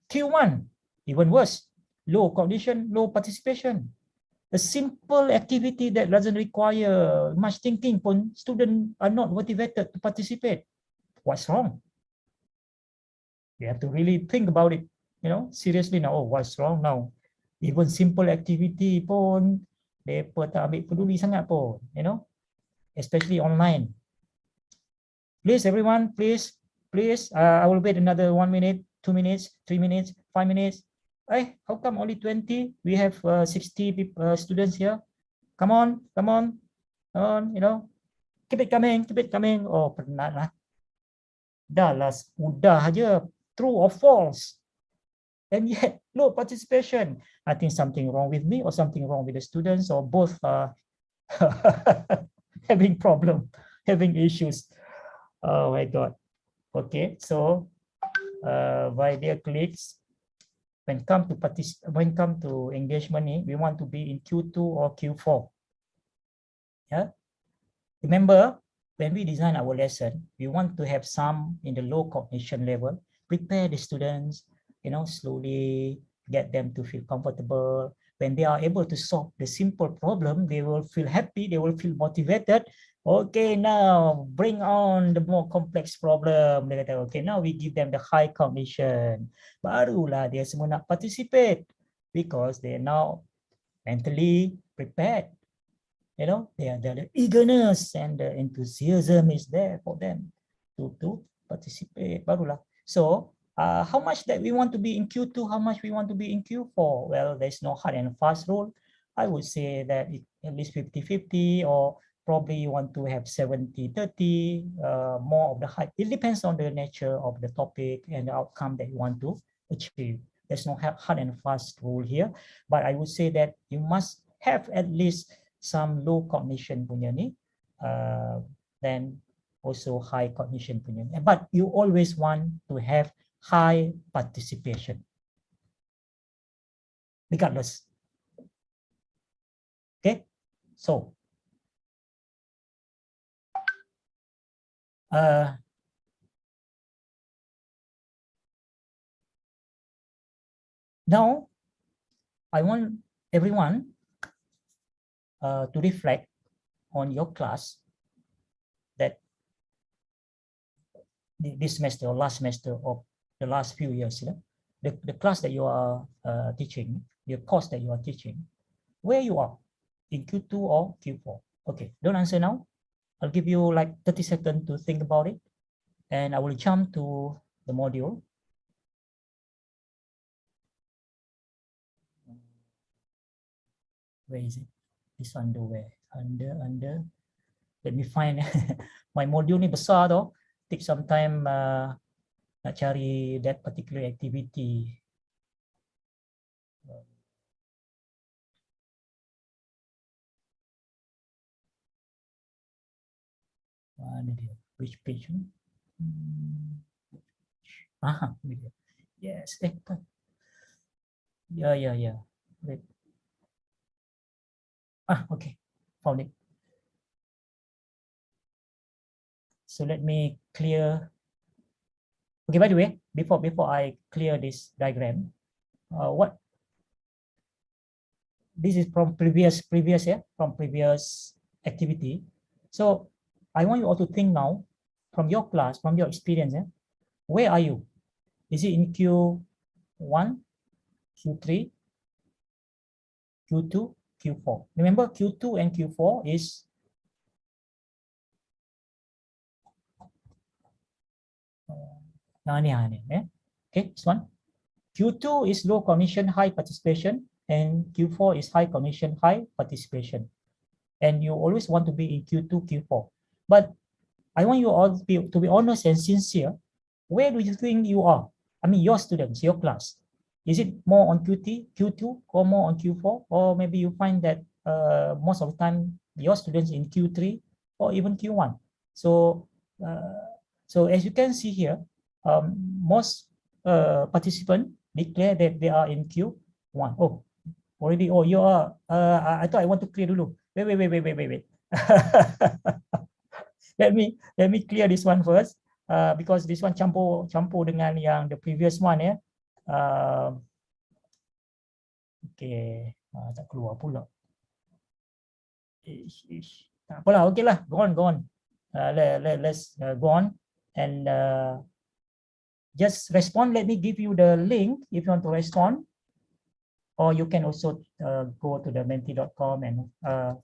Q1, even worse, low cognition, low participation. A simple activity that doesn't require much thinking pun students are not motivated to participate. What's wrong? You have to really think about it, seriously now. Oh, what's wrong now? Even simple activity pun, mereka tak ambil peduli sangat pun, especially online. Please, everyone, please, I will wait another 1 minute, 2 minutes, 3 minutes, 5 minutes. Hey, how come only 20? We have 60 students here. Come on, keep it coming. Oh, penat lah. Dah lah, udah aja, true or false. And yet, low participation. I think something wrong with me or something wrong with the students, or both are having problem, having issues. Oh my God. Okay, so my dear colleagues, when come to engagement, we want to be in Q2 or Q4. Yeah. Remember, when we design our lesson, we want to have some in the low cognition level, prepare the students, slowly get them to feel comfortable. When they are able to solve the simple problem, they will feel happy, they will feel motivated. Okay, now bring on the more complex problem. Dia kata, okay, now we give them the high cognition. Barulah dia semua nak participate because they are now mentally prepared. The eagerness and the enthusiasm is there for them to participate. Barulah. So how much that we want to be in Q2, how much we want to be in Q4? Well, there's no hard and fast rule. I would say that at least 50-50, or probably you want to have 70-30, more of the height. It depends on the nature of the topic and the outcome that you want to achieve. There's no hard and fast rule here, but I would say that you must have at least some low cognition punya ni, then also high cognition punya. But you always want to have high participation, regardless. Okay, so now I want everyone to reflect on your class that this semester or last semester of the last few years, the class that you are teaching, the course that you are teaching, where you are in Q2 or Q4. Okay, don't answer now. I'll give you like 30 seconds to think about it, and I will jump to the module. Where is it? This under where? Under. Let me find. My module ni besar though. Take some time nak cari that particular activity. Mana dia? Which page? Ini dia. Yes. Yeah. Wait. Okay. Found it. So let me clear. Okay, by the way, before I clear this diagram, this is from previous activity. So I want you all to think now from your class, from your experience, where are you? Is it in Q1, Q3, Q2, Q4? Remember, Q2 and Q4 is okay, this one. Q2 is low cognition, high participation, and Q4 is high cognition, high participation. And you always want to be in Q2, Q4. But I want you all to be honest and sincere. Where do you think you are? I mean, your students, your class. Is it more on Q2, or more on Q4? Or maybe you find that most of the time your students in Q3 or even Q1. So as you can see here, most participants declare that they are in Q1. Oh, already. Oh, you are. I thought I want to clear dulu. Wait. Let me clear this one first. because this one campur dengan yang the previous one ya. Okay, tak keluar pula. Tak apalah, okay lah, go on. Let's go on and just respond. Let me give you the link if you want to respond, or you can also go to the menti.com and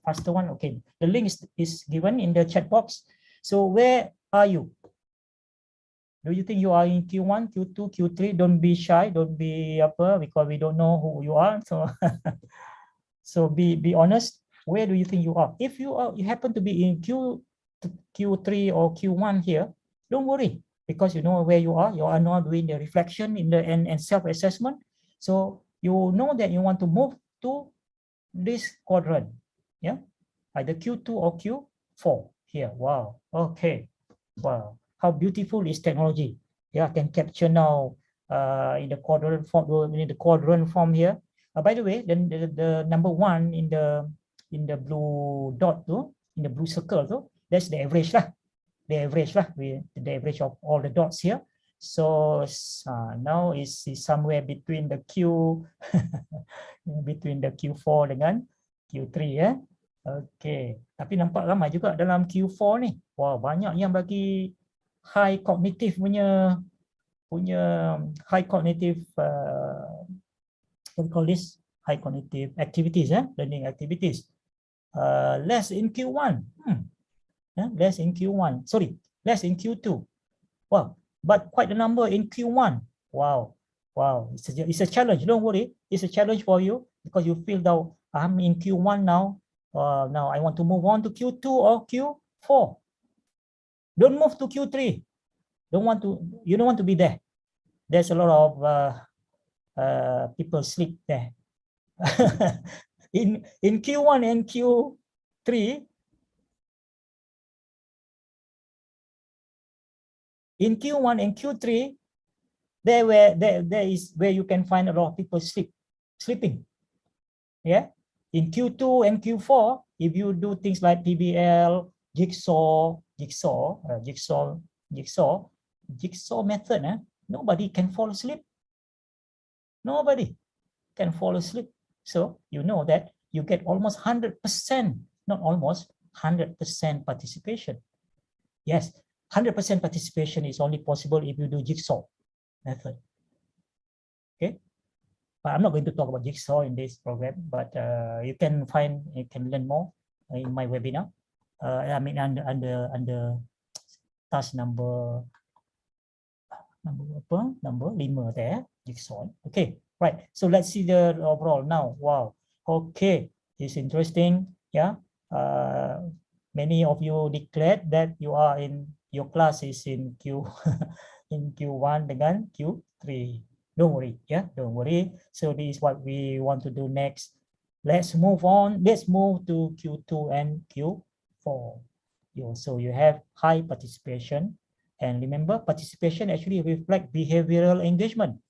faster one. Okay, the link is given in the chat box. So where are you? Do you think you are in Q1, Q2, Q3? Don't be shy, don't be because we don't know who you are. So so be honest. Where do you think you are? If you happen to be in Q3 or Q1 here, don't worry, because you know where you are. You are not doing the reflection in the and self-assessment. So you know that you want to move to this quadrant, yeah, either Q2 or Q4 here. Wow, okay, wow, how beautiful is technology. Yeah, I can capture now in the quadrant form here. By the way, then the number 1 in the blue dot in the blue circle that's the average lah. The average of all the dots here. So now is somewhere between the between the Q4 dengan Q3 ya. Okay, tapi nampak ramai juga dalam Q4 ni. Wah, banyak yang bagi high cognitive punya high cognitive what we call this, high cognitive activities, learning activities. Less in Q1. Less in Q1. Sorry, less in Q2. Wow, but quite a number in Q1. Wow. It's a challenge. Don't worry. It's a challenge for you because you feel that I'm in Q1 now. Now I want to move on to Q2 or Q4. Don't move to Q3. You don't want to be there. There's a lot of people sleep there. in Q1 and Q3. In Q1 and Q3, there is where you can find a lot of people sleeping. Yeah. In Q2 and Q4, if you do things like PBL, jigsaw method, nobody can fall asleep. Nobody can fall asleep. So you know that you get almost 100%, not almost 100% participation. Yes, 100% participation is only possible if you do jigsaw method. Okay, but I'm not going to talk about jigsaw in this program, but you can learn more in my webinar. I mean under task number 5 there, jigsaw. Okay, right. So let's see the overall now. Wow. Okay, it's interesting. Yeah. Many of you declared that you are in your class is in Q1 dengan Q3. Don't worry, yeah, don't worry. So this is what we want to do next. Let's move on. Let's move to Q2 and Q4. So you have high participation, and remember, participation actually reflects behavioral engagement.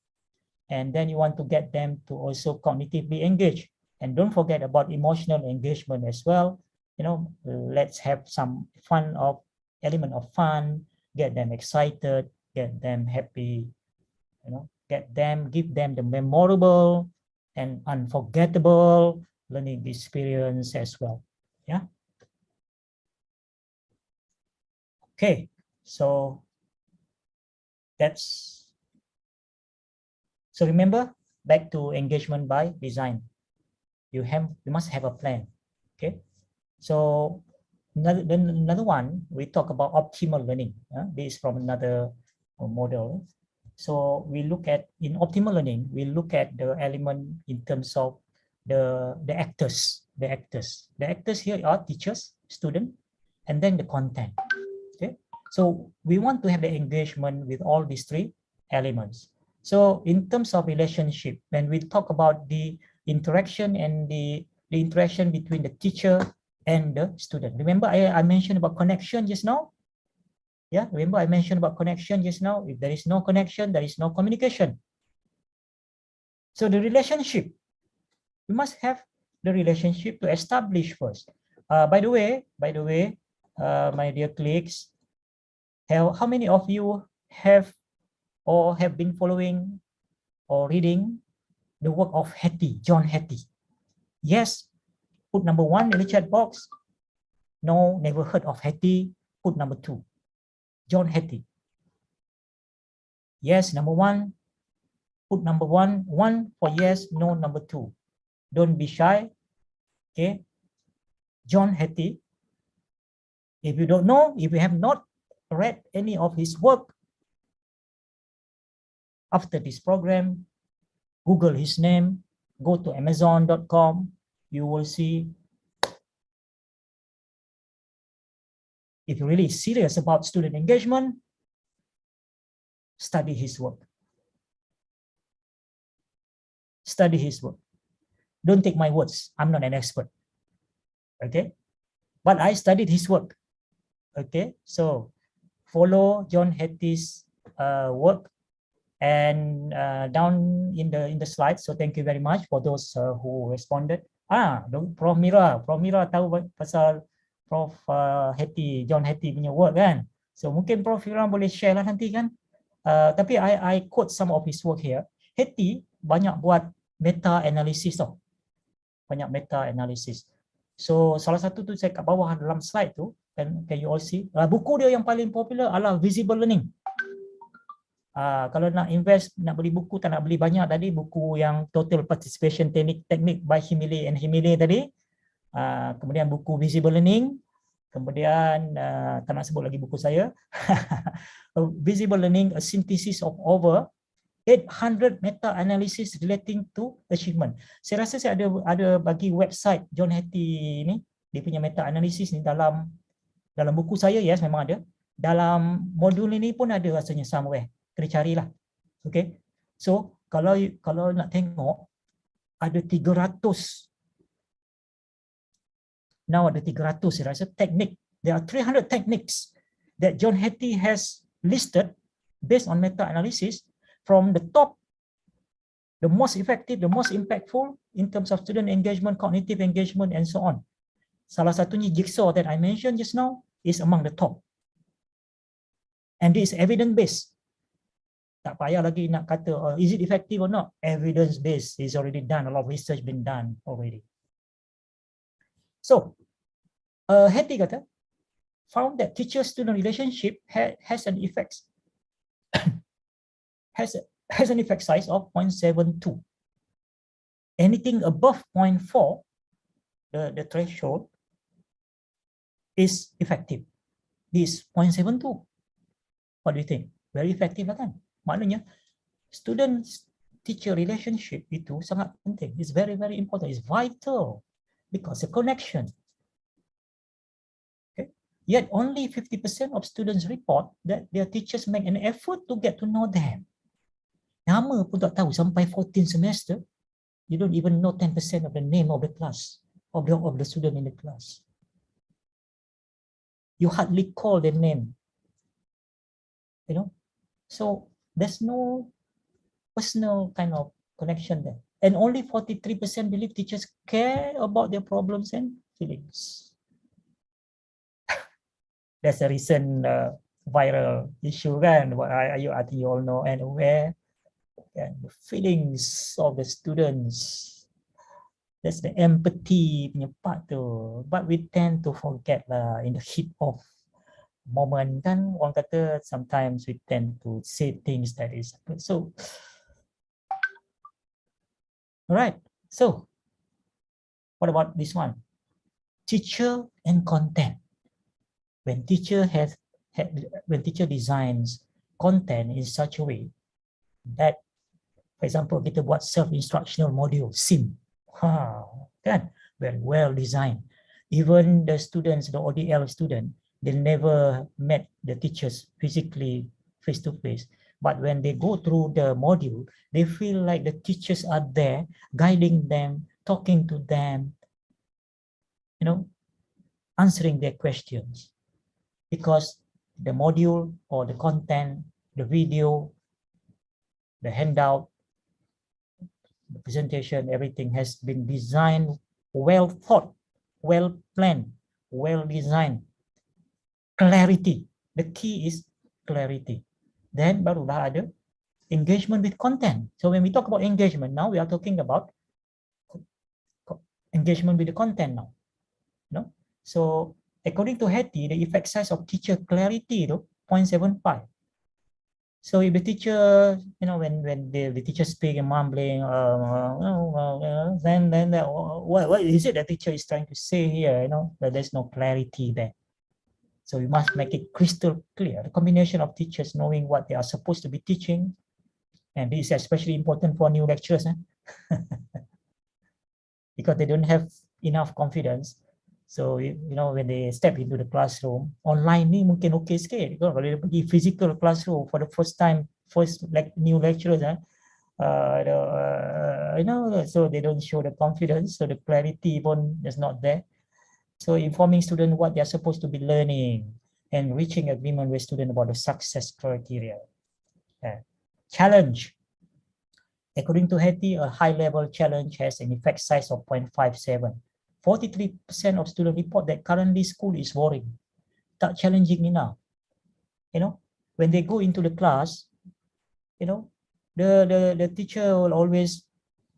And then you want to get them to also cognitively engage. And don't forget about emotional engagement as well. You know, let's have some element of fun, get them excited, get them happy, you know, give them the memorable and unforgettable learning experience as well. Yeah. Okay, so remember, back to engagement by design. You must have a plan. Okay. So another one, we talk about optimal learning. This is from another model. So we look at, in optimal learning, we look at the element in terms of the actors. The actors here are teachers, student, and then the content. Okay. So we want to have the engagement with all these 3 elements. So in terms of relationship, when we talk about the interaction and the interaction between the teacher and the student. Remember I mentioned about connection just now? Yeah, remember I mentioned about connection just now? If there is no connection, there is no communication. So the relationship, you must have the relationship to establish first. By the way, my dear colleagues, How many of you have or have been following or reading the work of Hattie, John Hattie? Yes, put number 1 in the chat box. No, never heard of Hattie. Put number 2, John Hattie. Yes, number 1. Put number 1. 1 for yes, no, number 2. Don't be shy. Okay. John Hattie. If you don't know, if you have not read any of his work, after this program, Google his name, go to Amazon.com, you will see. If you're really serious about student engagement, study his work. Study his work. Don't take my words. I'm not an expert. Okay. But I studied his work. Okay. So follow John Hattie's work and down in the slides. So thank you very much for those who responded. Prof Mira tahu pasal Prof Hattie, John Hattie punya work kan. So mungkin Prof Mira boleh share lah nanti kan. Tapi I quote some of his work here. Hattie banyak buat meta analysis tau. Banyak meta analysis. So salah satu tu saya kat bawah dalam slide tu, can you all see? Buku dia yang paling popular adalah Visible Learning. Kalau nak invest, nak beli buku, tak nak beli banyak tadi, buku yang Total Participation Technique by Himile and Himile tadi. Kemudian buku Visible Learning. Kemudian tak nak sebut lagi buku saya. Visible Learning, a synthesis of over 800 meta-analysis relating to achievement. Saya rasa saya ada bagi website John Hattie ni, dia punya meta-analysis ni dalam buku saya, yes memang ada. Dalam modul ini pun ada rasanya somewhere. Kena carilah. Okay. So kalau nak tengok, ada 300. Now ada 300 saya rasa teknik. There are 300 techniques that John Hattie has listed based on meta-analysis. From the top, the most effective, the most impactful in terms of student engagement, cognitive engagement, and so on. Salah satunya jigsaw that I mentioned just now is among the top. And this is evidence-based. Tak payah lagi nak kata, is it effective or not? Evidence-based is already done. A lot of research been done already. So, Hattie kata, found that teacher-student relationship has an effect. has an effect size of 0.72. Anything above 0.4, the threshold, is effective. This 0.72. What do you think? Very effective lah kan? Maknanya, student-teacher relationship itu sangat penting. It's very, very important. It's vital because the connection. Okay? Yet only 50% of students report that their teachers make an effort to get to know them. Nama pun tak tahu sampai 14 semester, you don't even know 10% of the name of the class, of the student in the class. You hardly call their name. You know, so there's no personal kind of connection there. And only 43% believe teachers care about their problems and feelings. That's a recent viral issue kan. I think you all know and aware. And the feelings of the students, that's the empathy punya part tu. But we tend to forget lah in the heat of moment kan. Orang kata sometimes we tend to say things that is so. Alright, so what about this one? Teacher and content. When teacher designs content in such a way that, for example, kita buat self-instructional module, SIM. Kan? Very well designed. Even the students, the ODL student, they never met the teachers physically, face-to-face. But when they go through the module, they feel like the teachers are there, guiding them, talking to them, you know, answering their questions. Because the module or the content, the video, the handout, the presentation, everything has been designed, well thought, well planned, well designed. Clarity. The key is clarity. Then barulah ada engagement with content. So when we talk about engagement, now we are talking about engagement with the content now. No? So according to Hattie, the effect size of teacher clarity is 0.75. So if the teacher, when the teacher speak and mumbling, then what is it the teacher is trying to say here? That there's no clarity there. So we must make it crystal clear. The combination of teachers knowing what they are supposed to be teaching, and this is especially important for new lecturers, because they don't have enough confidence. So when they step into the classroom, online ni mungkin okay sikit. Kalau dia pergi physical classroom for the first time, new lecturers, so they don't show the confidence, so the clarity even is not there. So informing students what they are supposed to be learning and reaching agreement with students about the success criteria. Challenge. According to Hattie, a high-level challenge has an effect size of 0.57. 43% of students report that currently school is boring, not challenging enough. When they go into the class, the teacher will always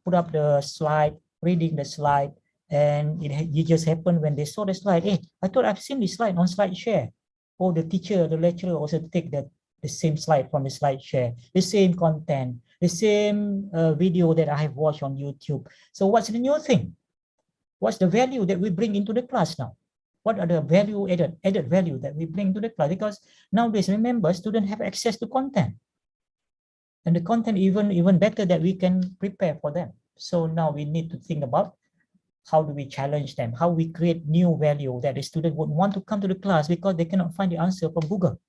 put up the slide, reading the slide, and it just happened when they saw the slide. Hey, I thought I've seen this slide on slide share. Or the teacher, the lecturer also take the same slide from the slide share, the same content, the same video that I have watched on YouTube. So what's the new thing? What's the value that we bring into the class now? What are the added value that we bring to the class? Because nowadays, remember, students have access to content. And the content even better that we can prepare for them. So now we need to think about how do we challenge them, how we create new value that the student would want to come to the class because they cannot find the answer from Google.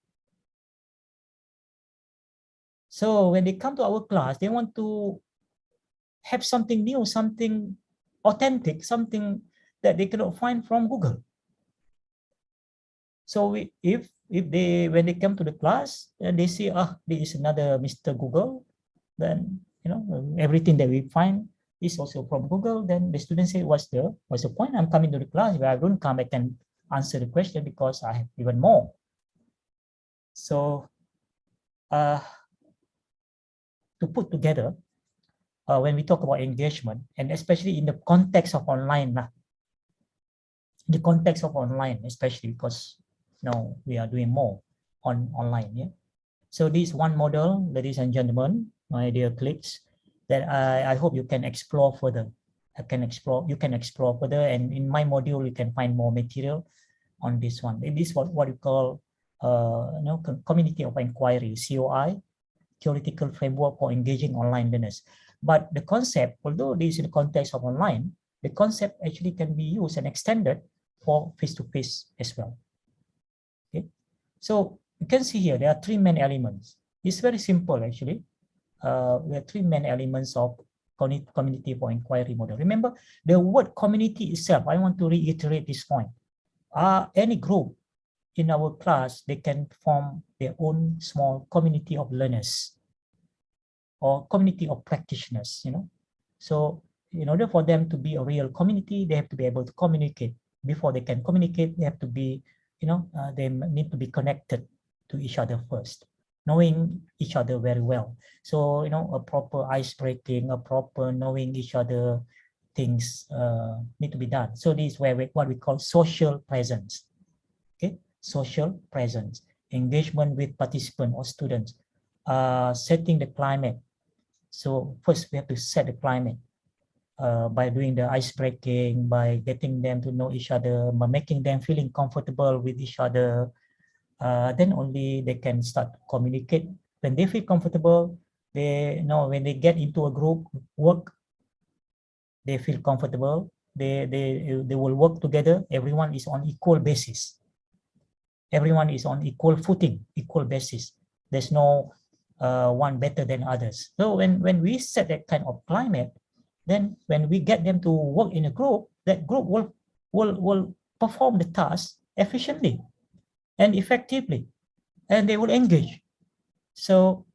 So when they come to our class, they want to have something new, something authentic, something that they cannot find from Google. So if when they come to the class and they see, there is another Mr. Google, then everything that we find is also from Google. Then the students say, what's the point? I'm coming to the class. If I don't come, I can answer the question because I have even more. So to put together, when we talk about engagement, and especially in the context of online, especially because now we are doing more online. Yeah. So this one model, ladies and gentlemen, my dear colleagues, that I hope you can explore further. You can explore further, and in my module you can find more material on this one. This is what we call community of inquiry, COI, theoretical framework for engaging online learners. But the concept, although this is in the context of online, the concept actually can be used and extended for face-to-face as well. Okay, so you can see here there are three main elements. It's very simple actually. There are three main elements of community for inquiry model. Remember the word community itself. I want to reiterate this point. Any group in our class, they can form their own small community of learners or community of practitioners. So in order for them to be a real community, they have to be able to communicate. Before they can communicate, they have to be, they need to be connected to each other first, knowing each other very well. So, a proper ice breaking, a proper knowing each other things need to be done. So this is where what we call social presence. Okay, social presence, engagement with participants or students, setting the climate. So first we have to set the climate by doing the ice breaking, by getting them to know each other, by making them feeling comfortable with each other. Then only they can start to communicate. When they feel comfortable, when they get into a group work, they feel comfortable. They will work together. Everyone is on equal basis. Everyone is on equal footing, equal basis. There's no one better than others. So when we set that kind of climate, then when we get them to work in a group, that group will perform the task efficiently and effectively, and they will engage. So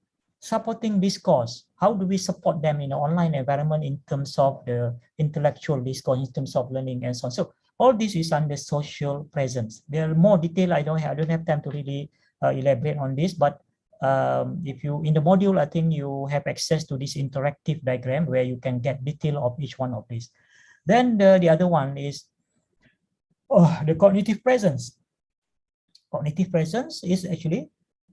supporting discourse, how do we support them in an online environment in terms of the intellectual discourse, in terms of learning and so on. So all this is under social presence. There are more detail. I don't have time to really elaborate on this, but if you in the module, I think you have access to this interactive diagram where you can get detail of each one of these. Then the other one is the cognitive presence. Cognitive presence is actually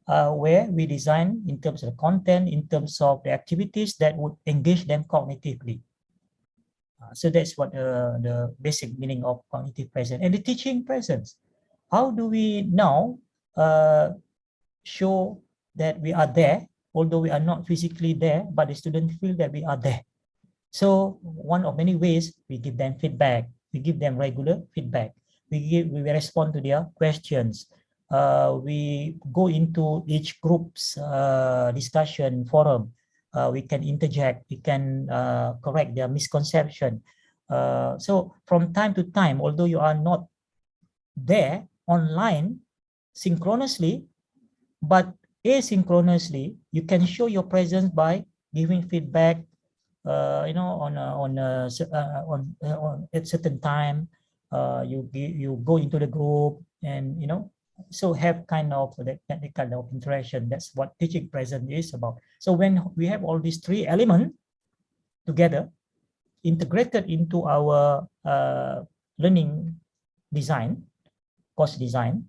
where we design in terms of the content, in terms of the activities that would engage them cognitively. So that's what the basic meaning of cognitive presence. And the teaching presence. How do we now show that we are there, although we are not physically there, but the students feel that we are there? So one of many ways, we give them feedback. We give them regular feedback. We respond to their questions. We go into each group's discussion forum. We can interject. We can correct their misconception. So from time to time, although you are not there online synchronously, but asynchronously, you can show your presence by giving feedback, on at certain time. You go into the group, and so have kind of that kind of interaction. That's what teaching present is about. So when we have all these three elements together, integrated into our learning design, course design,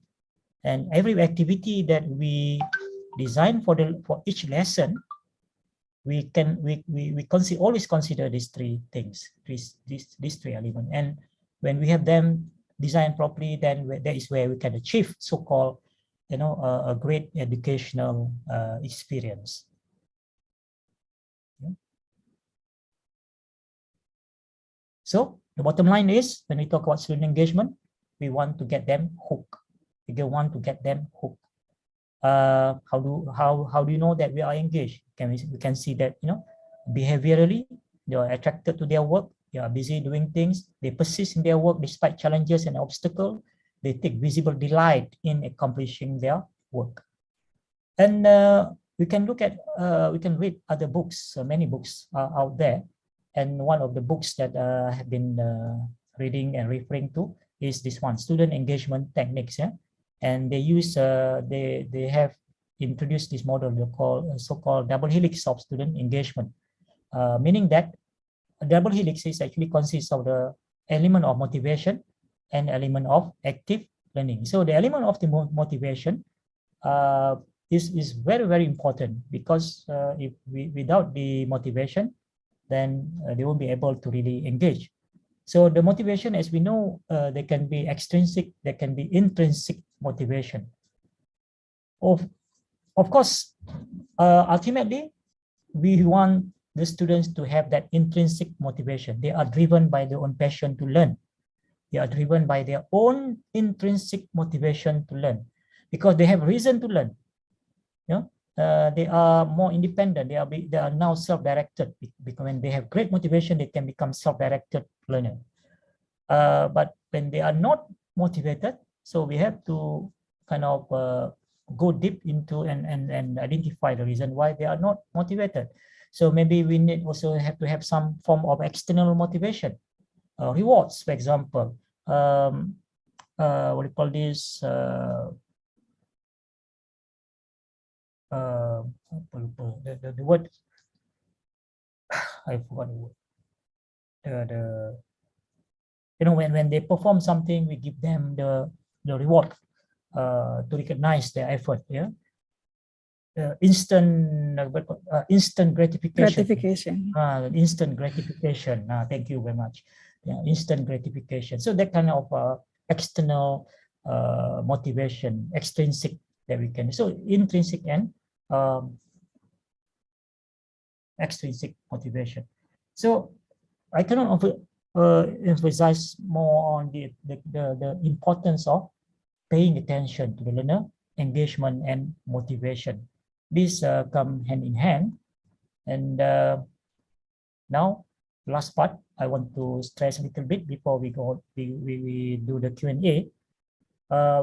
and every activity that we design for each lesson, we always consider these three things, these three elements. And when we have them designed properly, then that is where we can achieve so-called, a great educational experience. Okay. So the bottom line is, when we talk about student engagement, we want to get them hooked. We want to get them hooked. How do you know that we are engaged? We can see that, behaviorally, they are attracted to their work. They are busy doing things. They persist in their work despite challenges and obstacles. They take visible delight in accomplishing their work. And we can look at, we can read other books. Many books are out there. And one of the books that I have been reading and referring to is this one, Student Engagement Techniques. Yeah? And they use, they have introduced this model they call so-called double helix of student engagement, meaning that a double helix is actually consists of the element of motivation and element of active learning. So the element of the motivation is very, very important, because if without the motivation, then they won't be able to really engage. So the motivation, as we know, there can be extrinsic, there can be intrinsic motivation. Of course, ultimately, we want the students to have that intrinsic motivation. They are driven by their own passion to learn. They are driven by their own intrinsic motivation to learn, because they have reason to learn. They are more independent. They are now self-directed. Because when they have great motivation, they can become self-directed learner. But when they are not motivated, so we have to kind of go deep into and identify the reason why they are not motivated. So maybe we need also have to have some form of external motivation, rewards, for example. What do you call this? The word, I forgot the word. When they perform something, we give them the reward to recognize their effort. Yeah. Instant gratification. Instant gratification. Thank you very much. Yeah, instant gratification. So that kind of external motivation, extrinsic, that we can. So intrinsic and extrinsic motivation. So I cannot emphasize more on the importance of paying attention to the learner, engagement and motivation. These come hand in hand. And now, last part, I want to stress a little bit before we go. We do the Q&A.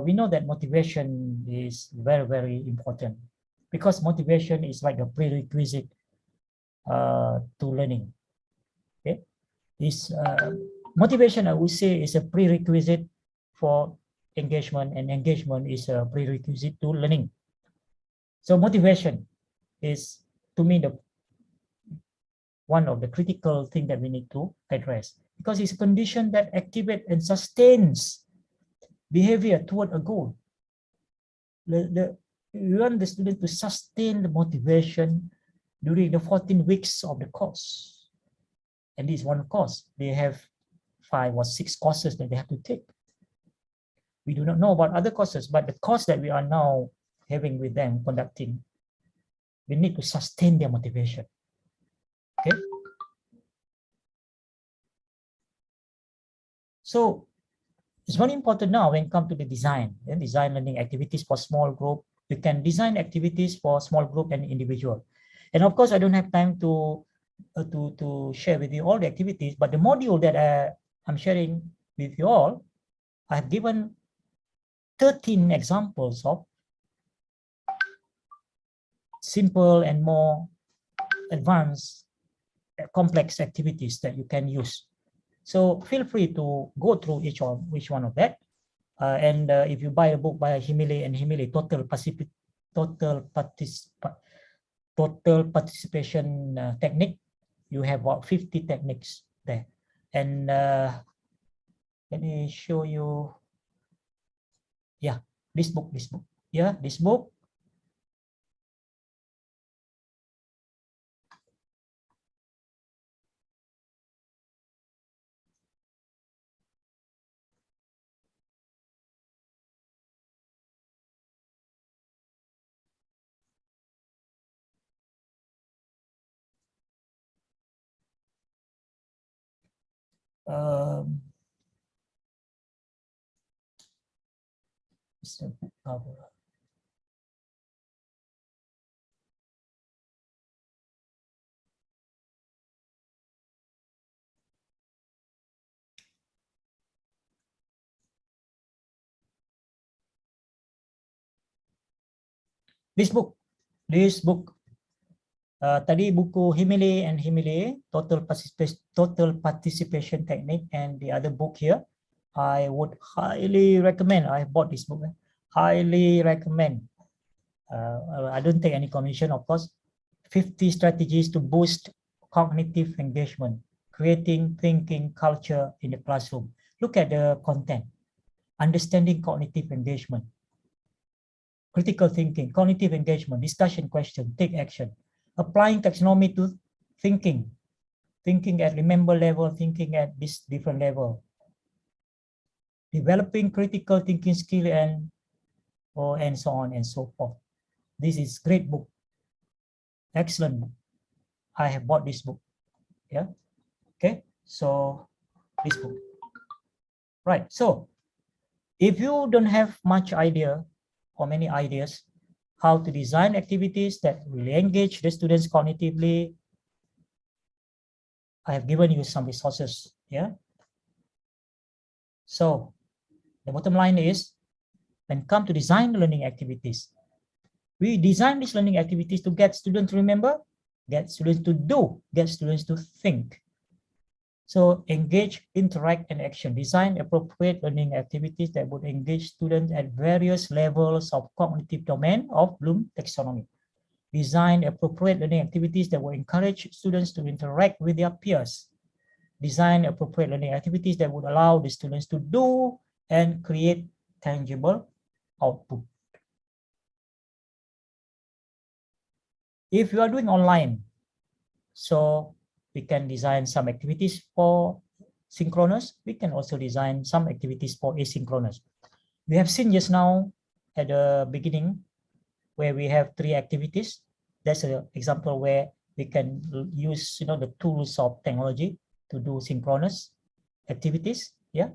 We know that motivation is very, very important, because motivation is like a prerequisite to learning. Okay, this motivation, I would say, is a prerequisite for engagement, and engagement is a prerequisite to learning. So motivation is, to me, the one of the critical thing that we need to address, because it's a condition that activates and sustains behavior toward a goal. You want the student to sustain the motivation during the 14 weeks of the course. And this one course, they have 5 or 6 courses that they have to take. We do not know about other courses, but the course that we are now having with them, conducting, we need to sustain their motivation. Okay. So it's very important now when it comes to the design learning activities for small group. You can design activities for small group and individual. And of course, I don't have time to share with you all the activities, but the module that I'm sharing with you all, I have given 13 examples of simple and more advanced, complex activities that you can use. So feel free to go through each one of that. And if you buy a book by Himile and Himile, total participation technique, you have about 50 techniques there. And let me show you. Yeah, this book. Yeah, this book. This book, tadi buku Himile and Himile, total participation technique, and the other book here, I would highly recommend. I bought this book. Highly recommend. I don't take any commission, of course. 50 strategies to boost cognitive engagement, creating thinking culture in the classroom. Look at the content. Understanding cognitive engagement, critical thinking, cognitive engagement, discussion question, take action, applying taxonomy to thinking at remember level, thinking at this different level, developing critical thinking skill, and so on and so forth. This is great book, excellent book. I have bought this book. Yeah. Okay. So this book. Right. So if you don't have much idea or many ideas how to design activities that really engage the students cognitively, I have given you some resources. Yeah. So the bottom line is, when it comes to design learning activities, we design these learning activities to get students to remember, get students to do, get students to think. So engage, interact, and action. Design appropriate learning activities that would engage students at various levels of cognitive domain of Bloom taxonomy. Design appropriate learning activities that will encourage students to interact with their peers. Design appropriate learning activities that would allow the students to do and create tangible output. If you are doing online, so we can design some activities for synchronous. We can also design some activities for asynchronous. We have seen just now at the beginning where we have 3 activities. That's an example where we can use the tools of technology to do synchronous activities. Yeah.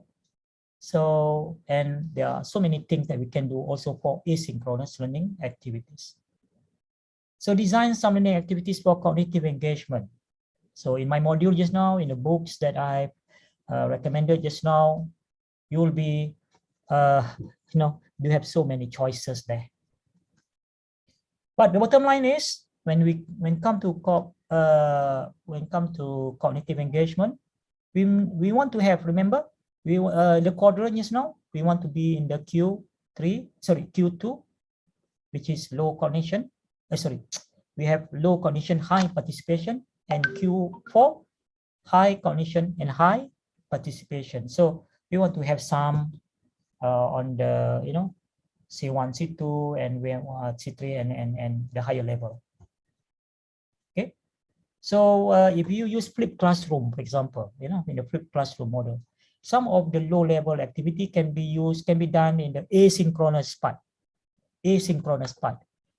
So, and there are so many things that we can do also for asynchronous learning activities. So design some learning activities for cognitive engagement. So in my module just now, in the books that I recommended just now, you will be, you have so many choices there. But the bottom line is, when it comes to cognitive engagement, we want to have, remember, the quadrant just now, we want to be in the Q2, which is low cognition. we have low cognition, high participation, and Q4, high cognition and high participation. So we want to have some on the, C1, C2, and we have C3 and the higher level. Okay. So if you use flipped classroom, for example, in the flipped classroom model, some of the low level activity can be done in the asynchronous part.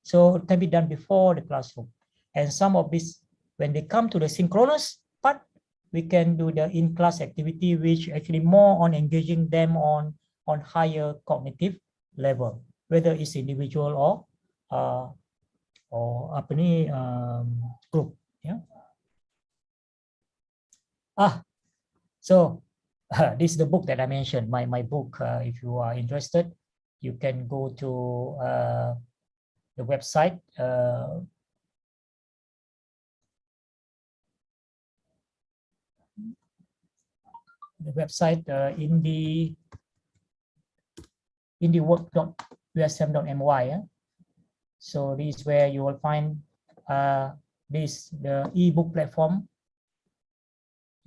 So it can be done before the classroom. And some of this, when they come to the synchronous part, we can do the in-class activity, which actually more on engaging them on higher cognitive level, whether it's individual or group. Yeah. So this is the book that I mentioned. My book. If you are interested, you can go to the website. The website in the work.usm.my. Yeah? So this is where you will find the ebook platform.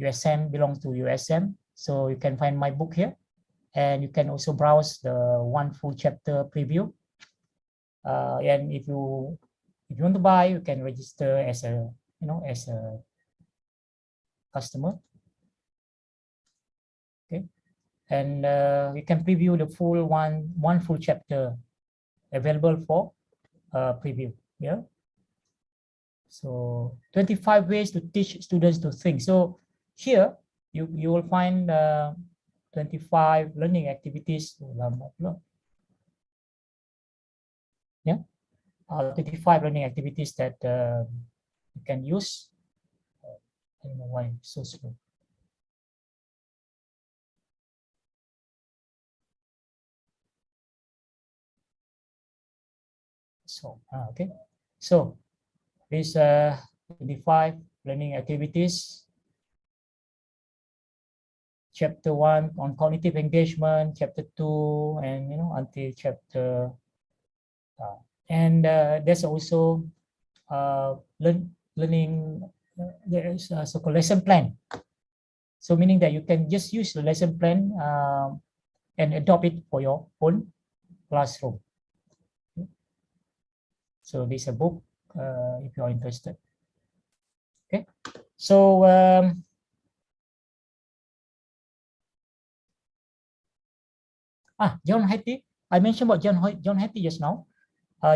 USM belongs to USM, so you can find my book here, and you can also browse the one full chapter preview. And if you want to buy, you can register as a customer. Okay, and you can preview the full one full chapter available for preview. Yeah. So 25 ways to teach students to think. So here you will find 25 learning activities. Yeah, 25 learning activities that you can use. I don't know why it's so slow. So okay, so these 25 learning activities. Chapter 1 on cognitive engagement, chapter 2, and until chapter. And there's also learning. There is a so-called lesson plan. So meaning that you can just use the lesson plan and adopt it for your own classroom. So this is a book if you are interested. Okay, so John Hattie. I mentioned about John Hattie just now.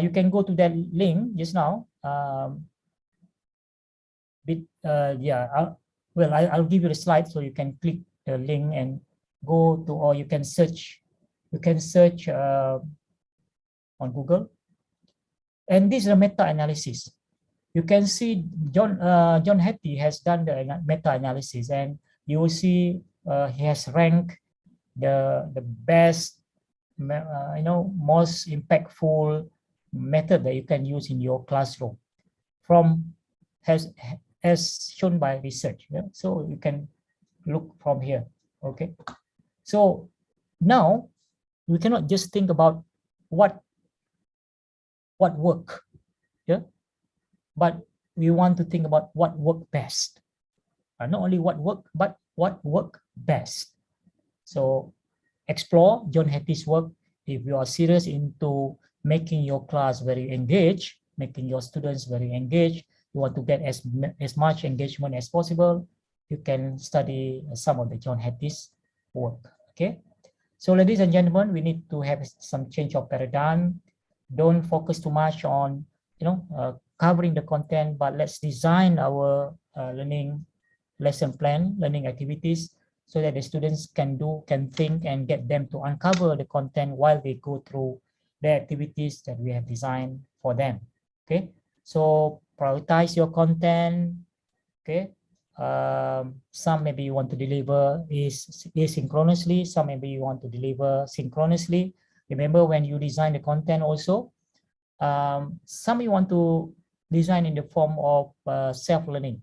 You can go to that link just now. I'll give you the slide so you can click the link and go to, or you can search. You can search on Google. And this is a meta-analysis. You can see John Hattie has done the meta-analysis, and you will see he has ranked the best, most impactful method that you can use in your classroom from as shown by research. Yeah? So you can look from here. Okay. So now we cannot just think about what work, yeah, but we want to think about what work best. Not only what work, but what work best. So explore John Hattie's work. If you are serious into making your class very engaged, making your students very engaged, you want to get as much engagement as possible, you can study some of the John Hattie's work. Okay. So ladies and gentlemen, we need to have some change of paradigm. Don't focus too much on covering the content, but let's design our learning lesson plan, learning activities, so that the students can think, and get them to uncover the content while they go through the activities that we have designed for them. Okay, so prioritize your content. Okay, some maybe you want to deliver asynchronously, some maybe you want to deliver synchronously. Remember, when you design the content also, some you want to design in the form of self-learning,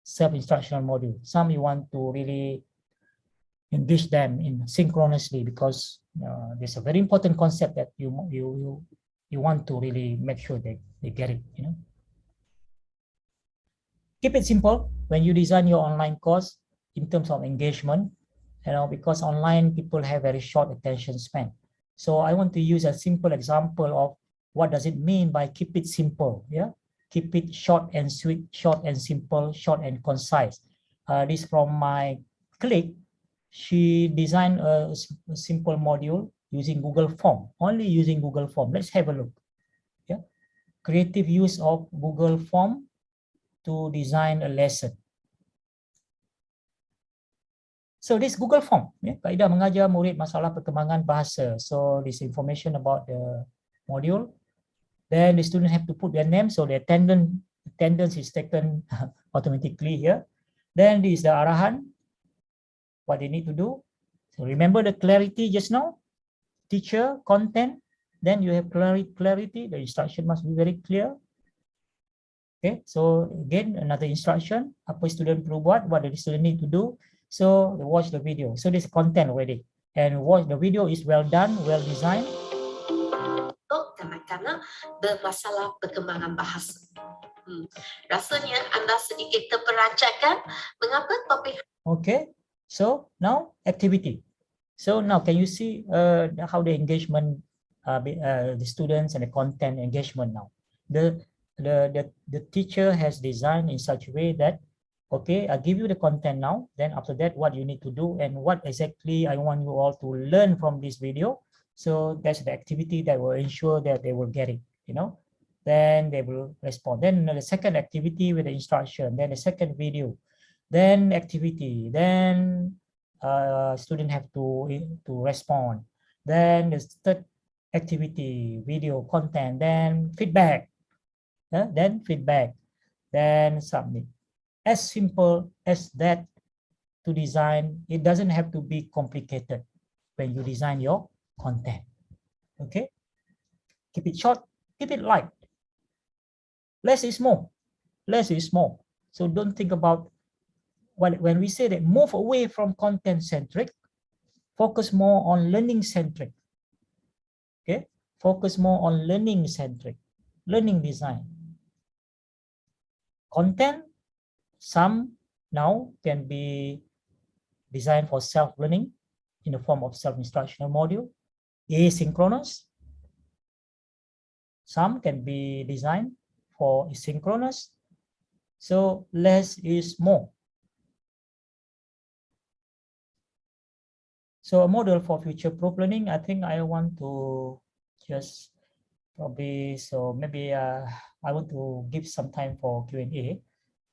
self-instructional module. Some you want to really engage them in synchronously, because there's a very important concept that you you want to really make sure they get it, you know. Keep it simple when you design your online course in terms of engagement, you know, because online people have very short attention span. So I want to use a simple example of what does it mean by keep it simple, yeah? Keep it short and sweet, short and simple, short and concise. This from my colleague. She designed a simple module using Google Form, only using Google Form. Let's have a look. Yeah, creative use of Google Form to design a lesson. So this Google Form, yeah, kaedah mengajar murid masalah perkembangan bahasa. So this information about the module. Then the student have to put their name, so the attendance is taken automatically here. Then this is the arahan, what they need to do. So remember the clarity just now, teacher, content. Then you have clarity. The instruction must be very clear. Okay, so again another instruction. Apa student perlu buat? What the student need to do? So watch the video. So this content already, and watch the video is well done, well designed. Untuk kanak-kanak bermasalah perkembangan bahasa. Rasanya anda sedikit terperanjatkan. Mengapa topik? Okay, so now activity. So now can you see how the engagement, the students and the content engagement now. The teacher has designed in such a way that, okay, I give you the content now, then after that what you need to do and what exactly I want you all to learn from this video. So that's the activity that will ensure that they will get it, you know. Then they will respond. Then the second activity with the instruction, then the second video, then activity, then student have to respond. Then the third activity, video, content, then feedback, then feedback, then submit. As simple as that to design. It doesn't have to be complicated when you design your content. Okay, keep it short, keep it light. Less is more. Less is more. So don't think about when we say that move away from content centric, focus more on learning centric. Okay, focus more on learning centric, learning design. Content, some now can be designed for self-learning in the form of self-instructional module, asynchronous. Some can be designed for asynchronous. So less is more. So a model for future-proof learning, I think I want to just probably, so maybe I want to give some time for Q&A.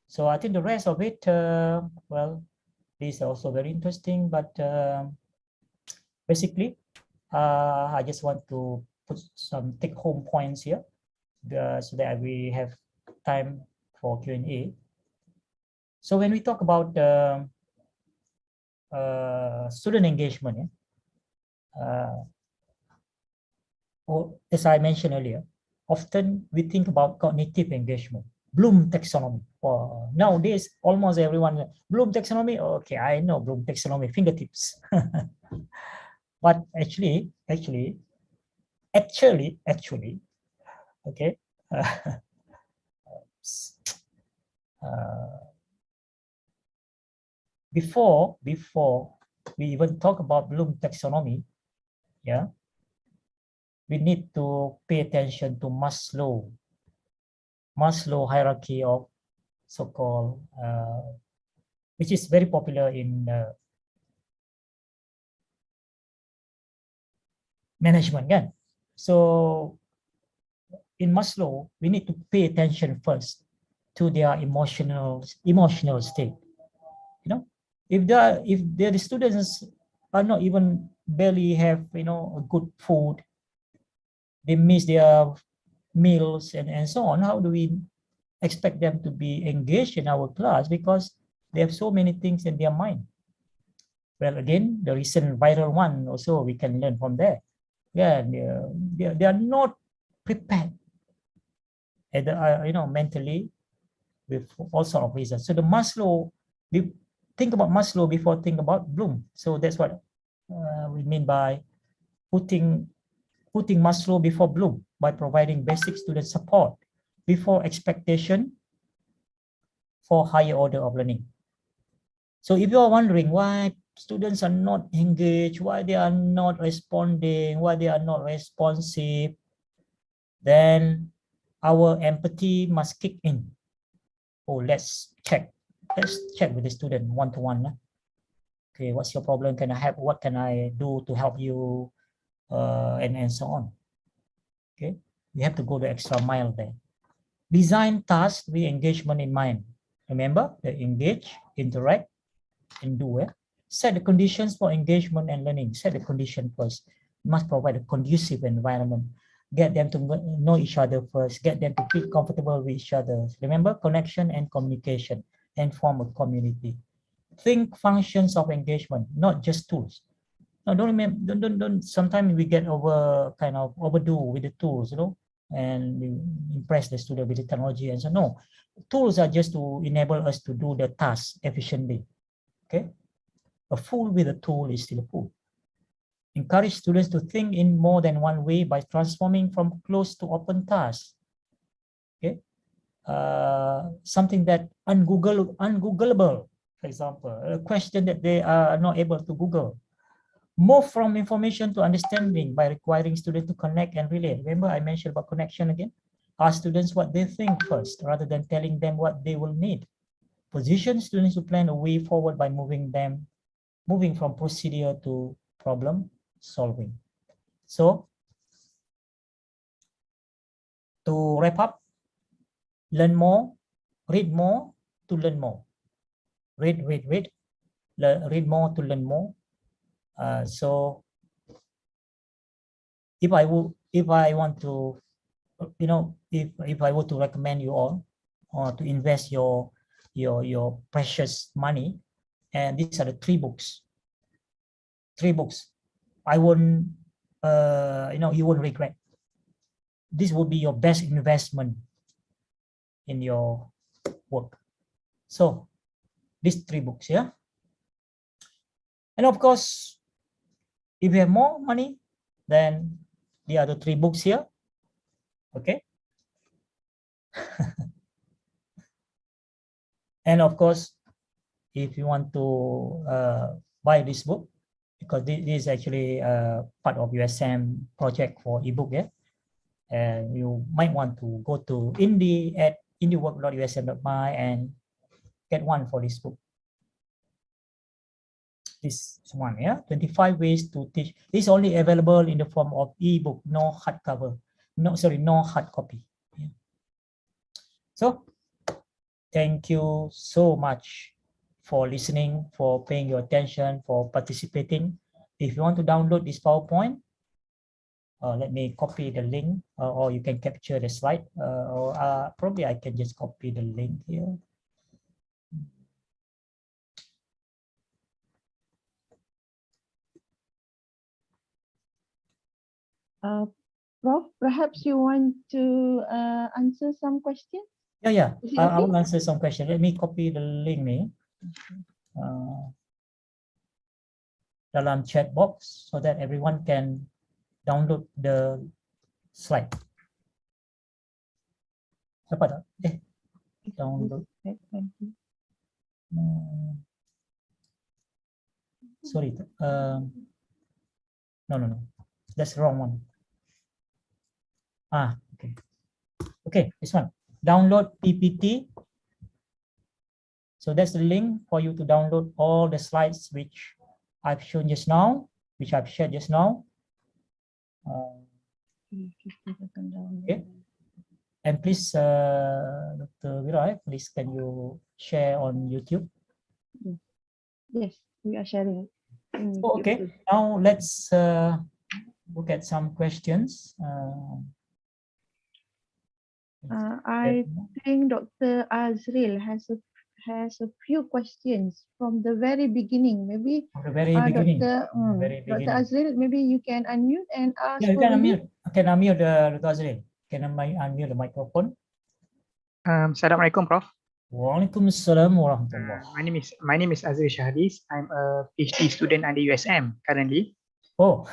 So I think the rest of it, well, these are also very interesting, but basically, I just want to put some take-home points here so that we have time for Q&A. So when we talk about student engagement, or as I mentioned earlier, often we think about cognitive engagement, Bloom taxonomy. Nowadays, almost everyone, Bloom taxonomy, okay, I know Bloom taxonomy, fingertips. But actually, okay, before we even talk about Bloom taxonomy, yeah, we need to pay attention to Maslow hierarchy of so-called, which is very popular in management, kan? So in Maslow, we need to pay attention first to their emotional state. You know, if the students are not even barely have, you know, a good food, they miss their meals and so on, how do we expect them to be engaged in our class because they have so many things in their mind? Well, again, the recent viral one also we can learn from there. Yeah, they are not prepared, you know, mentally, with all sorts of reasons. So the Maslow, we think about Maslow before think about Bloom. So that's what we mean by putting putting Maslow before Bloom by providing basic student support before expectation for higher order of learning. So if you are wondering why students are not engaged, why they are not responding, why they are not responsive, then our empathy must kick in. Oh, let's check. Let's check with the student one-to-one. Okay, what's your problem? Can I help? What can I do to help you? And so on. Okay, we have to go the extra mile there. Design tasks with engagement in mind. Remember, the engage, interact, and do. Set the conditions for engagement and learning. Set the condition first. You must provide a conducive environment. Get them to know each other first. Get them to feel comfortable with each other. Remember, connection and communication, and form a community. Think functions of engagement, not just tools. No, don't remember. Don't. Sometimes we get overdo with the tools, and we impress the student with the technology. And so, no, tools are just to enable us to do the task efficiently. Okay, a fool with a tool is still a fool. Encourage students to think in more than one way by transforming from closed to open tasks. Okay, something that ungoogleable, for example, a question that they are not able to Google. Move from information to understanding by requiring students to connect and relate. Remember, I mentioned about connection again. Ask students what they think first, rather than telling them what they will need. Position students to plan a way forward by moving from procedure to problem solving. So, to wrap up, learn more, read more to learn more. Read more to learn more. So if I want to, if I were to recommend you all to invest your precious money, and these are the three books. I won't, you won't regret. This will be your best investment in your work. So these three books, yeah. And of course, if you have more money, then the other three books here. Okay. And of course, if you want to buy this book, because this is actually part of USM project for ebook, yeah, and you might want to go to indie at indiework.usm.my and get one for this book. This one, yeah, 25 ways to teach. This is only available in the form of ebook, no hardcover, no hard copy. Yeah. So, thank you so much for listening, for paying your attention, for participating. If you want to download this PowerPoint, let me copy the link, or you can capture the slide, or probably I can just copy the link here. Prof, perhaps you want to answer some questions? Yeah. I will answer some questions. Let me copy the link nih. Dalam chat box so that everyone can download the slide. Apa tak? Download. Sorry. No. That's the wrong one. Okay. Okay, this one. Download PPT. So that's the link for you to download all the slides which I've shown just now, which I've shared just now. Okay. And please, Dr. Vira, please can you share on YouTube? Yes, we are sharing. Okay, now let's look at some questions. I think Dr. Azril has a few questions from the very beginning. Maybe from the very beginning. Dr. Azril, maybe you can unmute and ask. Yeah, you can unmute. I can unmute Dr. Azril. Can I unmute the microphone? Assalamualaikum, Prof. Waalaikumsalam warahmatullah. My name is Azril Shahadis. I'm a PhD student under USM currently. Oh.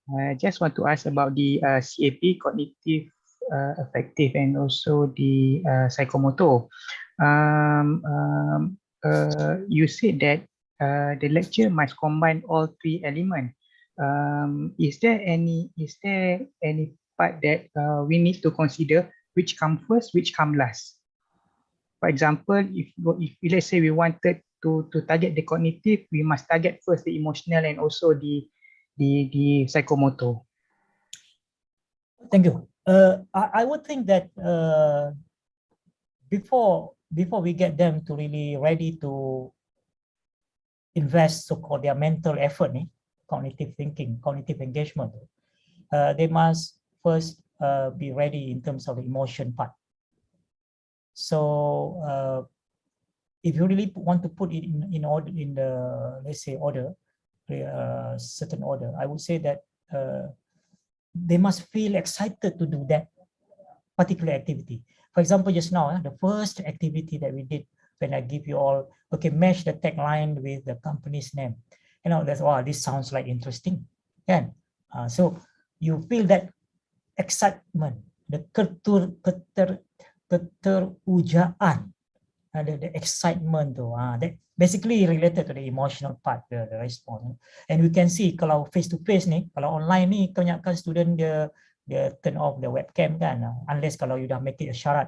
I just want to ask about the CAP, cognitive, affective, and also the psychomotor. You said that the lecture must combine all three elements. Is there any part that we need to consider which come first, which come last? For example, if let's say we wanted to target the cognitive, we must target first the emotional and also the psychomotor. Thank you. I would think that before we get them to really ready to invest so-called their mental effort, cognitive thinking, cognitive engagement, they must first be ready in terms of the emotion part. So if you really want to put it in order, in the, let's say, order, certain order, I would say that they must feel excited to do that particular activity. For example, just now, the first activity that we did when I give you all, okay, match the tagline with the company's name. You know, that's, wow, this sounds like interesting. Yeah. So you feel that excitement, the keterujaan, the excitement tu, that basically related to the emotional part, the response. And we can see kalau face to face ni, kalau online ni kebanyakan student dia turn off the webcam kan, unless kalau you dah make it a syarat.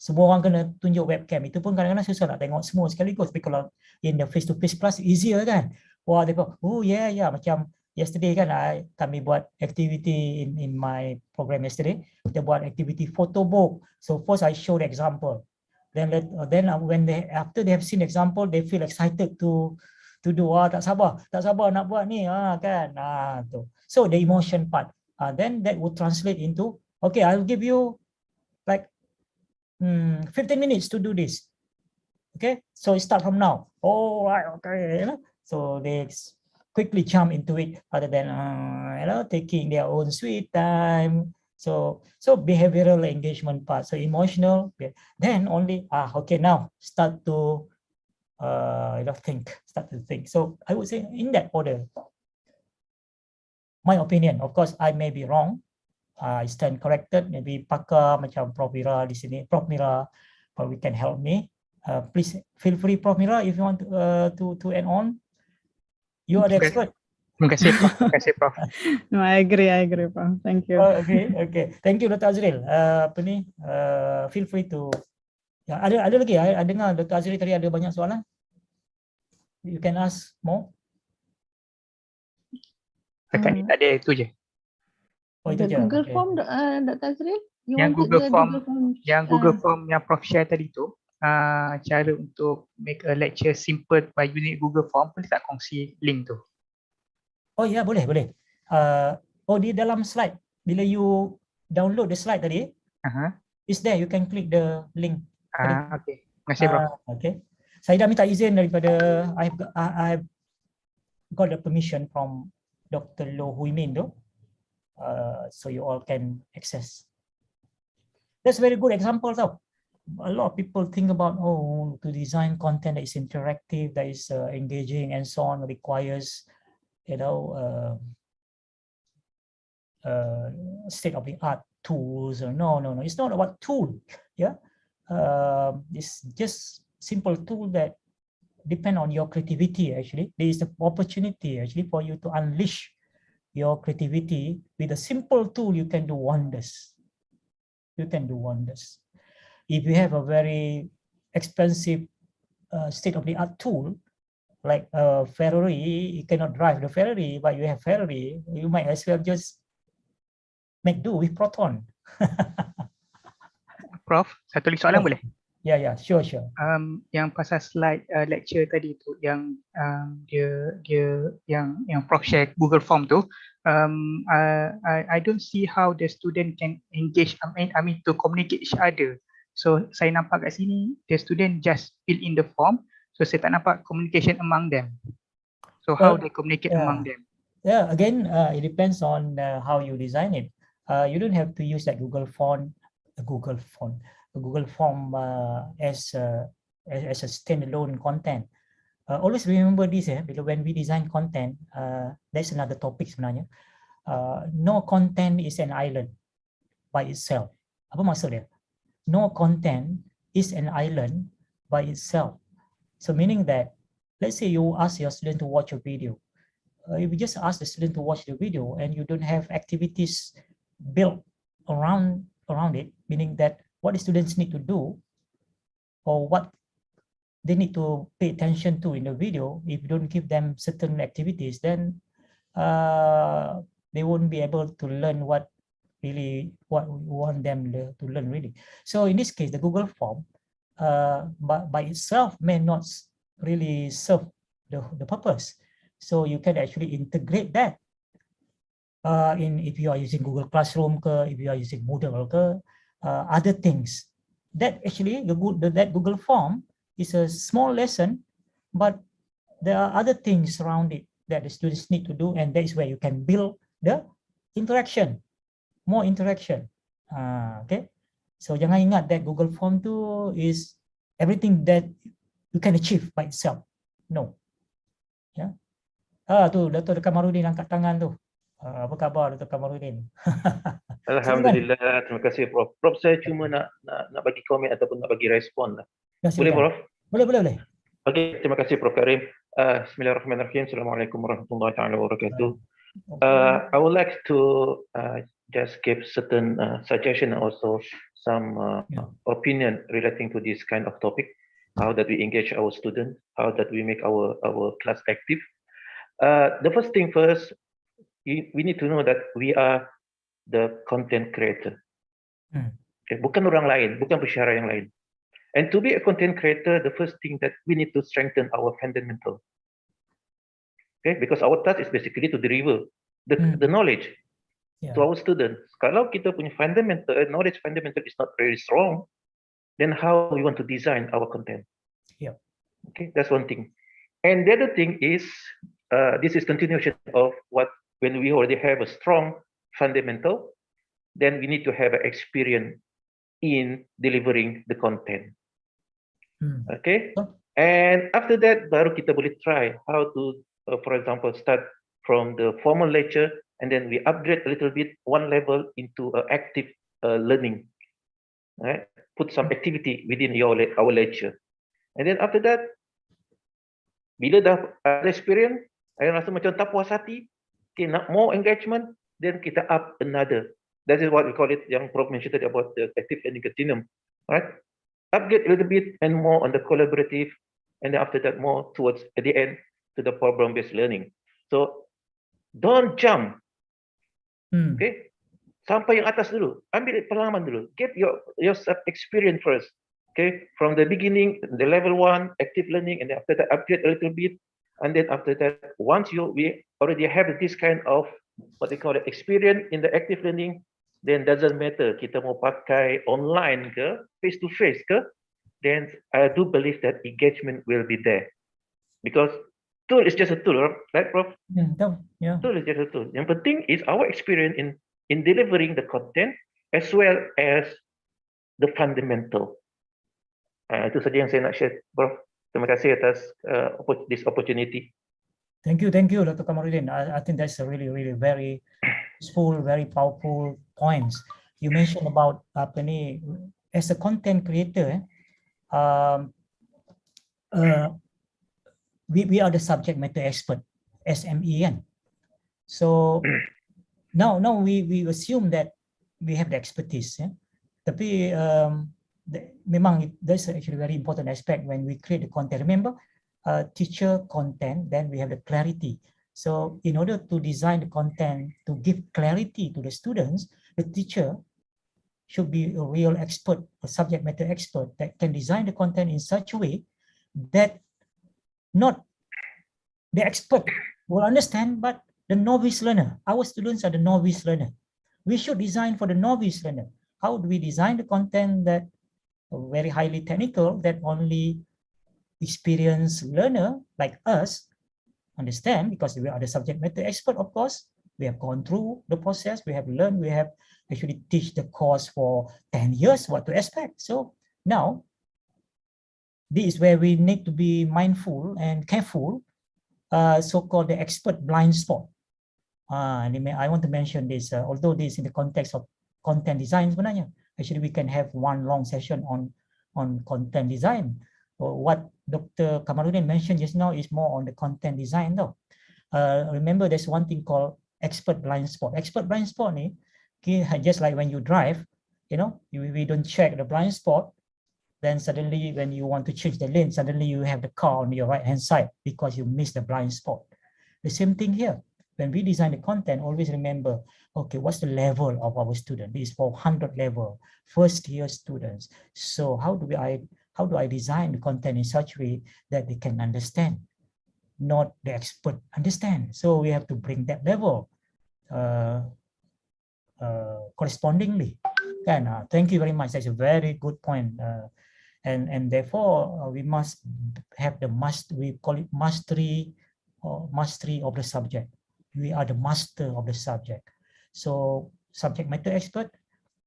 Semua orang kena tunjuk webcam, itu pun kadang-kadang susah nak tengok semua sekaligus. Tapi kalau in the face to face class easier kan. Wah, they go, oh yeah, macam yesterday kan, kami buat activity in my program yesterday. Kita buat activity photo book. So first I show the example. Then when after they have seen example, they feel excited to do. Tak sabar nak buat ni, kan. Tu. So the emotion part, then that would translate into, okay, I'll give you like 15 minutes to do this. Okay, so start from now. Oh, right, okay. So they quickly jump into it rather than taking their own sweet time. So behavioral engagement part, so emotional, then only okay, now start to think. So I would say in that order. My opinion, of course, I may be wrong. I stand corrected. Maybe pakar macam Prof Mira di sini, Prof Mira, probably can help me. Please feel free, Prof Mira, if you want to add on. You are the expert. Terima kasih, Prof. Terima kasih, Prof. No, I agree, Prof. Thank you. Okay. Thank you, Dr. Azril. Feel free to. Ya, ada lagi. I dengar Dr. Azril tadi ada banyak soalan. You can ask more. Dekat ni tak ada, itu je. Oh, itu je. Google Form, Dr. Azril? Yang Google Form yang Prof share tadi tu, cara untuk make a lecture simple by using Google Form, boleh tak kongsi link tu? Oh ya, boleh. Di dalam slide, bila you download the slide tadi, is there, you can click the link. Okay. Terima kasih, Prof. Okay. Saya dah minta izin daripada, I've got the permission from Dr. Loh Hui Min tu, so you all can access. That's a very good example tau. A lot of people think about, to design content that is interactive, that is engaging and so on, requires, state-of-the-art tools. Or no, it's not about tool. Yeah, it's just simple tool that depend on your creativity. Actually, there is an opportunity actually for you to unleash your creativity with a simple tool. You can do wonders. If you have a very expensive state-of-the-art tool like a Ferrari, you cannot drive the Ferrari, but you have Ferrari, you might as well just make do with Proton. Prof, satu lagi soalan boleh? Yeah, sure. Yang pasal slide lecture tadi tu, yang dia yang Prof share Google Form tu, I don't see how the student can engage. I mean to communicate each other. So saya nampak kat sini, the student just fill in the form. So saya tak nampak communication among them. So how they communicate among them? Yeah, again, it depends on how you design it. You don't have to use that Google Form as a standalone content. Always remember this, when we design content, that's another topic sebenarnya. no content is an island by itself. Apa maksud dia? No content is an island by itself. So meaning that, let's say you ask your student to watch a video. If you just ask the student to watch the video and you don't have activities built around it, meaning that what the students need to do or what they need to pay attention to in the video, if you don't give them certain activities, then they won't be able to learn what we want them to learn really. So in this case, the Google form by itself may not really serve the purpose. So you can actually integrate that if you are using Google Classroom, if you are using Moodle, other things. That actually that Google form is a small lesson, but there are other things around it that the students need to do, and that is where you can build the interaction, more interaction. Okay, so jangan ingat that Google form tu is everything that you can achieve by itself. No. Ya. Tu Dato' Kamarudin angkat tangan tu. Apa khabar Dato' Kamarudin? Alhamdulillah, terima kasih Prof. Prof, saya cuma nak bagi komen ataupun nak bagi respon lah. Ya, Boleh Prof? Boleh. Okey, terima kasih Prof Karim. Bismillahirrahmanirrahim. Assalamualaikum warahmatullahi taala wabarakatuh. I would like to just give certain suggestion and also some opinion relating to this kind of topic. How that we engage our students, how that we make our class active. The first thing first, we need to know that we are the content creator. Okay, bukan orang lain, bukan pensyarah yang lain. And to be a content creator, the first thing that we need to strengthen our fundamental. Okay, because our task is basically to deliver the knowledge to our students. Kalau kita punya knowledge fundamental is not very strong, then how we want to design our content? Yeah. Okay, that's one thing. And the other thing is, this is continuation of when we already have a strong fundamental, then we need to have an experience in delivering the content. Okay, and after that, baru kita boleh try how to, for example, start from the formal lecture, and then we upgrade a little bit, one level into active learning. Right? Put some activity within our lecture, and then after that, bila dah ada experience, saya rasa macam tak puas hati, okay, nak more engagement, then kita up another. That is what we call it, yang Prof mentioned about the active learning continuum. Right? Upgrade a little bit and more on the collaborative, and then after that more towards at the end to the problem-based learning. So don't jump. Okay, sampai yang atas dulu, ambil pengalaman dulu, get yourself experience first. Okay, from the beginning, the level 1 active learning, and then after that upgrade a little bit, and then after that, once we already have this kind of what they call it experience in the active learning, then doesn't matter kita mau pakai online ke face to face ke, then I do believe that engagement will be there, because tool is just a tool, right Prof? Yeah. Tool is just a tool. Yang penting is our experience in delivering the content as well as the fundamental. Itu saja yang saya nak share, Prof. Terima kasih atas this opportunity. Thank you, Dr. Kamarudin. I think that's a really very useful, very powerful points. You mentioned about as a content creator, we are the subject matter expert, SME. So now we assume that we have the expertise. Tapi memang that's actually very important aspect when we create the content. Remember, teacher content, then we have the clarity. So in order to design the content to give clarity to the students, the teacher should be a real expert, a subject matter expert that can design the content in such a way that not the expert will understand, but the novice learner. Our students are the novice learner. We should design for the novice learner. How do we design the content that very highly technical, that only experienced learner like us understand, because we are the subject matter expert, of course. We have gone through the process, we have learned, we have actually teach the course for 10 years, what to expect. So now, this is where we need to be mindful and careful, so-called the expert blind spot. I want to mention this, although this in the context of content design sebenarnya, actually we can have one long session on content design. What Dr. Kamaluddin mentioned just now is more on the content design though. Remember there's one thing called expert blind spot. Expert blind spot ni, just like when you drive, you know, we don't check the blind spot, then suddenly when you want to change the lane, suddenly you have the car on your right hand side because you missed the blind spot. The same thing here. When we design the content, always remember, okay, what's the level of our student? This is for 100 level, first year students. So how do I design the content in such a way that they can understand, not the expert understand? So we have to bring that level correspondingly. And thank you very much. That's a very good point. And therefore we must have the we call it mastery of the subject. We are the master of the subject. So subject matter expert,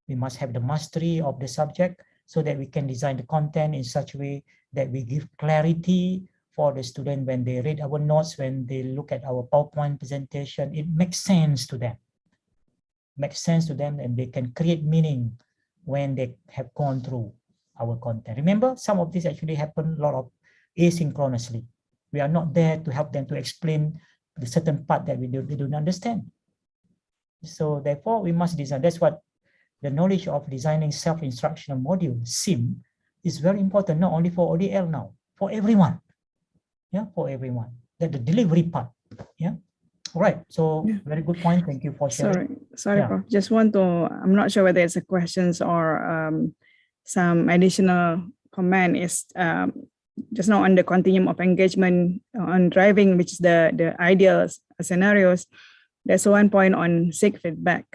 we must have the mastery of the subject so that we can design the content in such a way that we give clarity for the student when they read our notes, when they look at our PowerPoint presentation, it makes sense to them. Makes sense to them, and they can create meaning when they have gone through our content. Remember, some of this actually happen a lot of asynchronously. We are not there to help them to explain the certain part that they don't understand. So therefore, we must design. That's what the knowledge of designing self-instructional module, SIM, is very important, not only for ODL now, for everyone. Yeah, for everyone. That the delivery part. Yeah. All right. So very good point. Thank you for sharing. Sorry, Prof. Just want to, I'm not sure whether it's a questions or some additional comment is just now on the continuum of engagement on driving, which is the ideal scenarios. There's one point on seek feedback.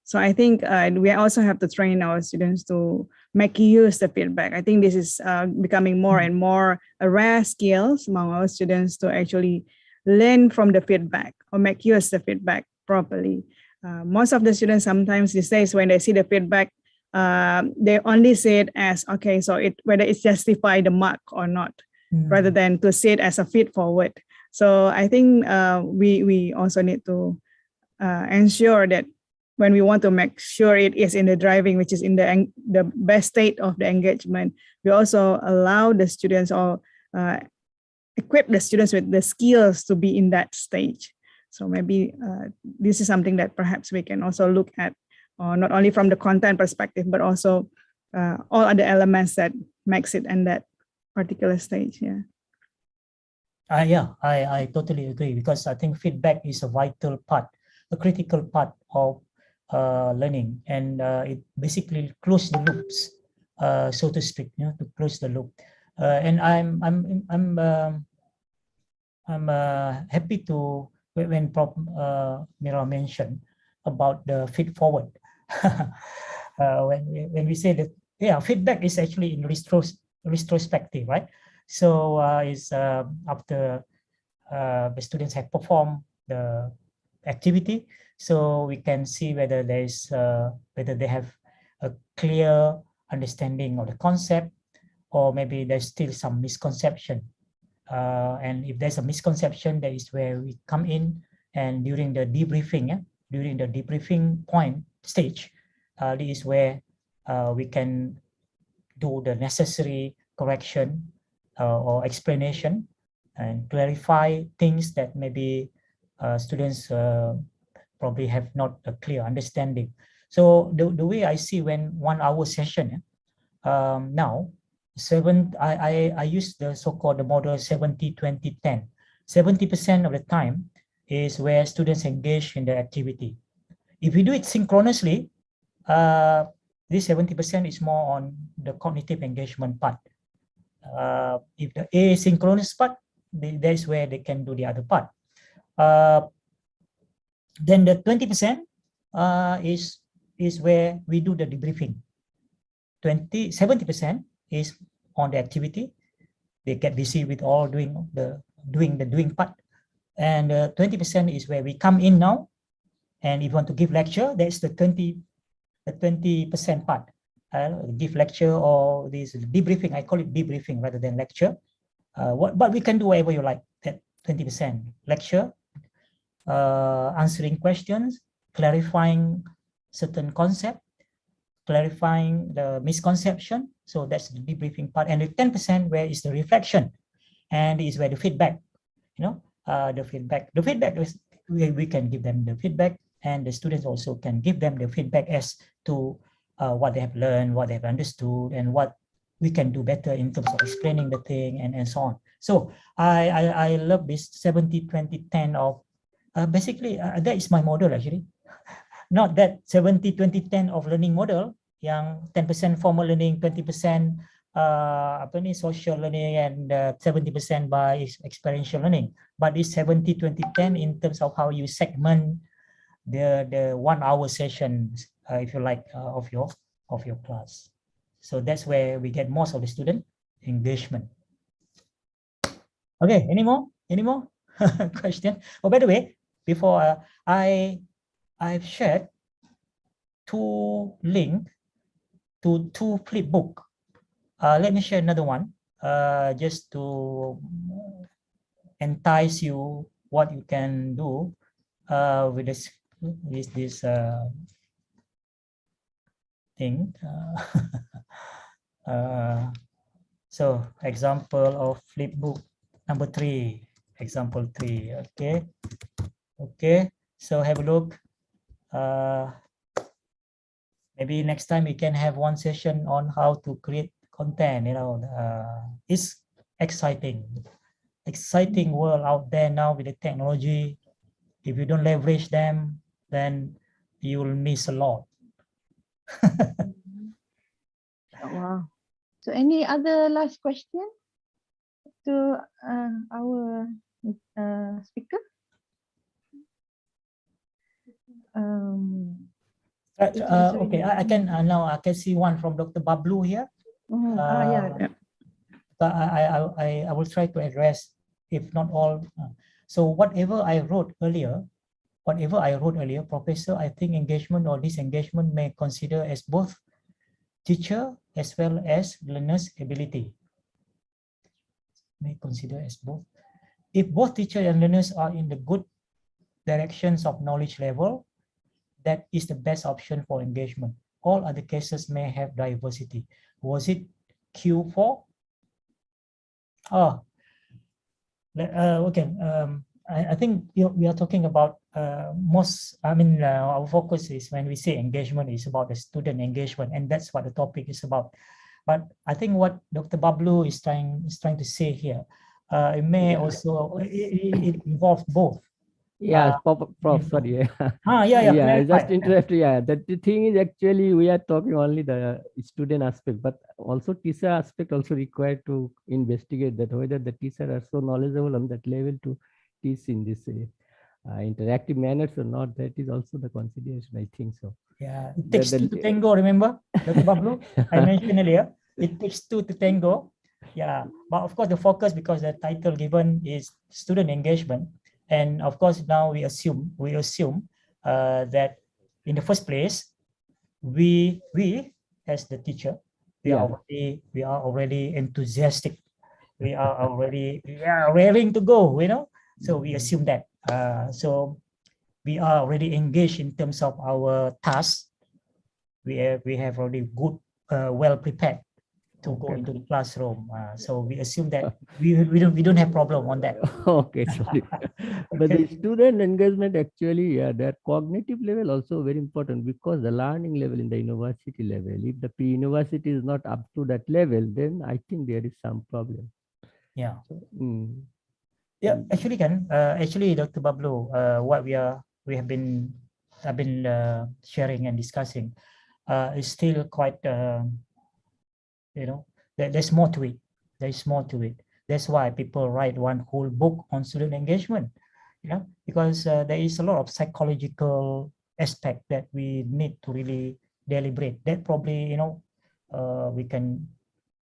So I think we also have to train our students to make use the feedback. I think this is becoming more and more a rare skills among our students to actually learn from the feedback or make use the feedback properly. Most of the students sometimes these days when they see the feedback, they only see it as, okay, so whether it's justify the mark or not, rather than to see it as a feed forward. So I think we also need to ensure that when we want to make sure it is in the driving, which is in the best state of the engagement, we also allow the students or equip the students with the skills to be in that stage. So maybe this is something that perhaps we can also look at, not only from the content perspective, but also all other elements that makes it in that particular stage. I totally agree, because I think feedback is a vital part, a critical part of learning, and it basically close the loops, so to speak, to close the loop. And I'm happy to when Prof Mira mentioned about the feed forward. When we say that, feedback is actually in retrospective, right? So it's after the students have performed the activity, so we can see whether there's whether they have a clear understanding of the concept, or maybe there's still some misconception. And if there's a misconception, that is where we come in, and during the debriefing point stage, this is where we can do the necessary correction or explanation and clarify things that maybe students probably have not a clear understanding. So the way I see, when 1 hour session now, I use the so-called the model 70-20-10. 70% of the time is where students engage in the activity. If we do it synchronously, this 70% is more on the cognitive engagement part. If the asynchronous part, that is where they can do the other part. Then the 20% is where we do the debriefing. 70% is on the activity. They get busy with all doing the part, and 20% is where we come in now, and if you want to give lecture, that's the 20% part. Give lecture or this debriefing. I call it debriefing rather than lecture. But we can do whatever you like. That 20% lecture, answering questions, clarifying certain concept, clarifying the misconception. So that's the debriefing part. And the 10% where is the reflection, and is where the feedback, the feedback is we can give them the feedback, and the students also can give them the feedback as to what they have learned, what they have understood, and what we can do better in terms of explaining the thing, and so on. So I love this 70-20-10 of basically that is my model actually. Not that 70-20-10 of learning model yang 10% formal learning, 20% social learning, and 70% by experiential learning. But it's 70-20-10 in terms of how you segment the 1 hour sessions, if you like, of your class. So that's where we get most of the student engagement. Okay, any more question? Oh, by the way, before I've shared 2 links to 2 flip book. Let me share another one, just to entice you what you can do with this thing. So example of flip book number 3, example 3. Okay, so have a look. Maybe next time we can have one session on how to create content. It's exciting world out there now with the technology. If you don't leverage them, then you will miss a lot. Wow. So any other last question to our speaker? Okay, I can now I can see one from Dr. Bablu here. Yeah. I will try to address, if not all. So whatever I wrote earlier, Professor, I think engagement or disengagement may consider as both teacher as well as learner's ability. May consider as both. If both teacher and learners are in the good directions of knowledge level, that is the best option for engagement. All other cases may have diversity. Was it Q4? Oh, okay. I think we are talking about our focus is when we say engagement is about the student engagement, and that's what the topic is about. But I think what Dr. Bablu is trying to say here, it may also it involves both. Yeah, Prof, sorry. Yeah. Just interrupt. Yeah, that the thing is actually we are talking only the student aspect, but also teacher aspect also required to investigate that whether the teacher are so knowledgeable on that level to teach in this interactive manners or not. That is also the consideration, I think so. Yeah, it takes 2 to tango. Remember, Dr. Bablu, I mentioned earlier, it takes 2 to tango. Yeah, but of course the focus, because the title given is student engagement. And of course, now we assume that in the first place, we as the teacher, we are already enthusiastic. We are raring to go. So we assume that. So we are already engaged in terms of our tasks. We have already good, well prepared to go into the classroom. So we assume that we don't have problem on that. Okay, sorry. But the student engagement actually, their cognitive level also very important, because the learning level in the university level, if the pre-university is not up to that level, then I think there is some problem. Yeah. So, yeah, actually, Dr. Bablu, what I've been sharing and discussing is still quite, there's more to it. That's why people write one whole book on student engagement, because there is a lot of psychological aspect that we need to really deliberate. That probably, we can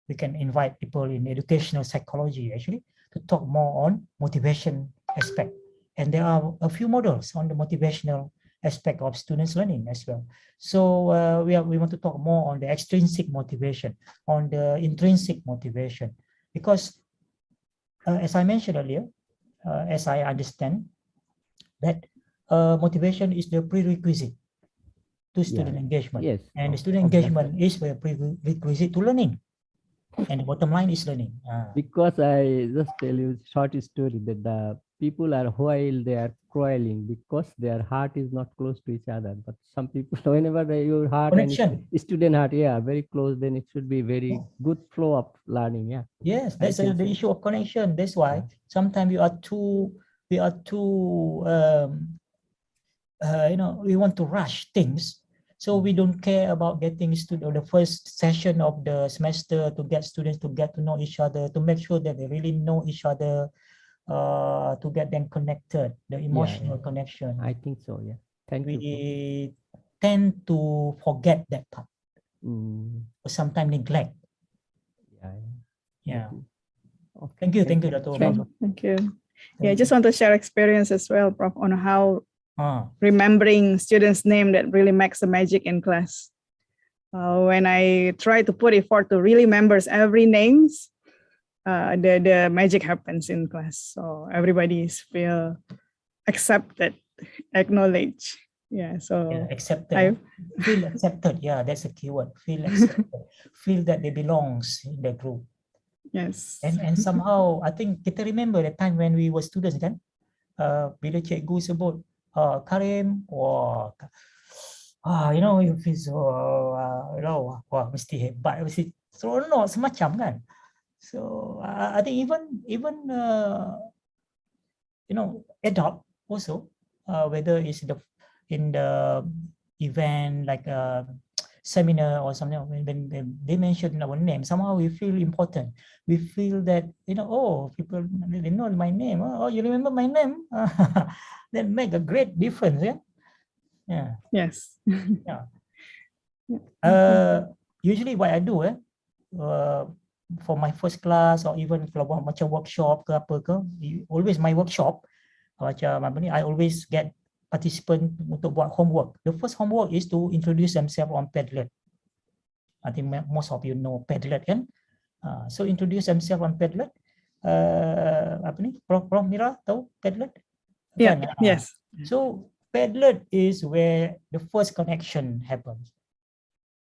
invite people in educational psychology actually to talk more on motivation aspect. And there are a few models on the motivational aspect of students learning as well. So we want to talk more on the extrinsic motivation, on the intrinsic motivation, because as I mentioned earlier, as I understand, that motivation is the prerequisite to student engagement. Yes. And the student engagement is a prerequisite to learning. And the bottom line is learning. Because I just tell you a short story that the people are while they are quarreling because their heart is not close to each other. But some people, whenever your heart Connection. and student heart, yeah, very close, then it should be very good flow of learning. Yeah. Yes, that's the issue of connection. That's why sometimes we are too we want to rush things. So we don't care about getting the first session of the semester to get students to get to know each other, to make sure that they really know each other, to get them connected, the emotional connection. I think so, yeah. Thank you. We tend to forget that part. Or sometimes neglect. Yeah. Thank you, Dr. Omar. Thank you. Yeah, I just want to share experience as well, Prof, on how remembering students' name that really makes the magic in class. When I try to put effort to really remember every names, the magic happens in class. So everybody feel accepted, acknowledged. Yeah, so accepted. Feel accepted. Yeah, that's a keyword. Feel accepted. Feel that they belongs in the group. Yes. And somehow I think kita remember the time when we were students kan, bila cikgu sebut Karim, wah, you feel so, wah, mesti hebat, mesti seronok semacam kan. So I think even adult also, whether it's in the event like a seminar or something, when they mention our name, somehow we feel important. We feel that people they know my name. Oh, you remember my name? That make a great difference. Yeah. Yes. Yeah. Usually what I do for my first class or even kalau buat macam workshop ke apa ke, always my workshop macam apa ni, I always get participant untuk buat homework. The first homework is to introduce themselves on Padlet. I think most of you know Padlet kan. So introduce themselves on Padlet. Apa ni, Prof Mira tahu Padlet? Yeah. Yes. So Padlet is where the first connection happens.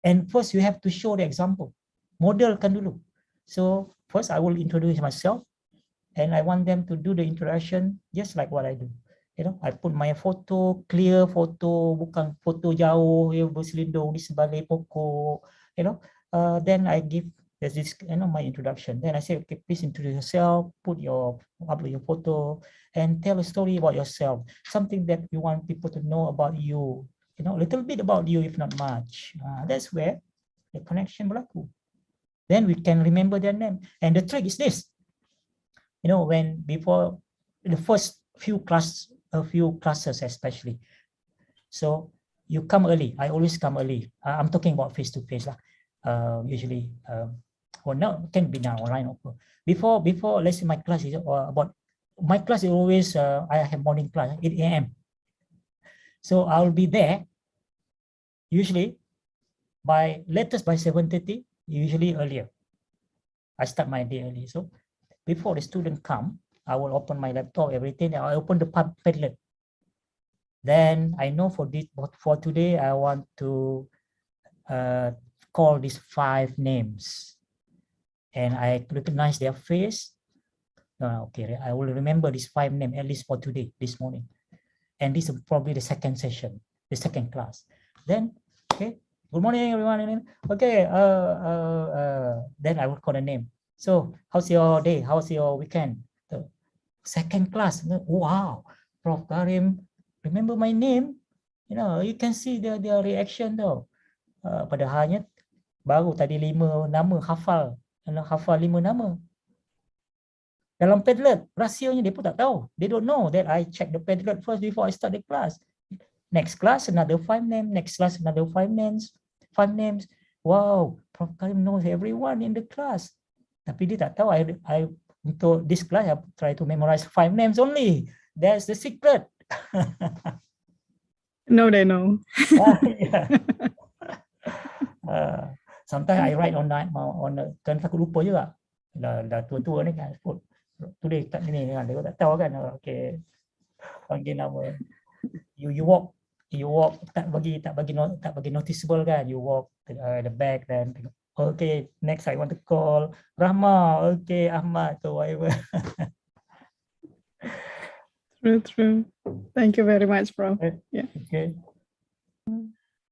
And first you have to show the example. Modelkan dulu. So first I will introduce myself, and I want them to do the introduction just like what I do. I put my photo, clear photo, bukan foto jauh, berselindung di sebalik pokok. Then I give this, my introduction. Then I say, okay, please introduce yourself, upload your photo, and tell a story about yourself. Something that you want people to know about you. A little bit about you, if not much. That's where the connection berlaku. Then we can remember their name. And the trick is this. When before the first few classes especially. So you come early. I always come early. I'm talking about face-to-face lah. Usually, or now can be now online. Before let's say my class is always I have morning class 8 a.m. So I'll be there usually by latest by 7:30. Usually earlier. I start my day early. So before the student come, I will open my laptop, everything. I open the Padlet. Then I know for today, I want to call these 5 names. And I recognize their face. Okay, I will remember these 5 names, at least for today, this morning. And this is probably the second session, the second class. Then, okay, good morning, everyone. Okay, then I will call the name. So, how's your day? How's your weekend? The second class. Wow, Prof Karim, remember my name? You can see their reaction though. Padahalnya baru tadi 5 nama hafal 5 nama. Dalam Padlet, rahsianya dia pun tak tahu. They don't know that I check the Padlet first before I start the class. Next class, another 5 names. Next class, another 5 names. 5 names. Wow, Prof Karim knows everyone in the class. Tapi dia tak tahu. I untuk this class, I try to memorize 5 names only. That's the secret. No, they know. Sometimes I write on kan aku lupa juga. Dah tua-tua ni kan. Today kat sini kan. Dia tak tahu kan. Okay. Panggil nama. you walk tak bagi noticeable kan, you walk to the back, then okay, next I want to call Rahma, okay, Ahmad, so whatever. True. Thank you very much, Prof. Yeah. Okay.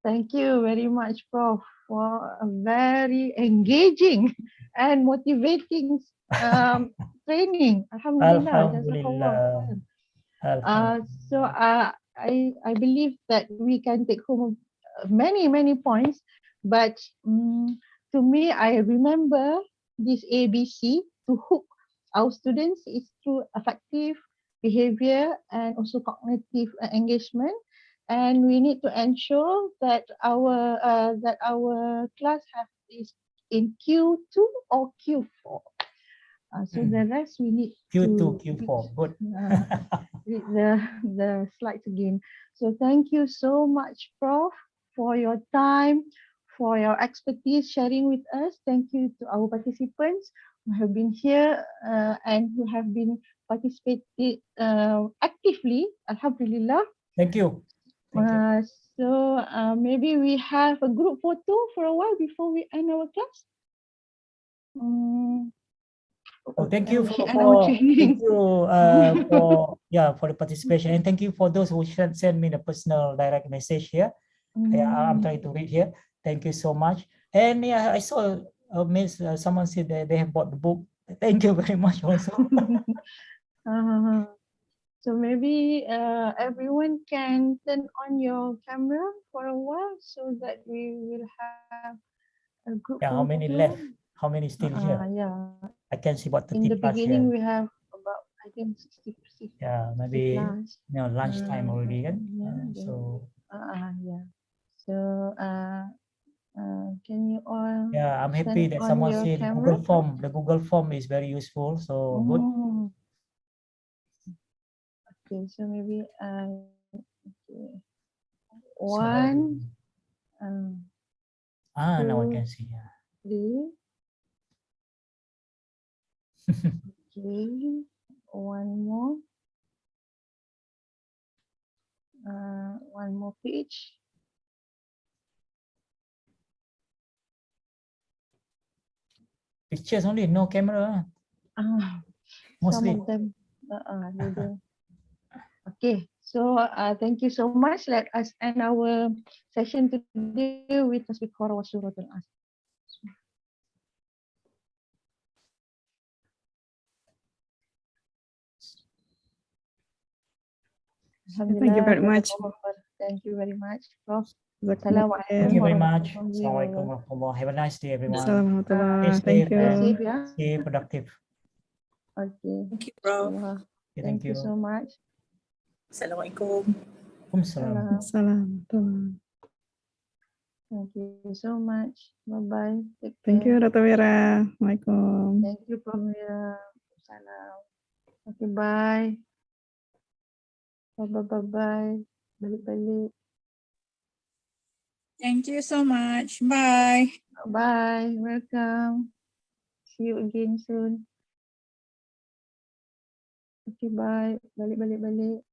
Thank you very much, Prof, for a very engaging and motivating training. Alhamdulillah. Alhamdulillah. So I believe that we can take home many points, but to me, I remember this ABC to hook our students is through affective behavior and also cognitive engagement, and we need to ensure that our class have is in Q2 or Q4. So the rest we need Q2, to Q4, good. read the slides again. So thank you so much, Prof, for your time, for your expertise sharing with us. Thank you to our participants who have been here and who have been participating actively. Alhamdulillah. Thank you. So maybe we have a group photo for a while before we end our class. Thank you for the participation, and thank you for those who send me the personal direct message here. I'm trying to read here. Thank you so much. And yeah, I saw someone said that they have bought the book. Thank you very much also. So maybe everyone can turn on your camera for a while so that we will have a group. Yeah, how many left? How many still here? Yeah. I can see about 30 in the plus beginning here. we have about I think 60. Yeah, maybe plus. lunchtime already, kan? So yeah. So can you all? Yeah, I'm happy that someone said the Google form is very useful. So good. Okay, so maybe one. Now I can see. Three. Okay, one more. One more page. Pictures only, no camera. Mostly. Some of them. They don't. Okay, so thank you so much. Let us end our session today with Tasbihah wa Suratul Asr. Thank you very much. Thank you very much, Prof. Thank you very much. Assalamualaikum warahmatullahi. Have a nice day, everyone. Assalamualaikum. Thank you. Safe, yeah. Stay productive. Okay. Thank you, Prof. Thank you so much. Assalamualaikum. Assalam. Thank you so much. Bye-bye. Thank you, Dr. Vera. Assalamualaikum. Thank you, Prof. Vera. Salam. Okay, bye. Bye-bye. Balik-balik. Thank you so much. Bye. Bye. Welcome. See you again soon. Okay, bye. Balik-balik.